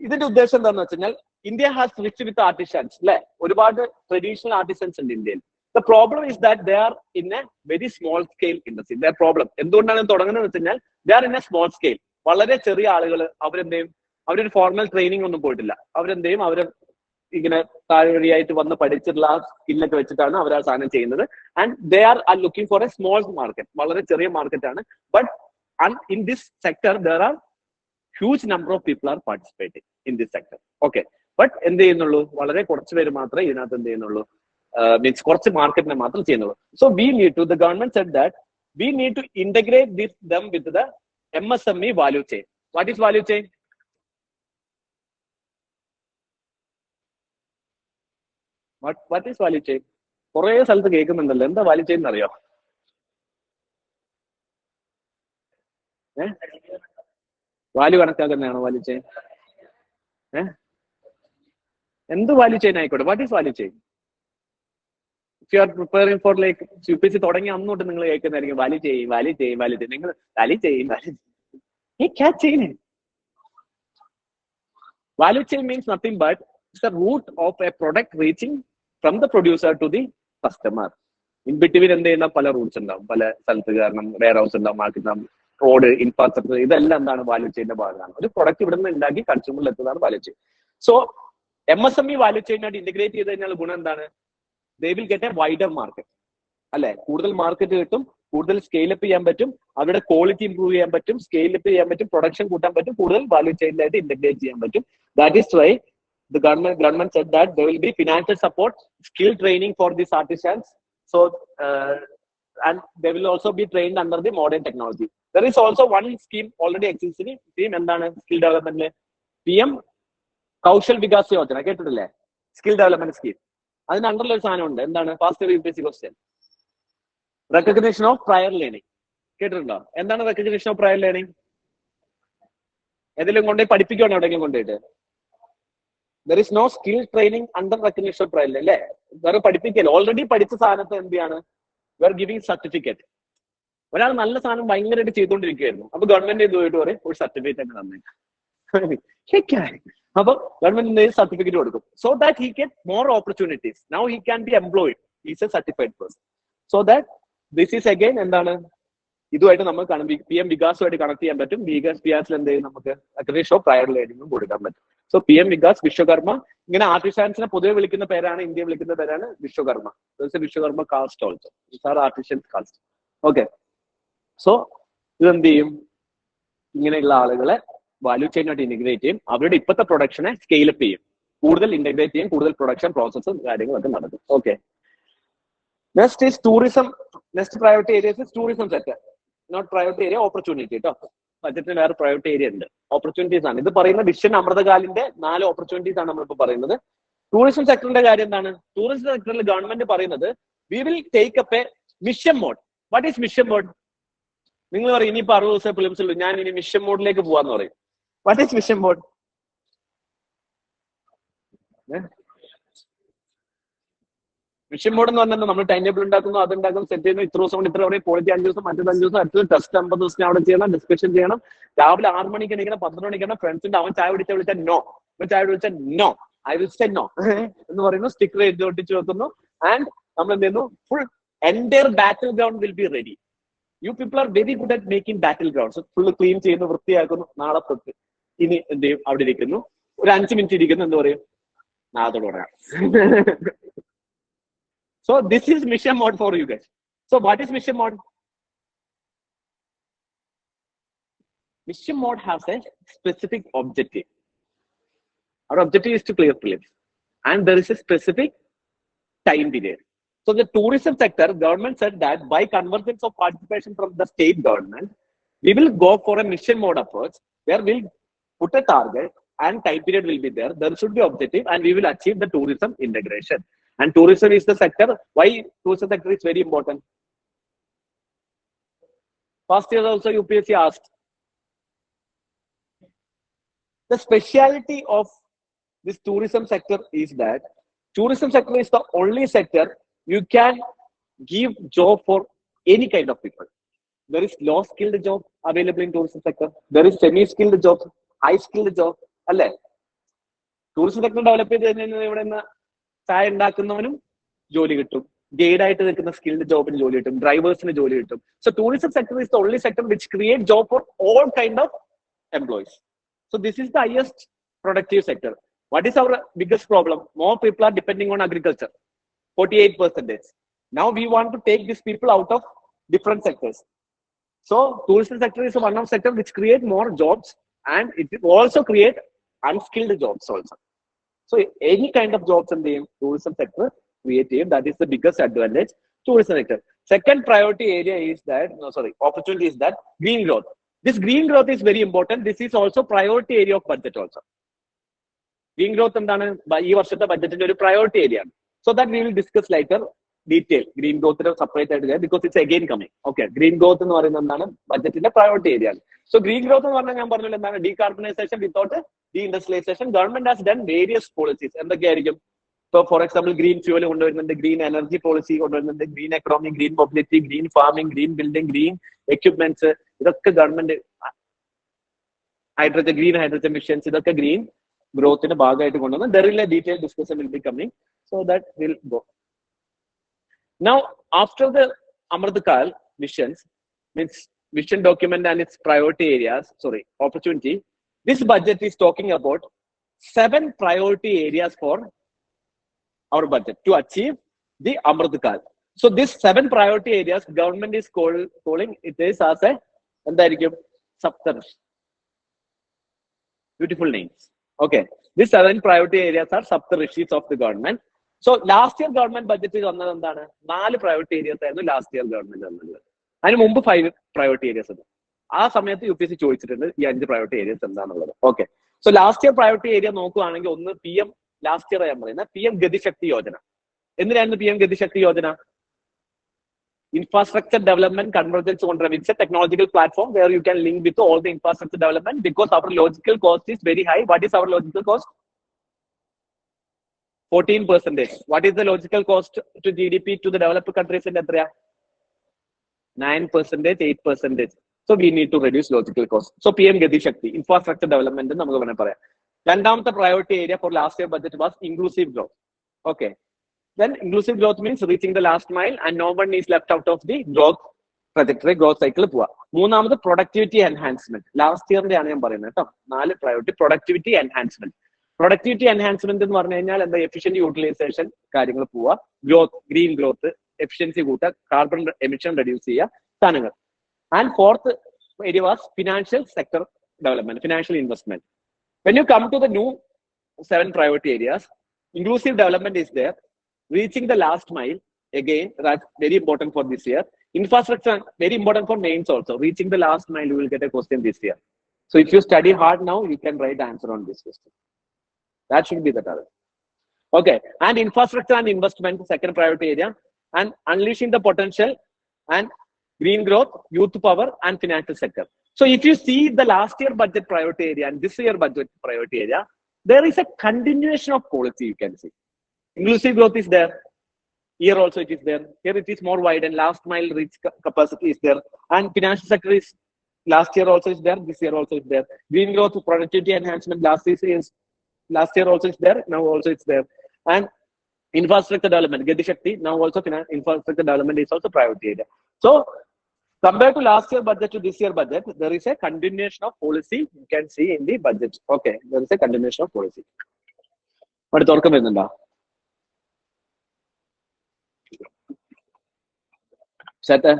ഇതിന്റെ ഉദ്ദേശം എന്താണെന്ന് വെച്ച് കഴിഞ്ഞാൽ, India has rich with artisans അല്ലെ, ഒരുപാട് ട്രഡീഷണൽ ആർട്ടിസൻസ് ഉണ്ട് ഇന്ത്യയിൽ. The problem is that they are in A very small scale industry. The problem എന്തുകൊണ്ടാണ് തുടങ്ങുന്നത് വെച്ച് കഴിഞ്ഞാൽ, they are in A small scale. വളരെ ചെറിയ ആളുകൾ, അവരെന്തെയും അവരൊരു ഫോർമൽ ട്രെയിനിങ് ഒന്നും പോയിട്ടില്ല. അവരെന്തെയും അവർ ഇങ്ങനെ താഴെ വഴിയായിട്ട് വന്ന് പഠിച്ചിട്ടുള്ള ആ സ്കില്ലൊക്കെ വെച്ചിട്ടാണ് അവർ ആ സാധനം ചെയ്യുന്നത്. And they are looking for A small market, വളരെ ചെറിയ മാർക്കറ്റ് ആണ്. But in this sector there are huge number of people are participating in this sector. Okay, but എന്ത് ചെയ്യുന്നുള്ളൂ, വളരെ കുറച്ച് പേര് മാത്രമേ ഇതിനകത്ത് എന്ത് ചെയ്യുന്നുള്ളൂ, മീൻസ് കുറച്ച് മാർക്കറ്റിനെ മാത്രം ചെയ്യുന്നുള്ളൂ. So we need to, the government said that we need to integrate this them with the MSME value chain. What is value chain? What is value chain? കുറെ സ്ഥലത്ത് കേൾക്കുന്നുണ്ടല്ലോ, എന്താ വാല്യൂ ചെയിൻ എന്നറിയോ? വാല്യൂ കണക്കാക്കുന്നതാണോ വാല്യൂ ചെയിൻ? എന്ത് വാല്യൂ ചെയിൻ ആയിക്കോട്ടെ, what is value chain? If you are preparing for like UPSC തുടങ്ങി അന്നോട്ട് നിങ്ങൾ കേൾക്കുന്നതായിരിക്കും value chain, value chain, value chain. നിങ്ങൾ value chain, value chain. Value chain means nothing but it's the route of a product reaching from the producer to the customer. In between എന്ത് ചെയ്യുന്ന പല റൂട്ട്സ് ഉണ്ടാവും, പല സ്ഥലത്ത്. കാരണം വെയർ ഹൗസ് ഉണ്ടാവും, മാർക്കറ്റ് ഉണ്ടാവും, റോഡ്, ഇൻഫ്രാസ്ട്രക്ചർ, ഇതെല്ലാം എന്താണ് വാല്യൂ ചെയിന്റെ ഭാഗമാണ്. ഒരു പ്രൊഡക്റ്റ് ഇവിടെ നിന്ന് ഉണ്ടാക്കി കൺസ്യൂമറിൽ എത്തുന്നതാണ് value chain. So MSME value ചെയിനായിട്ട് ഇന്റഗ്രേറ്റ് ചെയ്ത് കഴിഞ്ഞാൽ ഗുണം എന്താണ്? They will get a wider market അല്ലെ, കൂടുതൽ മാർക്കറ്റ് കിട്ടും, കൂടുതൽ സ്കെയിലപ്പ് ചെയ്യാൻ പറ്റും, അവരുടെ ക്വാളിറ്റി ഇംപ്രൂവ് ചെയ്യാൻ പറ്റും, സ്കെയിലപ്പ് ചെയ്യാൻ പറ്റും, പ്രൊഡക്ഷൻ കൂട്ടാൻ പറ്റും, കൂടുതൽ വാല്യൂ ചെയിനായിട്ട് ഇന്റഗ്രേറ്റ് ചെയ്യാൻ പറ്റും. That is why the government said that there will be financial support, skill training for these artisans. So and they will also be trained under the modern technology. There is also one scheme already existing. Scheme endana skill development le PM Kaushal Vikas Yojana കേട്ടിട്ടില്ലേ? Skill development scheme. അതിന് അണ്ടറിൽ ഒരു സാധനം ഉണ്ട്, എന്താണ്? Fast UPSC question, recognition of prior learning. കേട്ടിട്ടുണ്ടോ? എന്താണ് റെക്കഗ്നിഷൻ ഓഫ് പ്രയർ ലേണിംഗ്? ഏതെങ്കിലും കൊണ്ടുപോയി പഠിപ്പിക്കുകയാണ് എവിടെയെങ്കിലും കൊണ്ടുപോയിട്ട്? There is no skill training under recognition of prior അല്ലേ? വേറെ പഠിപ്പിക്കല്, ഓൾറെഡി പഠിച്ച സാധനത്തെ എന്ത് ചെയ്യാണ്? We are giving certificate. ഒരാൾ നല്ല സാധനം ഭയങ്കരമായിട്ട് ചെയ്തുകൊണ്ടിരിക്കുകയായിരുന്നു, അപ്പൊ ഗവൺമെന്റ് എന്ത് പോയിട്ട് പറയും, ഒരു സർട്ടിഫിക്കറ്റ് ഒക്കെ തന്നേക്കാം. അപ്പൊ ഗവൺമെന്റ് സർട്ടിഫിക്കറ്റ് കൊടുക്കും. So that he get more opportunities. Now he can be employed, is A certified person. So that this is again എന്താണ്, ഇതുമായിട്ട് നമുക്ക് PM വികാസുമായിട്ട് കണക്ട് ചെയ്യാൻ പറ്റും. വികാസിൽ എന്ത് ചെയ്യും, നമുക്ക് റെക്കഗ്നിഷൻ ഓഫ് പ്രയർ ലേണിംഗും കൊടുക്കാൻ പറ്റും. സോ PM വികാസ് വിശ്വകർമ്മ, ഇങ്ങനെ ആർട്ടിസാൻസിനെ പൊതുവെ വിളിക്കുന്ന പേരാണ്, ഇന്ത്യ വിളിക്കുന്ന പേരാണ് Vishwakarma. Vishwakarma caste also, are artisan caste. Okay, so ഇതെന്ത് ചെയ്യും, ഇങ്ങനെയുള്ള ആളുകളെ വാല്യൂ ചെയിനായിട്ട് ഇന്റഗ്രേറ്റ് ചെയ്യും, അവരുടെ ഇപ്പോഴത്തെ പ്രൊഡക്ഷനെ സ്കെയിലപ്പ് ചെയ്യും, കൂടുതൽ ഇന്റഗ്രേറ്റ് ചെയ്യും, കൂടുതൽ പ്രൊഡക്ഷൻ പ്രോസസ്സും കാര്യങ്ങളൊക്കെ നടക്കും. Okay, next is tourism. Next priority area is tourism sector, not priority area, opportunity കേട്ടോ. ബജറ്റിന് വേറെ പ്രയോറിറ്റി ഏരിയ ഉണ്ട്. ഓപ്പർച്യൂണിറ്റീസ് ആണ് ഇത് പറയുന്ന വിഷൻ അമൃതകാലിന്റെ 4 ഓപ്പർച്യൂണിറ്റീസ് ആണ് നമ്മളിപ്പോൾ പറയുന്നത്. ടൂറിസം സെക്ടറിന്റെ കാര്യം എന്താണ്? ടൂറിസം സെക്ടറിൽ ഗവൺമെന്റ് പറയുന്നത് we will take up a mission mode. What is mission mode? നിങ്ങൾ പറയും ഇനിയിപ്പോ 60 ദിവസം ഫിലിംസ് ഉള്ളൂ, ഞാൻ ഇനി മിഷൻ മോഡിലേക്ക് പോവാന്ന് പറയും. What is mission mode? Mission mode എന്ന് പറഞ്ഞാൽ നമ്മൾ ടൈം ടേബിൾ ഉണ്ടാക്കുന്നു, അതുണ്ടാക്കുന്നു, സെറ്റ് ചെയ്യുന്നു, ഇത്ര ദിവസം കൊണ്ട് ഇത്ര പറയും, ക്വാളിറ്റി 5 ദിവസം, മറ്റേത് 5 ദിവസം, അടുത്തത് ടെസ്റ്റ് 50 ദിവസം അവിടെ ചെയ്യണം, ഡിസ്കഷൻ ചെയ്യണം, രാവിലെ 6 മണിക്ക് എണീക്കണം, 12 മണിക്കാണ് ഫ്രണ്ട്സിന്റെ അവൻ ചായ വിളിച്ചാൽ നോ, അവൻ ചായ വിളിച്ചാൽ no, I will say no എന്ന് പറയുന്നു, സ്റ്റിക്കർ എഴുതി ഒട്ടിച്ച് വെക്കുന്നു. ആൻഡ് നമ്മൾ എന്ത് ചെയ്യുന്നു? Full entire battle ground will be ready. U people are very good at making battle grounds. Full clean ചെയ്യുന്നു, വൃത്തിയാക്കുന്നു, നാളെ തൊട്ട് ഇനി എന്ത് ചെയ്യും? അവിടെ ഇരിക്കുന്നു, ഒരു 5 മിനിറ്റ് ഇരിക്കുന്നു, എന്ത് പറയും? നാളത്തോട് പറയാം. So this is mission mode for you guys. So what is mission mode? Mission mode has a specific objective. Our objective is to clear prelims, and there is a specific time period. So the tourism sector, government said that by convergence of participation from the state government, we will go for a mission mode approach where we'll put a target and time period will be there. There should be objective, and we will achieve the tourism integration. And tourism is the sector. Why tourism sector is very important? Past year also UPSC asked. The speciality of this tourism sector is that tourism sector is the only sector you can give job for any kind of people. There is low skilled job available in tourism sector. There is semi skilled jobs, high skilled job. അല്ലേ? ടൂറിസം സെക്ടർ ഡെവലപ്പ് ചെയ്ത് ഇവിടെ നിന്ന് ചായ ഉണ്ടാക്കുന്നവനും ജോലി കിട്ടും, ഗൈഡ് ആയിട്ട് നിൽക്കുന്ന സ്കിൽഡ് ജോബിന് ജോലി കിട്ടും, ഡ്രൈവേഴ്സിന് ജോലി കിട്ടും. So tourism sector is the only sector which create job for all kind of employees. So this is the highest productive sector. What is our biggest problem? More people are depending on agriculture, 48%. Now we want to take these people out of different sectors. So tourism sector is one of sector which create more jobs, and it will also create unskilled jobs also. So any kind of jobs in the tourism sector creative, that is the biggest advantage tourism sector. Second priority area is that, opportunity is that green growth. This green growth is very important. This is also priority area of budget also. Green growth എന്താണ് ഈ വർഷത്തെ ബഡ്ജറ്റിന്റെ ഒരു priority area. So that we will discuss later detail. Green growth separate ആയിട്ട് because it's again coming. Okay, green growth എന്ന് പറയുന്നത് എന്താണ്? ബഡ്ജറ്റിന്റെ priority area. So green growth എന്ന് പറഞ്ഞാൽ ഞാൻ പറഞ്ഞല്ലോ എന്താണ്? Decarbonization without deindustrialization. Government has done various policies. എന്തൊക്കെയായിരിക്കും? So for example, green fuel കൊണ്ടുവരുന്നുണ്ട്, green energy policy കൊണ്ടുവരുന്നുണ്ട്, green economy, green mobility, green farming, green building, green equipments. ഇതൊക്കെ government hydrogen, green hydrogen missions, ഇതൊക്കെ green ഗ്രോത്തിന്റെ ഭാഗമായിട്ട് കൊണ്ടുവന്ന് there will a detailed discussion will be coming, so that will go. Now after the Amritkal missions, means vision document and its priority areas, opportunity, this budget is talking about 7 priority areas for our budget to achieve the Amritkal. So these 7 priority areas government is calling it is as a എന്തായിരിക്കും? Saptarishi. Beautiful names. Okay, these 7 priority areas are Saptarishis of the government. So last year government budget is വന്നത് എന്താണ്? 4 priority areas ആയിരുന്നു ലാസ്റ്റ് ഇയർ ഗവൺമെന്റ് വന്നത്. അതിന് മുമ്പ് 5 priority areas ഉണ്ട്. ആ സമയത്ത് UPSC ചോദിച്ചിട്ടുണ്ട് ഈ 5 priority areas എന്താണെന്നുള്ളത്. Okay, so last year priority area നോക്കുകയാണെങ്കിൽ ഒന്ന് PM ലാസ്റ്റ് ഇയർ ഞാൻ പറയുന്നത് PM ഗതിശക്തി യോജന. എന്തിനായിരുന്നു PM Gati Shakti Yojana? Infrastructure development convergence on it's a technological platform where you can link with all the infrastructure development, because our logical cost is very high. What is our logical cost? 14%. What is the logical cost to GDP to the developed countries in India? 9%, 8%. So we need to reduce logical cost. So PM Gati Shakti, infrastructure development, രണ്ടാമത്തെ priority area for last year budget was inclusive growth. Okay. Then inclusive growth means reaching the last mile and no one is left out of the growth trajectory, growth cycle. മൂന്നാമത് productivity enhancement. Last year ആണ് ഞാൻ പറയുന്നത് കേട്ടോ. 4 priority productivity enhancement. Productivity enhancement എന്ന് പറഞ്ഞു കഴിഞ്ഞാൽ എന്താ? efficient utilization കാര്യങ്ങൾ പോവുക, ഗ്രോത്ത്, ഗ്രീൻ ഗ്രോത്ത്, എഫിഷ്യൻസി കൂട്ടുക, കാർബൺ എമിഷൻ റെഡ്യൂസ് ചെയ്യുക, സാധനങ്ങൾ. And fourth area was financial sector development, financial investment. When you come to the new 7 priority areas, inclusive development is there. Reaching the last mile, again, that's very important for this year. Infrastructure, very important for mains also. Reaching the last mile, you will get a question this year. So if you study hard now, you can write the answer on this question. That should be the target. Okay, and infrastructure and investment, second priority area, and unleashing the potential and green growth, youth power, and financial sector. So if you see the last year budget priority area and this year budget priority area, there is a continuation of policy, you can see. Inclusive growth is there. Here also it is there. Here it is more wide and last mile reach capacity is there. And financial sector is last year also is there. This year also is there. Green growth, productivity enhancement last year also is there. Now also it's there. And infrastructure development, Gedi Shakti, now also infrastructure development is also priority area. So compared to last year budget to this year budget, there is a continuation of policy you can see in the budget. Okay, there is a continuation of policy. But it's Seta,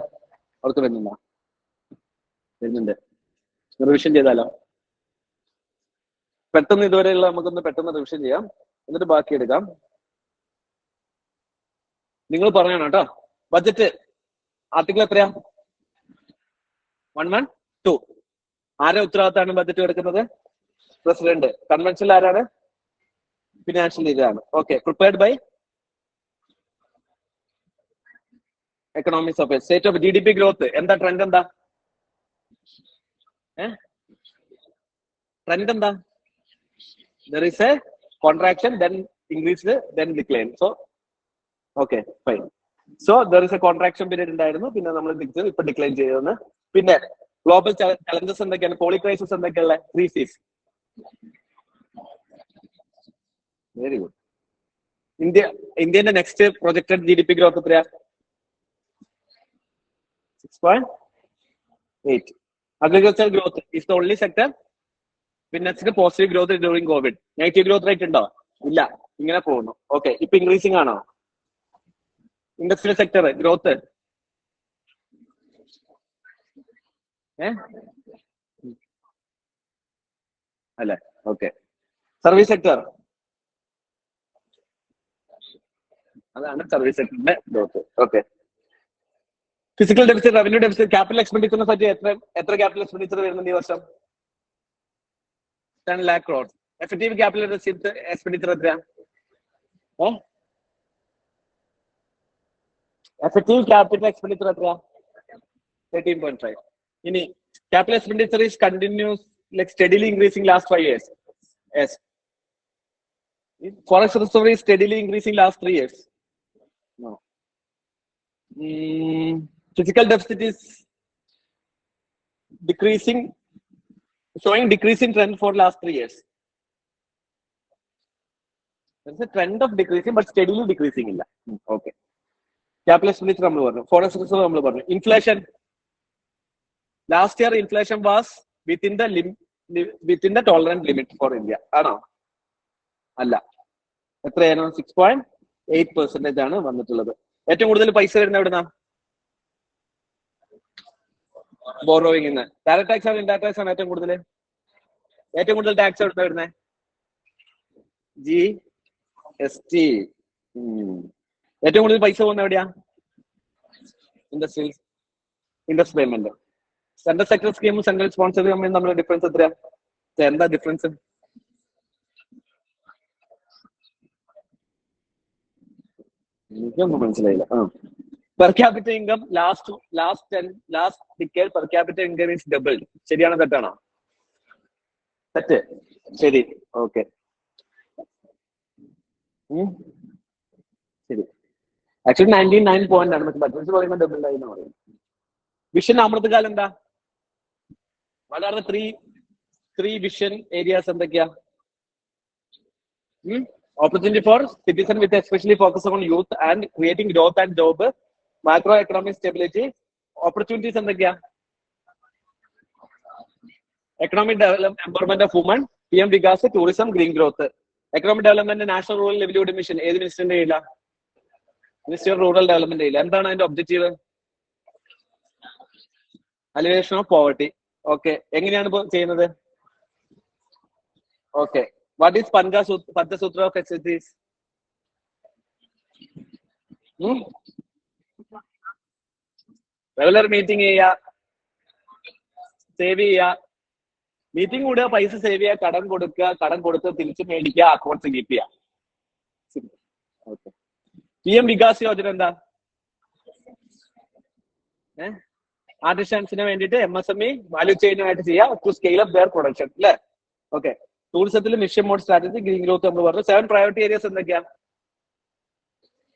revision ചെയ്താലോ പെട്ടെന്ന് ഇതുവരെയുള്ള നമുക്കൊന്ന് പെട്ടെന്ന് റിവിഷൻ ചെയ്യാം എന്നിട്ട് ബാക്കി എടുക്കാം നിങ്ങൾ പറയണം കേട്ടോ ബഡ്ജറ്റ് ആർട്ടിക്കിൾ എത്രയാ 112 ആരെ ഉത്തരവാദിത്തമാണ് ബഡ്ജറ്റ് എടുക്കുന്നത് പ്രസിഡന്റ് കൺവെൻഷനിൽ ആരാണ് ഫിനാൻഷ്യൽ ഇതാണ് okay prepared by economics of a state of GDP growth എന്താ ട്രെൻഡ് എന്താ ട്രെൻഡ് എന്താ there is a contraction then increase then decline so okay fine so there is a contraction period ഉണ്ടായിരുന്നു പിന്നെ നമ്മൾ ഇപ്പോ ഡിക്ലൈൻ ചെയ്തെന്ന് പിന്നെ ഗ്ലോബൽ ചലഞ്ചസ് എന്തൊക്കെയാണ് പോളി ക്രൈസിസ് എന്തൊക്കെയുള്ള 3 C's വെരി ഗുഡ് ഇന്ത്യന്റെ നെക്സ്റ്റ് പ്രൊജക്റ്റഡ് GDP ഗ്രോത്ത് എത്രയാ 6.8 agricultural growth is the only sector പിന്നെ positive growth during Covid negative growth rate ഉണ്ടോ ഇല്ല ഇങ്ങനെ പോകുന്നു ഓക്കെ ഇപ്പൊ ഇൻക്രീസിംഗ് ആണോ ഇൻഡസ്ട്രിയൽ സെക്ടർ ഗ്രോത്ത് അല്ലേ ഓക്കെ സർവീസ് സെക്ടർ അതാണ് സർവീസ് സെക്ടറിന്റെ growth okay fiscal deficit revenue deficit capital എക്സ്പെൻഡിച്ചറിനെ പറ്റി എത്ര ക്യാപിറ്റൽ എക്സ്പെൻഡിച്ചർ വരുന്നുണ്ട് ഈ വർഷം 10 lakh crores effective capital expenditure എത്രയാ effective capital expenditure എത്രയാ 13.5 ഇനി capital expenditure is continuous like steadily increasing last 5 years yes forex reserve is steadily increasing last 3 years no physical deficit is decreasing showing decreasing trend for last 3 years. There's a trend of decreasing, but steadily decreasing. Okay. Capital expenditure, forex reserve, inflation. Last year, inflation was within the tolerant limit for India. Ano? Allah. 6.8% ആണ് വന്നിട്ടുള്ളത്. ഏറ്റവും കൂടുതൽ പൈസ വരുന്ന എവിടുന്ന ബോറോയിങ് ഇന്ന് ഡയറക്ട് ടാക്സ് ആണ് ഇൻഡയറക്ട് ടാക്സ് ആണ് ഏറ്റവും കൂടുതൽ ടാക്സ് എവിടെ വരുന്നത് GST ഏറ്റവും കൂടുതൽ പൈസ പോകുന്ന എവിടെയാ ഇൻഡസ്ട്രി പേയ്മെന്റ് സെൻട്രൽ സെക്ടർ സ്കീമും സെൻട്രൽ സ്പോൺസർ സ്കീമും തമ്മിലുള്ള ഡിഫറൻസ് എത്രയാ എന്താ ഡിഫറൻസ് എനിക്കൊന്നും മനസ്സിലായില്ല per capita income last decade per capita income is doubled ശരിയാണോ തെറ്റാണോ തെറ്റ് ശരി ഓക്കെ ശരി ആക്ച്വലി 99 പോയിന്റ് ആണ് പക്ഷെ ബഡ്ജറ്റ് പറയുമ്പോൾ ഡബിൾ ആയി എന്ന് പറയും വിഷൻ അമൃതകാലം എന്താ what are the three vision areas എന്തൊക്കെയാ opportunity for citizen with especially focus on youth and creating growth and job macroeconomic stability opportunities എന്തൊക്കെയാ economic development empowerment of women PM Vikas tourism green growth economic development national rural livelihood mission ഏത് മിനിസ്റ്ററിന്റെ കീഴിലാ മിനിസ്റ്റർ റൂറൽ ഡെവലപ്മെന്റ് കീഴിൽ എന്താണ് അതിന്റെ objective alleviation of poverty okay എങ്ങനെയാണ് ഇപ്പൊ ചെയ്യുന്നത് okay what is Panchasutra of exercise regular meeting ചെയ്യുക, സേവ് ചെയ്യുക, മീറ്റിംഗ് കൂടുക, പൈസ സേവ് ചെയ്യുക, കടം കൊടുക്കുക, കടം കൊടുത്ത് തിരിച്ചു മേടിക്കുക, അക്കൗണ്ട്സ് കീപ്പ് ചെയ്യുക. ഓക്കെ. PM വികാസ് യോജന എന്താ? ആർട്ടിസൻസിന് വേണ്ടിയിട്ട് MSME വാല്യൂ ചെയിനുമായിട്ട് ചെയ്യുക to scale up their production അല്ലേ? ഓക്കെ. ടൂറിസത്തിൽ mission mode strategy, green growth നമ്മൾ പറഞ്ഞു. 7 പ്രയോറിറ്റി ഏരിയസ് എന്തൊക്കെയാ?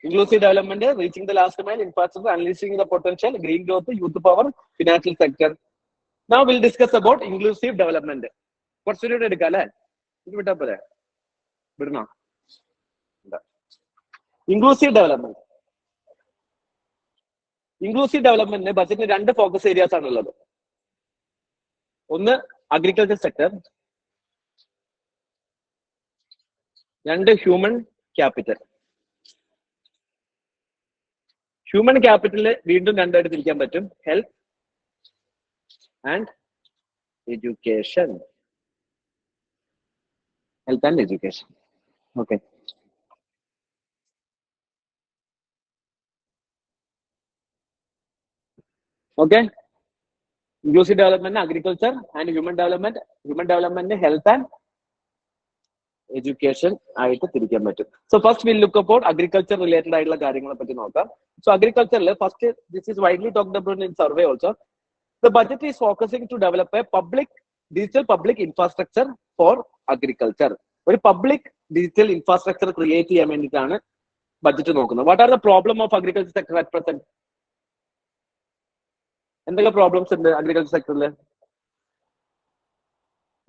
Inclusive development, reaching the last mile, infrastructure, analysing the potential, green growth, youth power, financial sector. Now we'll discuss about inclusive development. കുറച്ചുകൂടി എടുക്കാം അല്ലേ? ഇത് വിട്ടാ പോലെ വിടണോ? Inclusive development. ഇൻക്ലൂസീവ് ഡെവലപ്മെന്റിന് ബജറ്റിന് 2 ഫോക്കസ് ഏരിയാസ് ആണ് ഉള്ളത്. ഒന്ന് agriculture sector, 2 human capital. Human ക്യാപിറ്റലിൽ വീണ്ടും 2 ആയിട്ട് തിരിക്കാൻ പറ്റും, health and education. Health and education. Okay. Okay. Inclusive development, agriculture and human development. Human development, health and education ആയിട്ട് തിരിക്കാൻ പറ്റും. So first we'll look about agriculture related ആയിട്ടുള്ള കാര്യങ്ങളെ പറ്റി നോക്കാം. So agriculture, first this is widely talked about in survey also. The budget is focusing to develop a digital public infrastructure for agriculture. ഒരു പബ്ലിക് ഡിജിറ്റൽ ഇൻഫ്രാസ്ട്രക്ചർ ക്രിയേറ്റ് ചെയ്യാൻ വേണ്ടിയിട്ടാണ് ബഡ്ജറ്റ് നോക്കുന്നത്. What are the problem of agriculture sector at present? എന്തൊക്കെ പ്രോബ്ലംസ് ഉണ്ട് അഗ്രികൾച്ചർ സെക്ടറിൽ?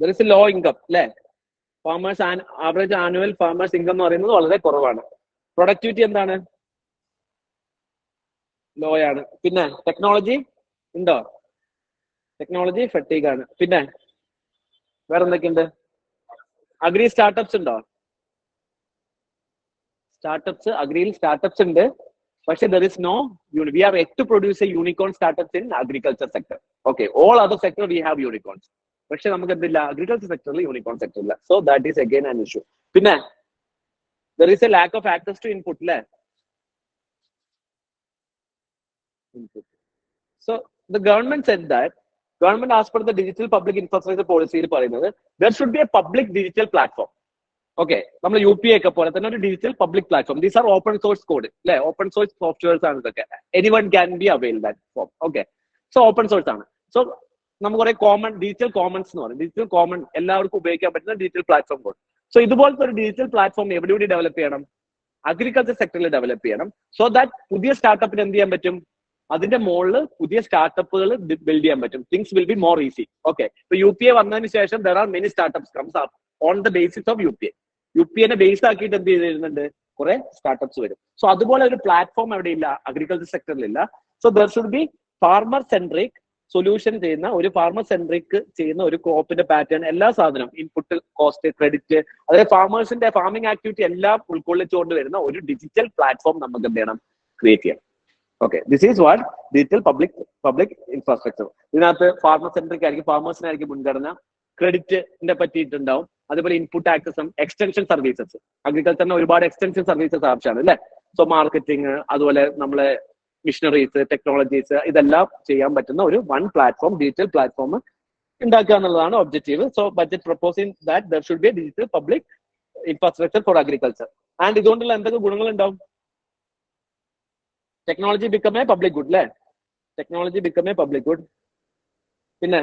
There is a low income അല്ലെ? Farmers average annual farmers income എന്ന് പറയുന്നത് വളരെ കുറവാണ്. പ്രൊഡക്ടിവിറ്റി എന്താണ്? ലോ ആണ്. പിന്നെ ടെക്നോളജി ഉണ്ടോ? ടെക്നോളജി ഫെറ്റീഗ് ആണ്. പിന്നെ വേറെ എന്തൊക്കെയുണ്ട്? അഗ്രി സ്റ്റാർട്ടപ്സ് ഉണ്ടോ? സ്റ്റാർട്ടപ്സ്, അഗ്രിയിൽ സ്റ്റാർട്ടപ്സ് ഉണ്ട്, പക്ഷെ there is no, we are yet to produce a unicorn startups in agriculture sector. Okay, all other sector we have unicorns, പക്ഷെ നമുക്ക് എന്തില്ല? അഗ്രികൾച്ചർ സെക്ടറിൽ യൂണിക്കോൺ സെക്ടർ ഇല്ല. So that is again an issue. പിന്നെ there is a lack of access to input അല്ലേ? So the government said that government as per the digital public infrastructure policy പറയുന്നത് there should be a public digital platform. Okay, നമ്മൾ UPA ഒക്കെ പോലെ തന്നെ ഒരു digital public platform. These are open source code അല്ലെ? ഓപ്പൺ സോഴ്സ് സോഫ്റ്റ്വെയർസ് ആണ് ഇതൊക്കെ. Anyone can be avail that form. Okay, so open source ആണ്. സോ നമുക്ക് കുറെ കോമൺ ഡിജിറ്റൽ കോമൺസ് എന്ന് പറയും. ഡിജിറ്റൽ കോമൺ എല്ലാവർക്കും ഉപയോഗിക്കാൻ പറ്റുന്ന ഡിജിറ്റൽ പ്ലാറ്റ്ഫോം കോഡ്. സോ ഇതുപോലത്തെ ഒരു ഡിജിറ്റൽ പ്ലാറ്റ്ഫോം എവിടെ ഡെവലപ്പ് ചെയ്യണം? അഗ്രികൾച്ചർ സെക്ടറിൽ ഡെവലപ്പ് ചെയ്യണം. സോ ദാറ്റ് പുതിയ സ്റ്റാർട്ടപ്പിന് എന്ത് ചെയ്യാൻ പറ്റും? അതിന്റെ മുകളിൽ പുതിയ സ്റ്റാർട്ടപ്പുകൾ ബിൽഡ് ചെയ്യാൻ പറ്റും. Things will be more easy. Okay, ഇപ്പൊ UPA വന്നതിന് ശേഷം there are many startups comes up on the basis of UPA. UPA base ആക്കിയിട്ട് എന്ത് ചെയ്തിരുന്നുണ്ട്? കുറെ സ്റ്റാർട്ടപ്സ് വരും. സോ അതുപോലെ ഒരു പ്ലാറ്റ്ഫോം എവിടെ ഇല്ല? അഗ്രികൾച്ചർ സെക്ടറിലില്ല. So there should be farmer centric solution ചെയ്യുന്ന ഒരു ഫാർമർ സെൻട്രിക് ചെയ്യുന്ന ഒരു ക്രോപ്പിന്റെ പാറ്റേൺ, എല്ലാ സാധനം, ഇൻപുട്ട്, കോസ്റ്റ്, ക്രെഡിറ്റ്, അതായത് ഫാമേഴ്സിന്റെ ഫാമിംഗ് ആക്ടിവിറ്റി എല്ലാം ഉൾക്കൊള്ളിച്ചുകൊണ്ട് വരുന്ന ഒരു ഡിജിറ്റൽ പ്ലാറ്റ്ഫോം നമുക്ക് എന്ത് ചെയ്യണം? ക്രിയേറ്റ് ചെയ്യണം. Okay, this is what digital public infrastructure. ഇതിനകത്ത് ഫാർമർ സെൻട്രിക് ആയിരിക്കും, ഫാമേഴ്സിനായിരിക്കും മുൻഗണന, ക്രെഡിറ്റിന്റെ പറ്റിയിട്ടുണ്ടാവും, അതുപോലെ ഇൻപുട്ട് ആക്സസും എക്സ്റ്റൻഷൻ സർവീസസ്. അഗ്രികൾച്ചറിന് ഒരുപാട് എക്സ്റ്റൻഷൻ സർവീസസ് ആവശ്യമാണ് അല്ലെ? സോ മാർക്കറ്റിംഗ്, അതുപോലെ നമ്മളെ മിഷനറീസ്, ടെക്നോളജീസ്, ഇതെല്ലാം ചെയ്യാൻ പറ്റുന്ന ഒരു വൺ പ്ലാറ്റ്ഫോം, ഡിജിറ്റൽ പ്ലാറ്റ്ഫോം ഉണ്ടാക്കുക എന്നുള്ളതാണ് objective. So budget proposing that there should be a digital public infrastructure for agriculture. And ഇതുകൊണ്ടുള്ള എന്തൊക്കെ ഗുണങ്ങൾ ഉണ്ടാവും? Technology become a public good അല്ലെ? Technology become a public good. പിന്നെ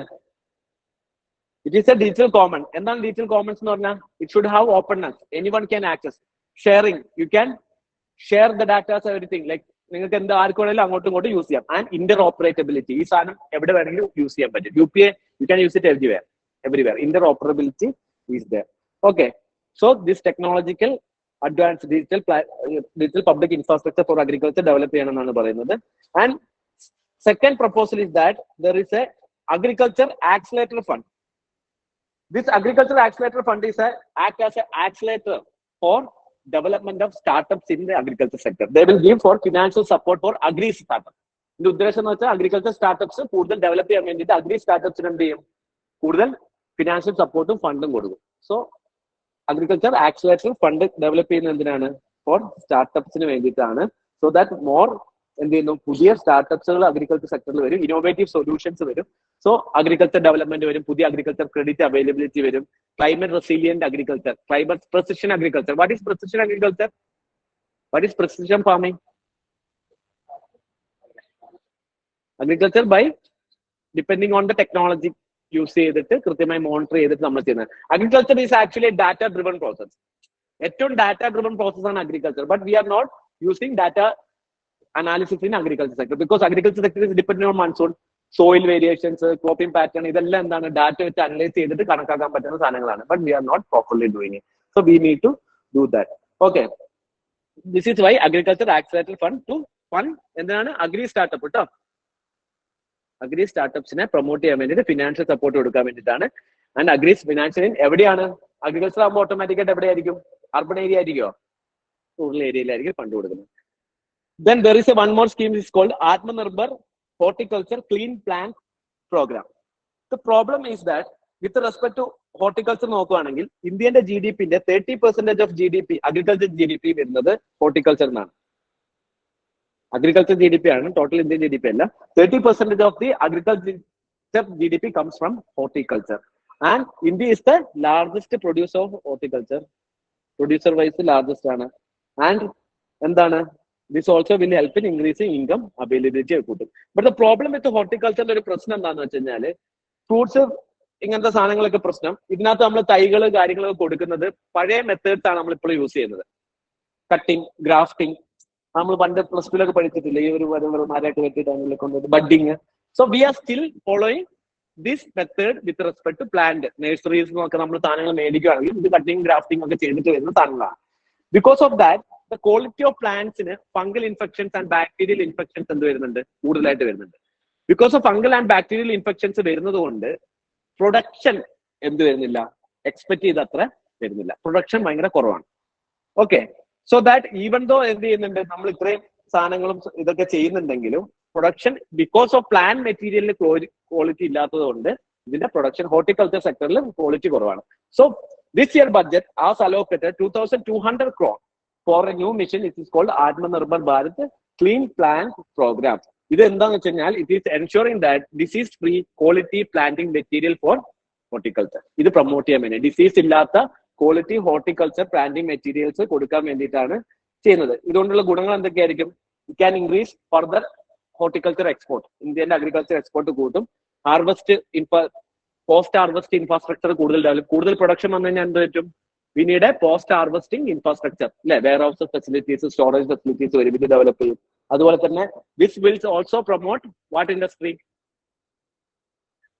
it is a digital common. എന്താണ് ഡിജിറ്റൽ കോമൺസ് എന്ന് പറഞ്ഞാൽ? It should have openness, anyone can access, sharing, you can share the datas, everything. Like നിങ്ങൾക്ക് എന്ത് ആർക്കും വേണമെങ്കിലും അങ്ങോട്ടും ഇങ്ങോട്ടും യൂസ് ചെയ്യാം. ആൻഡ് ഇന്റർ ഓപ്പറേറ്റബിലിറ്റി, ഈ സാധനം എവിടെ വേണമെങ്കിലും യൂസ് ചെയ്യാൻ പറ്റും. UPA you can use it everywhere. Inter operability is there. Okay, so this technological advance digital public infrastructure for agriculture develop ചെയ്യണം എന്നാണ് പറയുന്നത്. And second proposal is that there is A agriculture accelerator fund. This agricultural accelerator fund is act as an accelerator for development of startups in the agriculture sector. They will give for financial support for agri startups. ഇതിന്റെ ഉദ്ദേശം എന്ന് വെച്ചാൽ അഗ്രികൾച്ചർ സ്റ്റാർട്ടപ്സ് കൂടുതൽ ഡെവലപ്പ് ചെയ്യാൻ വേണ്ടിയിട്ട് അഗ്രി സ്റ്റാർട്ടപ്സിന് എന്ത് ചെയ്യും? കൂടുതൽ ഫിനാൻഷ്യൽ സപ്പോർട്ടും ഫണ്ടും കൊടുക്കും. So agriculture accelerator fund develop ചെയ്യുന്നത് എന്തിനാണ്? ഫോർ സ്റ്റാർട്ടപ്സിന് വേണ്ടിയിട്ടാണ്. സോ ദാറ്റ് മോർ എന്ത് ചെയ്യുന്നു, പുതിയ സ്റ്റാർട്ടപ്സുകൾ അഗ്രികൾച്ചർ സെക്ടറിൽ വരും, ഇന്നോവേറ്റീവ് സൊല്യൂഷൻസ് വരും. സോ അഗ്രികൾച്ചർ ഡെവലപ്മെന്റ് വരും, പുതിയ അഗ്രികൾച്ചർ ക്രെഡിറ്റ് അവൈലബിലിറ്റി വരും, climate resilient agriculture, climate precision agriculture. What is precision agriculture? What is precision farming? Agriculture by depending on the technology use ചെയ്തിട്ട് കൃത്യമായി മോണിറ്റർ ചെയ്തിട്ട് നമ്മൾ ചെയ്യുന്നത്. Agriculture is actually data driven process. ഏറ്റവും ഡാറ്റ ഡ്രിവൺ പ്രോസസ് ആണ് agriculture. But we are not using data analysis in agriculture sector because agriculture sector is depending on monsoon, soil variations, cropping pattern, ഇതെല്ലാം എന്താണ് ഡാറ്റ വെച്ച് അനലൈസ് ചെയ്തിട്ട് കണക്കാക്കാൻ പറ്റുന്ന സാധനങ്ങളാണ്. But we are not properly doing it. So we need to do that. Okay, this is why agriculture accelerator fund to fund എന്താണ് അഗ്രി സ്റ്റാർട്ടപ്പ് കേട്ടോ. അഗ്രി സ്റ്റാർട്ടപ്സിനെ പ്രൊമോട്ട് ചെയ്യാൻ വേണ്ടിയിട്ട് ഫിനാൻഷ്യൽ സപ്പോർട്ട് കൊടുക്കാൻ വേണ്ടിയിട്ടാണ്. ആൻഡ് അഗ്രി ഫിനാൻഷ്യൽ എവിടെയാണ്? അഗ്രികൾച്ചർ ആകുമ്പോൾ ഓട്ടോമാറ്റിക്കായിട്ട് എവിടെയായിരിക്കും? അർബൻ ഏരിയ ആയിരിക്കുമോ? റൂറൽ ഏരിയയിലായിരിക്കും ഫണ്ട് കൊടുക്കുന്നത്. Then there is a one more scheme is called Atmanirbhar Horticulture Clean Plant Program. The problem is that with respect to horticulture നോക്കുകയാണെങ്കിൽ ഇന്ത്യന്റെ GDP-ന്റെ 30% ഓഫ് GDP അഗ്രികൾച്ചർ GDP വരുന്നത് ഹോർട്ടിക്കൾച്ചറിനാണ്. അഗ്രികൾച്ചർ GDP ആണ്, ടോട്ടൽ ഇന്ത്യൻ GDP അല്ല. 30% of the agriculture GDP comes from horticulture. And India is the largest producer of horticulture. Producer wise largest ആണ്. And എന്താണ്? This also will help in increasing income availability കൂട്ടും. But the problem with horticulture ഒരു പ്രശ്നം എന്താണെന്ന് വെച്ച് കഴിഞ്ഞാല് ഫ്രൂട്ട്സ് ഇങ്ങനത്തെ സാധനങ്ങളൊക്കെ പ്രശ്നം, ഇതിനകത്ത് നമ്മൾ തൈകള് കാര്യങ്ങളൊക്കെ കൊടുക്കുന്നത് പഴയ മെത്തേഡ്സ് ആണ് നമ്മൾ ഇപ്പോൾ യൂസ് ചെയ്യുന്നത്. കട്ടിങ്, ഗ്രാഫ്റ്റിംഗ്, നമ്മൾ പണ്ട് പ്ലസ് ടുലൊക്കെ പഠിച്ചിട്ടില്ല, ഈ ഒരു മരമൊക്കെ വെട്ടിട്ട് കൊണ്ടുവന്ന് budding. So we are still following this method with respect to plant. Nurseries ഒക്കെ നമ്മൾ സാധനങ്ങൾ മേടിക്കുകയാണെങ്കിൽ ഇത് കട്ടിങ് ഗ്രാഫ്റ്റിംഗ് ഒക്കെ ചെയ്തിട്ട് വരുന്ന സാധനങ്ങളാണ്. Because of that the quality of plants-ന് fungal infections and bacterial infections എന്ത് വരുന്നുണ്ട്? കൂടുതലായിട്ട് വരുന്നുണ്ട്. Because of fungal and bacterial infections വരുന്നത് കൊണ്ട് പ്രൊഡക്ഷൻ എന്ത് വരുന്നില്ല? എക്സ്പെക്ട് ചെയ്ത് അത്ര വരുന്നില്ല. പ്രൊഡക്ഷൻ ഭയങ്കര കുറവാണ്. Okay, so that even though എന്ത് ചെയ്യുന്നുണ്ട്, നമ്മൾ ഇത്രയും സാധനങ്ങളും ഇതൊക്കെ ചെയ്യുന്നുണ്ടെങ്കിലും പ്രൊഡക്ഷൻ ബിക്കോസ് ഓഫ് പ്ലാന്റ് മെറ്റീരിയലിന് ക്വാളിറ്റി ഇല്ലാത്തത് കൊണ്ട് ഇതിന്റെ പ്രൊഡക്ഷൻ ഹോർട്ടിക്കൾച്ചർ സെക്ടറിൽ ക്വാളിറ്റി കുറവാണ്. So this year budget as allocated 2200 crore for a new mission. It is called Atmanirbhar Bharat Clean Plant Program. ഇത് എന്താണെന്ന് വെച്ച് കഴിഞ്ഞാൽ it is ensuring that disease free quality planting material for horticulture. ഇത് പ്രൊമോട്ട് ചെയ്യാൻ വേണ്ടി ഡിസീസ് ഇല്ലാത്ത ക്വാളിറ്റി ഹോർട്ടിക്കൾച്ചർ പ്ലാന്റിംഗ് മെറ്റീരിയൽസ് കൊടുക്കാൻ വേണ്ടിയിട്ടാണ് ചെയ്യുന്നത്. ഇതുകൊണ്ടുള്ള ഗുണങ്ങൾ എന്തൊക്കെയായിരിക്കും? It can increase further horticulture export. ഇന്ത്യന്റെ അഗ്രികൾച്ചർ എക്സ്പോർട്ട് കൂട്ടും. ഹാർവസ്റ്റ് പോസ്റ്റ് ഹാർവസ്റ്റ് ഇൻഫ്രാസ്ട്രക്ചർ കൂടുതൽ പ്രൊഡക്ഷൻ വന്നു കഴിഞ്ഞാൽ എന്ത് പറ്റും? We need a post-harvesting infrastructure. Warehouse facilities, storage facilities വരും, ഇത് ഡെവലപ്പ് ചെയ്യും. അതുപോലെ തന്നെ this will also promote what industry?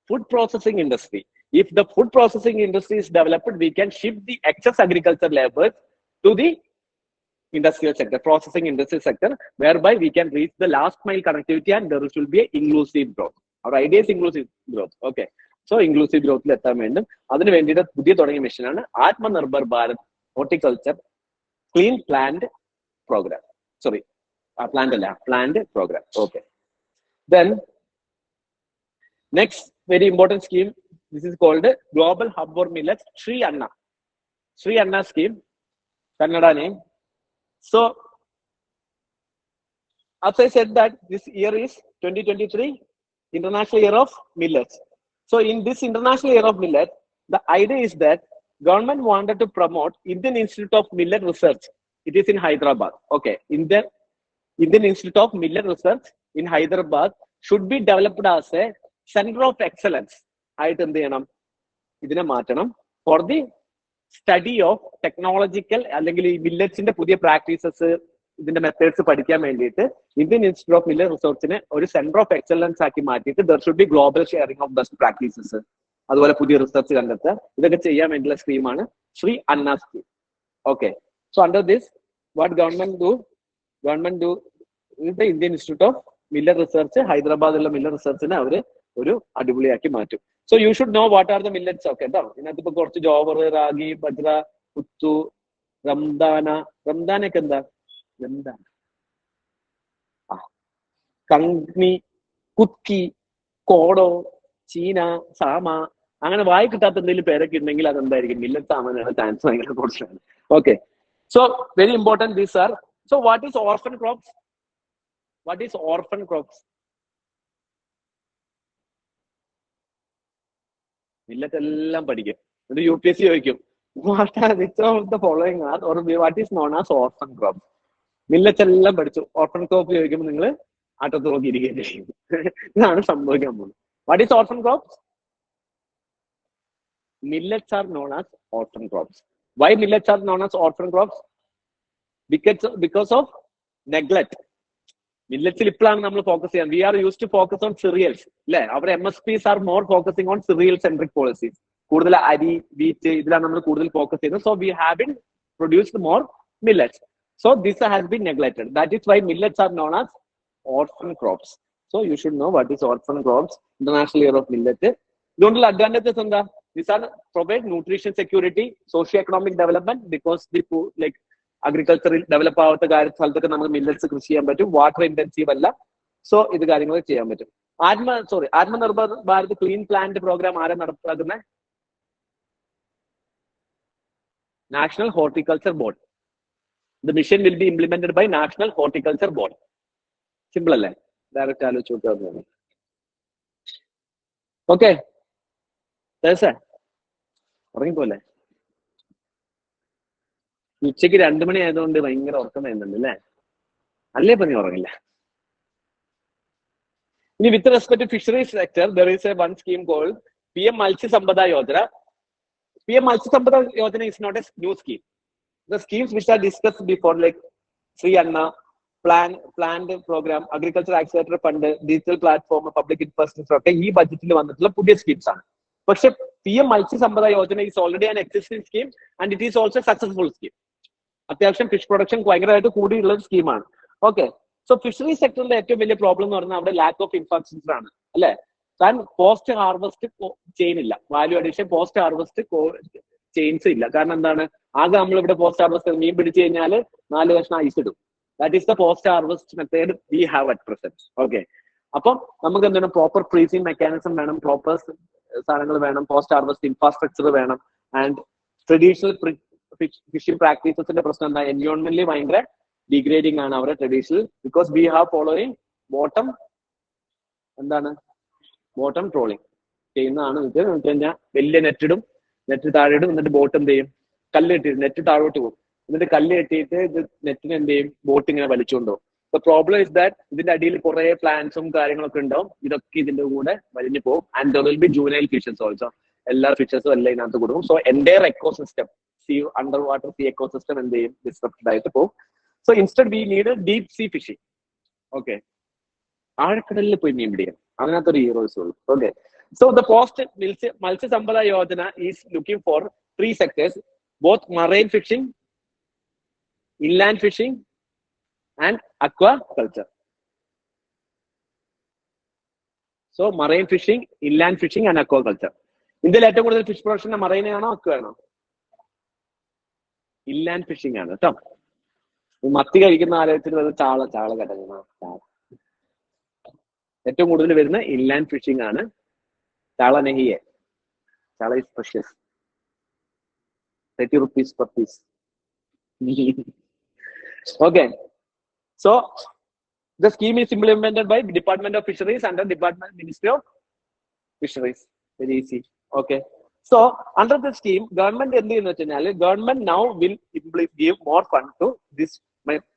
Food processing industry. If the food processing industry is developed, we can shift the excess agriculture labor to the industrial sector, processing industry sector, whereby we can reach the last mile connectivity and there will be a inclusive growth. Our idea is inclusive growth. Okay. So inclusive ഗ്രോത്തിൽ എത്താൻ വേണ്ടും അതിന് വേണ്ടിയിട്ട് പുതിയ തുടങ്ങിയ മിഷനാണ് Atmanirbhar Bharat horticulture clean plant programme. Sorry, plant അല്ല, plant programme. Okay, then next very important scheme, this is called global hub for millets, Shri Anna scheme, Kannada name. So as I said that this year is 2023 International Year of Millets. So in this International Year of Millet, the idea is that government wanted to promote Indian Institute of Millet Research. It is in Hyderabad. Okay, Indian Institute of Millet Research in Hyderabad should be developed as a center of excellence. ആയിട്ട് എന്ത് ചെയ്യണം? ഇതിനെ മാറ്റണം for the study of technological അല്ലെങ്കിൽ ഈ മില്ലറ്റ്സിന്റെ പുതിയ പ്രാക്ടീസസ്, ഇതിന്റെ മെത്തേഡ്സ് പഠിക്കാൻ വേണ്ടിയിട്ട് ഇന്ത്യൻ ഇൻസ്റ്റിറ്റ്യൂട്ട് ഓഫ് മില്ലറ്റ് റിസർച്ചിനെ ഒരു സെന്റർ ഓഫ് എക്സലൻസ് ആക്കി മാറ്റിയിട്ട് there should be global sharing of best practices, അതുപോലെ പുതിയ റിസർച്ച് കണ്ടെത്തുക, ഇതൊക്കെ ചെയ്യാൻ വേണ്ടിയുള്ള സ്കീമാണ് Shri Anna scheme. Okay, so under this what government do Indian institute of millet research ഹൈദരാബാദിലുള്ള മില്ലറ്റ് റിസർച്ചിനെ അവര് ഒരു അടിപൊളിയാക്കി മാറ്റും. So you should know what are the millets. Okay കേട്ടോ, ഇതിനകത്ത് ഇപ്പൊ കുറച്ച് ജോവർ, റാഗി, ബജ്ര, കുത്തു, റംദാനൊക്കെ എന്താണ് കങ്നി, കുക്കി, കോടോ, ചീന, സാമ, അങ്ങനെ വായി കിട്ടാത്ത എന്തെങ്കിലും പേരൊക്കെ ഉണ്ടെങ്കിൽ അതെന്തായിരിക്കും? മില്ലറ്റ്സ് ആവാനാണ് ചാൻസ് ഭയങ്കര കൂടുതലാണ്. Okay, so very important these are. So what is orphan crops? What is orphan crops? Millet എല്ലാം പഠിക്കും. എന്നിട്ട് UPSC ചോദിക്കും what are which of the following are or what is known as orphan crops? Millets എല്ലാം പഠിച്ചു. ഓർഫൻ ക്രോപ്പ് ചോദിക്കുമ്പോൾ നിങ്ങൾ ആട്ടത്ത് നോക്കിയിരിക്കുകയും ചെയ്യും. ഇതാണ് സംഭവിക്കാൻ പോകുന്നത്. What is orphan crops? Millets are known as orphan crops. Why millets are known as orphan crops? Because of neglect. Millets ഇപ്പോഴാണ് നമ്മൾ ഫോക്കസ് ചെയ്യാൻ. We are used to focus on cereals. അല്ലെ? അവർ MSPs are more focusing on cereal centric policies. കൂടുതൽ അരി, വീറ്റ് ഇതിലാണ് നമ്മൾ കൂടുതൽ ഫോക്കസ് ചെയ്യുന്നത്. So we haven't produced more millets. So this has been neglected. That is why millets are known as orphan crops. So you should know what is orphan crops. International Year of Millet. ഇതുകൊണ്ടുള്ള അഡ്വാൻറ്റേജസ് എന്താ? These are provide nutrition security, socio-economic development because the like agriculture develop ആവാത്ത സ്ഥലത്തൊക്കെ നമുക്ക് മില്ലറ്റ്സ് കൃഷി ചെയ്യാൻ പറ്റും. വാട്ടർ ഇന്റൻസീവ് അല്ല. സോ ഇത് കാര്യങ്ങൾ ചെയ്യാൻ പറ്റും. Aatmanirbhar Bharat clean plant program ആരാ നടപ്പാക്കുന്നത്? National horticulture board. The mission will be implemented by National Horticulture Board. Simple അല്ലേ? ഡയറക്റ്റ് ആലോചിച്ച് നോക്കുക. ഓക്കെ, ഉറങ്ങിപ്പോലെ. ഉച്ചക്ക് 2 മണി ആയതുകൊണ്ട് ഭയങ്കര ഉറക്കം വരുന്നുണ്ട് അല്ലേ? അല്ലേ ഇപ്പൊ നീ ഉറങ്ങില്ല. ഇനി with respect to fisheries sector there is a one scheme called PM Matsya Sampada Yojana. PM Matsya Sampada Yojana is not a new scheme. The schemes which are discussed before, like Sri Anna, planned program, agriculture accelerator fund, digital platform, public infrastructure ഒക്കെ ഈ ബഡ്ജറ്റിൽ വന്നിട്ടുള്ള പുതിയ സ്കീംസ് ആണ്. പക്ഷെ PM Matsya Sampada Yojana is already an existing scheme and it is also a successful scheme. അത്യാവശ്യം ഫിഷ് പ്രൊഡക്ഷൻ ഭയങ്കരമായിട്ട് കൂടിയുള്ള സ്കീമാണ്. ഓക്കെ, സോ ഫിഷറി സെക്ടറിന്റെ ഏറ്റവും വലിയ പ്രോബ്ലം എന്ന് പറഞ്ഞാൽ അവിടെ ലാക്ക് ഓഫ് ഇൻഫ്രാസ്ട്രക്ചർ ആണ് അല്ലെ? കാരണം പോസ്റ്റ് ഹാർവസ്റ്റ് ചെയിൻ ഇല്ല, value addition post harvest chains ഇല്ല. കാരണം എന്താണ്? ആകെ നമ്മളിവിടെ പോസ്റ്റ് ഹാർവസ്റ്റ് മീൻ പിടിച്ചു കഴിഞ്ഞാൽ 4 കഷ്ണം ഐസ് ഇടും. That is the post harvest method we have at present. Okay, അപ്പം നമുക്ക് എന്താണ്? പ്രോപ്പർ ഫ്രീസിംഗ് മെക്കാനിസം വേണം, പ്രോപ്പർ സാധനങ്ങൾ വേണം, പോസ്റ്റ് ഹാർവസ്റ്റ് ഇൻഫ്രാസ്ട്രക്ചർ വേണം. ആൻഡ് ട്രഡീഷണൽ ഫിഷിംഗ് പ്രാക്ടീസസിന്റെ പ്രശ്നം എന്താ? എൻവയോൺമെന്റലി ഭയങ്കര ഡിഗ്രേഡിംഗ് ആണ് അവരുടെ traditional. Because we have following bottom trawling ചെയ്യുന്നതാണ്. ഇത് എന്ന് കഴിഞ്ഞാൽ വലിയ നെറ്റ് താഴെ ഇടും, എന്നിട്ട് ബോട്ട് എന്ത് ചെയ്യും? കല്ല് കെട്ടിയിട്ട് നെറ്റ് താഴോട്ട് പോകും, എന്നിട്ട് കല്ല് കെട്ടിയിട്ട് ഇത് നെറ്റിന് എന്ത് ചെയ്യും? ബോട്ട് ഇങ്ങനെ വലിച്ചുകൊണ്ടുപോകും. ദ പ്രോബ്ലം ഇസ് ദാറ്റ് ഇതിന്റെ അടിയിൽ കുറെ പ്ലാന്റ്സും കാര്യങ്ങളൊക്കെ ഉണ്ടാവും. ഇതൊക്കെ ഇതിന്റെ കൂടെ വലിഞ്ഞു പോകും. And there will B juvenile fishes also. എല്ലാ ഫിഷസും എല്ലാം ഇതിനകത്ത് കൊടുക്കും. So entire ecosystem, under water see ecosystem എന്ത് ചെയ്യും? ഡിസ്ട്രപ്റ്റഡ് ആയിട്ട് പോകും. So instead we need deep see phishing. Okay, ആഴക്കടലിൽ പോയി മീൻ പിടിക്കണം, അതിനകത്തൊരു ഹീറോസ് ഉള്ളൂ. Okay, so the post Matsya Sampada Yojana is looking for 3 sectors, both marine fishing, inland fishing and aquaculture. So marine fishing, inland fishing and aquaculture. ഇന്ത്യയിൽ ഏറ്റവും കൂടുതൽ ഫിഷ് പ്രൊഡക്ഷൻ മറൈൻ ആണോ അക്വ ആണോ? ഇൻലാൻഡ് ഫിഷിംഗ് ആണ് കേട്ടോ. മത്തി കഴിക്കുന്ന ആലോചിച്ചിട്ട് ചാള കടങ്ങുന്ന ഏറ്റവും കൂടുതൽ വരുന്ന ഇൻലാൻഡ് ഫിഷിംഗ് ആണ്. ചാള നെഹിയെ, ചാള is precious, 30 rupees per piece. Okay, so the scheme is implemented by Department of Fisheries under Ministry of Fisheries. Very easy. Okay, so under the scheme, government now will give more fund to this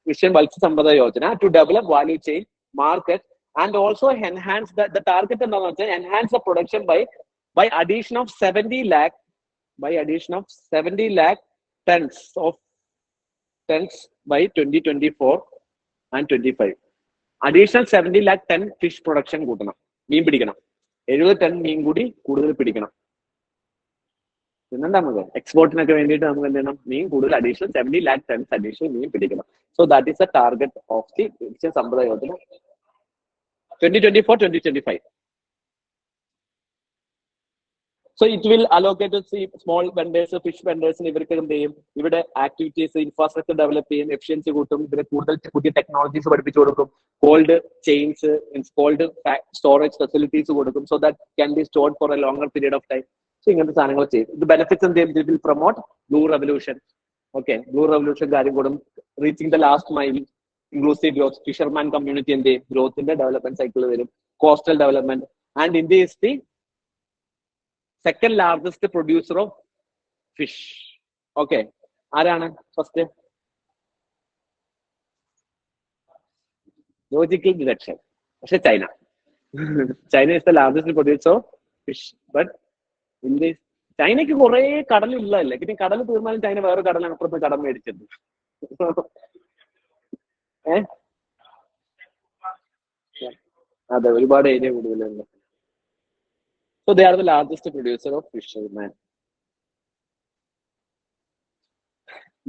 Mission Matsya Sampada Yojana to develop value chain, market, and also enhance the target and enhance the production by addition of 70 lakh tons by 2024 and 25. Additional 70 lakh ton fish production കൂട്ടണം, മീൻ പിടിക്കണം. 70 ടൺ മീൻ കൂടി കൂടുതൽ പിടിക്കണം. പിന്നെന്താ നമുക്ക് എക്സ്പോർട്ടിനൊക്കെ വേണ്ടിയിട്ട് നമുക്ക് എന്ത് ചെയ്യണം? മീൻ കൂടുതൽ അഡീഷണൽ 70 lakh tons അഡീഷണൽ മീൻ പിടിക്കണം. So that is the target of the Matsya Sampada Yojana 2024-2025. So it will allocate to small vendors, fish vendors, ഇവർക്ക് എന്ത് ചെയ്യും? ഇവിടെ ആക്ടിവിറ്റീസ്, ഇൻഫ്രാസ്ട്രക്ചർ ഡെവലപ്പ് ചെയ്യും, എഫിഷ്യൻസി കൂട്ടും, ഇവരെ കൂടുതൽ പുതിയ ടെക്നോളജീസ് പഠിപ്പിച്ചു കൊടുക്കും, cold chains, cold storage facilities കൊടുക്കും. So that can be stored for a longer period of time. So ഇങ്ങനത്തെ സാധനങ്ങൾ ചെയ്യും. ഇത് ബെനിഫിറ്റ്സ് എന്ത് ചെയ്യും? It will promote blue revolution. Okay, blue revolution കാര്യം കൂടും. Reaching the last mile, inclusive growth, fisherman community and the growth in the development cycle, coastal development, and India is the second largest producer of fish. Okay, Arana first. Logical deduction. China. China is the largest producer of fish, but in this China ki kore kadal illa illa. Kini kadal തീർന്നാലും China വേറെ കടലാണ് അപ്പുറത്ത് കടം മേടിച്ചത്. അതെ ഒരുപാട് ഏരിയ കൂടുതലുണ്ട്. So they are the largest producer of fish, man.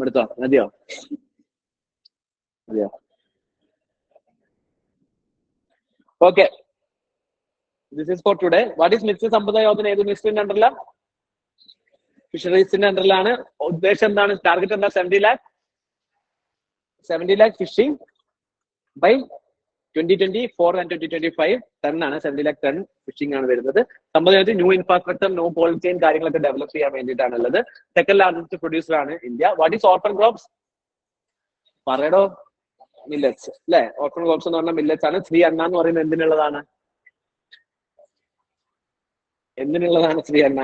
എടുത്തോ മതിയോ? മതിയോ? Okay. This is for today. What is Mr. Sampradayodhan? ഏത് മിനിസ്റ്ററിന്റെ അണ്ടറില? ഫിഷറീസിന്റെ അണ്ടറിലാണ്. ഉദ്ദേശം എന്താണ്? ടാർഗറ്റ് എന്താ? 70 lakh. 70 lakh fishing by 2024 and 2025 tonne ആണ്. 70 lakh ടൺ ഫിഷിംഗ് ആണ് വരുന്നത്. സംബന്ധിച്ച് new infrastructure, new cold chain കാര്യങ്ങളൊക്കെ ഡെവലപ്പ് ചെയ്യാൻ വേണ്ടിയിട്ടാണുള്ളത്. സെക്കൻഡ് ലാർജസ്റ്റ് പ്രൊഡ്യൂസർ ആണ് India. What is orphan crops? പറയടോ. മില്ലറ്റ്സ് അല്ലെ? ഓർഫൻ ക്രോപ്സ് എന്ന് പറഞ്ഞാൽ മില്ലറ്റ്സ് ആണ്. ശ്രീ അണ്ണ എന്ന് പറയുന്നത് എന്തിനുള്ളതാണ്? എന്തിനുള്ളതാണ് Shree Anna?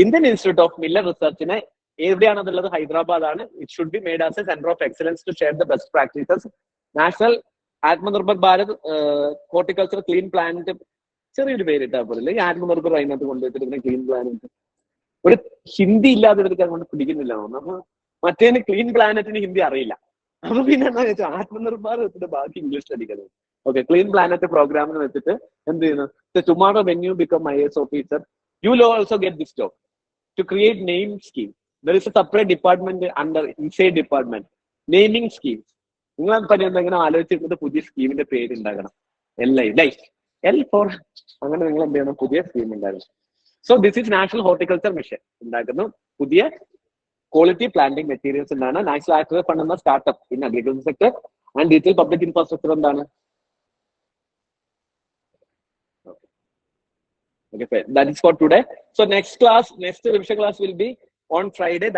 Indian institute of millet റിസർച്ചിനെ എവിടെയാണെന്നുള്ളത്? ഹൈദരാബാദ് ആണ്. It should be made as a centre of excellence to share the best practices. National Atmanirbhar Bharat horticulture clean planet, ചെറിയൊരു പേരിട്ടാ പോലെ ഈ ആത്മനിർഭർ അതിനകത്ത് കൊണ്ടുവച്ചിട്ട് ക്ലീൻ പ്ലാനറ്റ് ഒരു ഹിന്ദി ഇല്ലാതെ എടുക്കാൻ കൊണ്ട് പിടിക്കുന്നില്ല. അപ്പൊ മറ്റേന് ക്ലീൻ പ്ലാനറ്റിന് ഹിന്ദി അറിയില്ല. അപ്പൊ പിന്നെ എന്താ വെച്ചാൽ ആത്മനിർഭർ വെച്ചിട്ട് ബാക്കി ഇംഗ്ലീഷ് അടിക്കുന്നത്. ഓക്കെ, ക്ലീൻ പ്ലാനറ്റ് പ്രോഗ്രാമിന് വെച്ചിട്ട് എന്ത് ചെയ്യുന്നു? Tomorrow when you become IAS officer you will also get this job to create name scheme. There is a separate department under inside department, naming schemes. നിങ്ങൾ പറ്റി എന്തെങ്കിലും ആലോചിച്ചിട്ട് പുതിയ സ്കീമിന്റെ പേര് ഉണ്ടാക്കണം. L for അങ്ങനെ നിങ്ങൾ എന്ത് ചെയ്യണം? പുതിയ സ്കീം ഉണ്ടാക്കണം. So this is national horticulture mission ഉണ്ടാക്കുന്നു പുതിയ ക്വാളിറ്റി പ്ലാന്റിംഗ് മെറ്റീരിയൽസ് എന്താണ്? നാഷണൽ ആക്ടർ ഫണ്ട് എന്ന startup in agriculture sector and detail public infrastructure എന്താണ്? Okay, that is for today. So next revision class will be on Friday.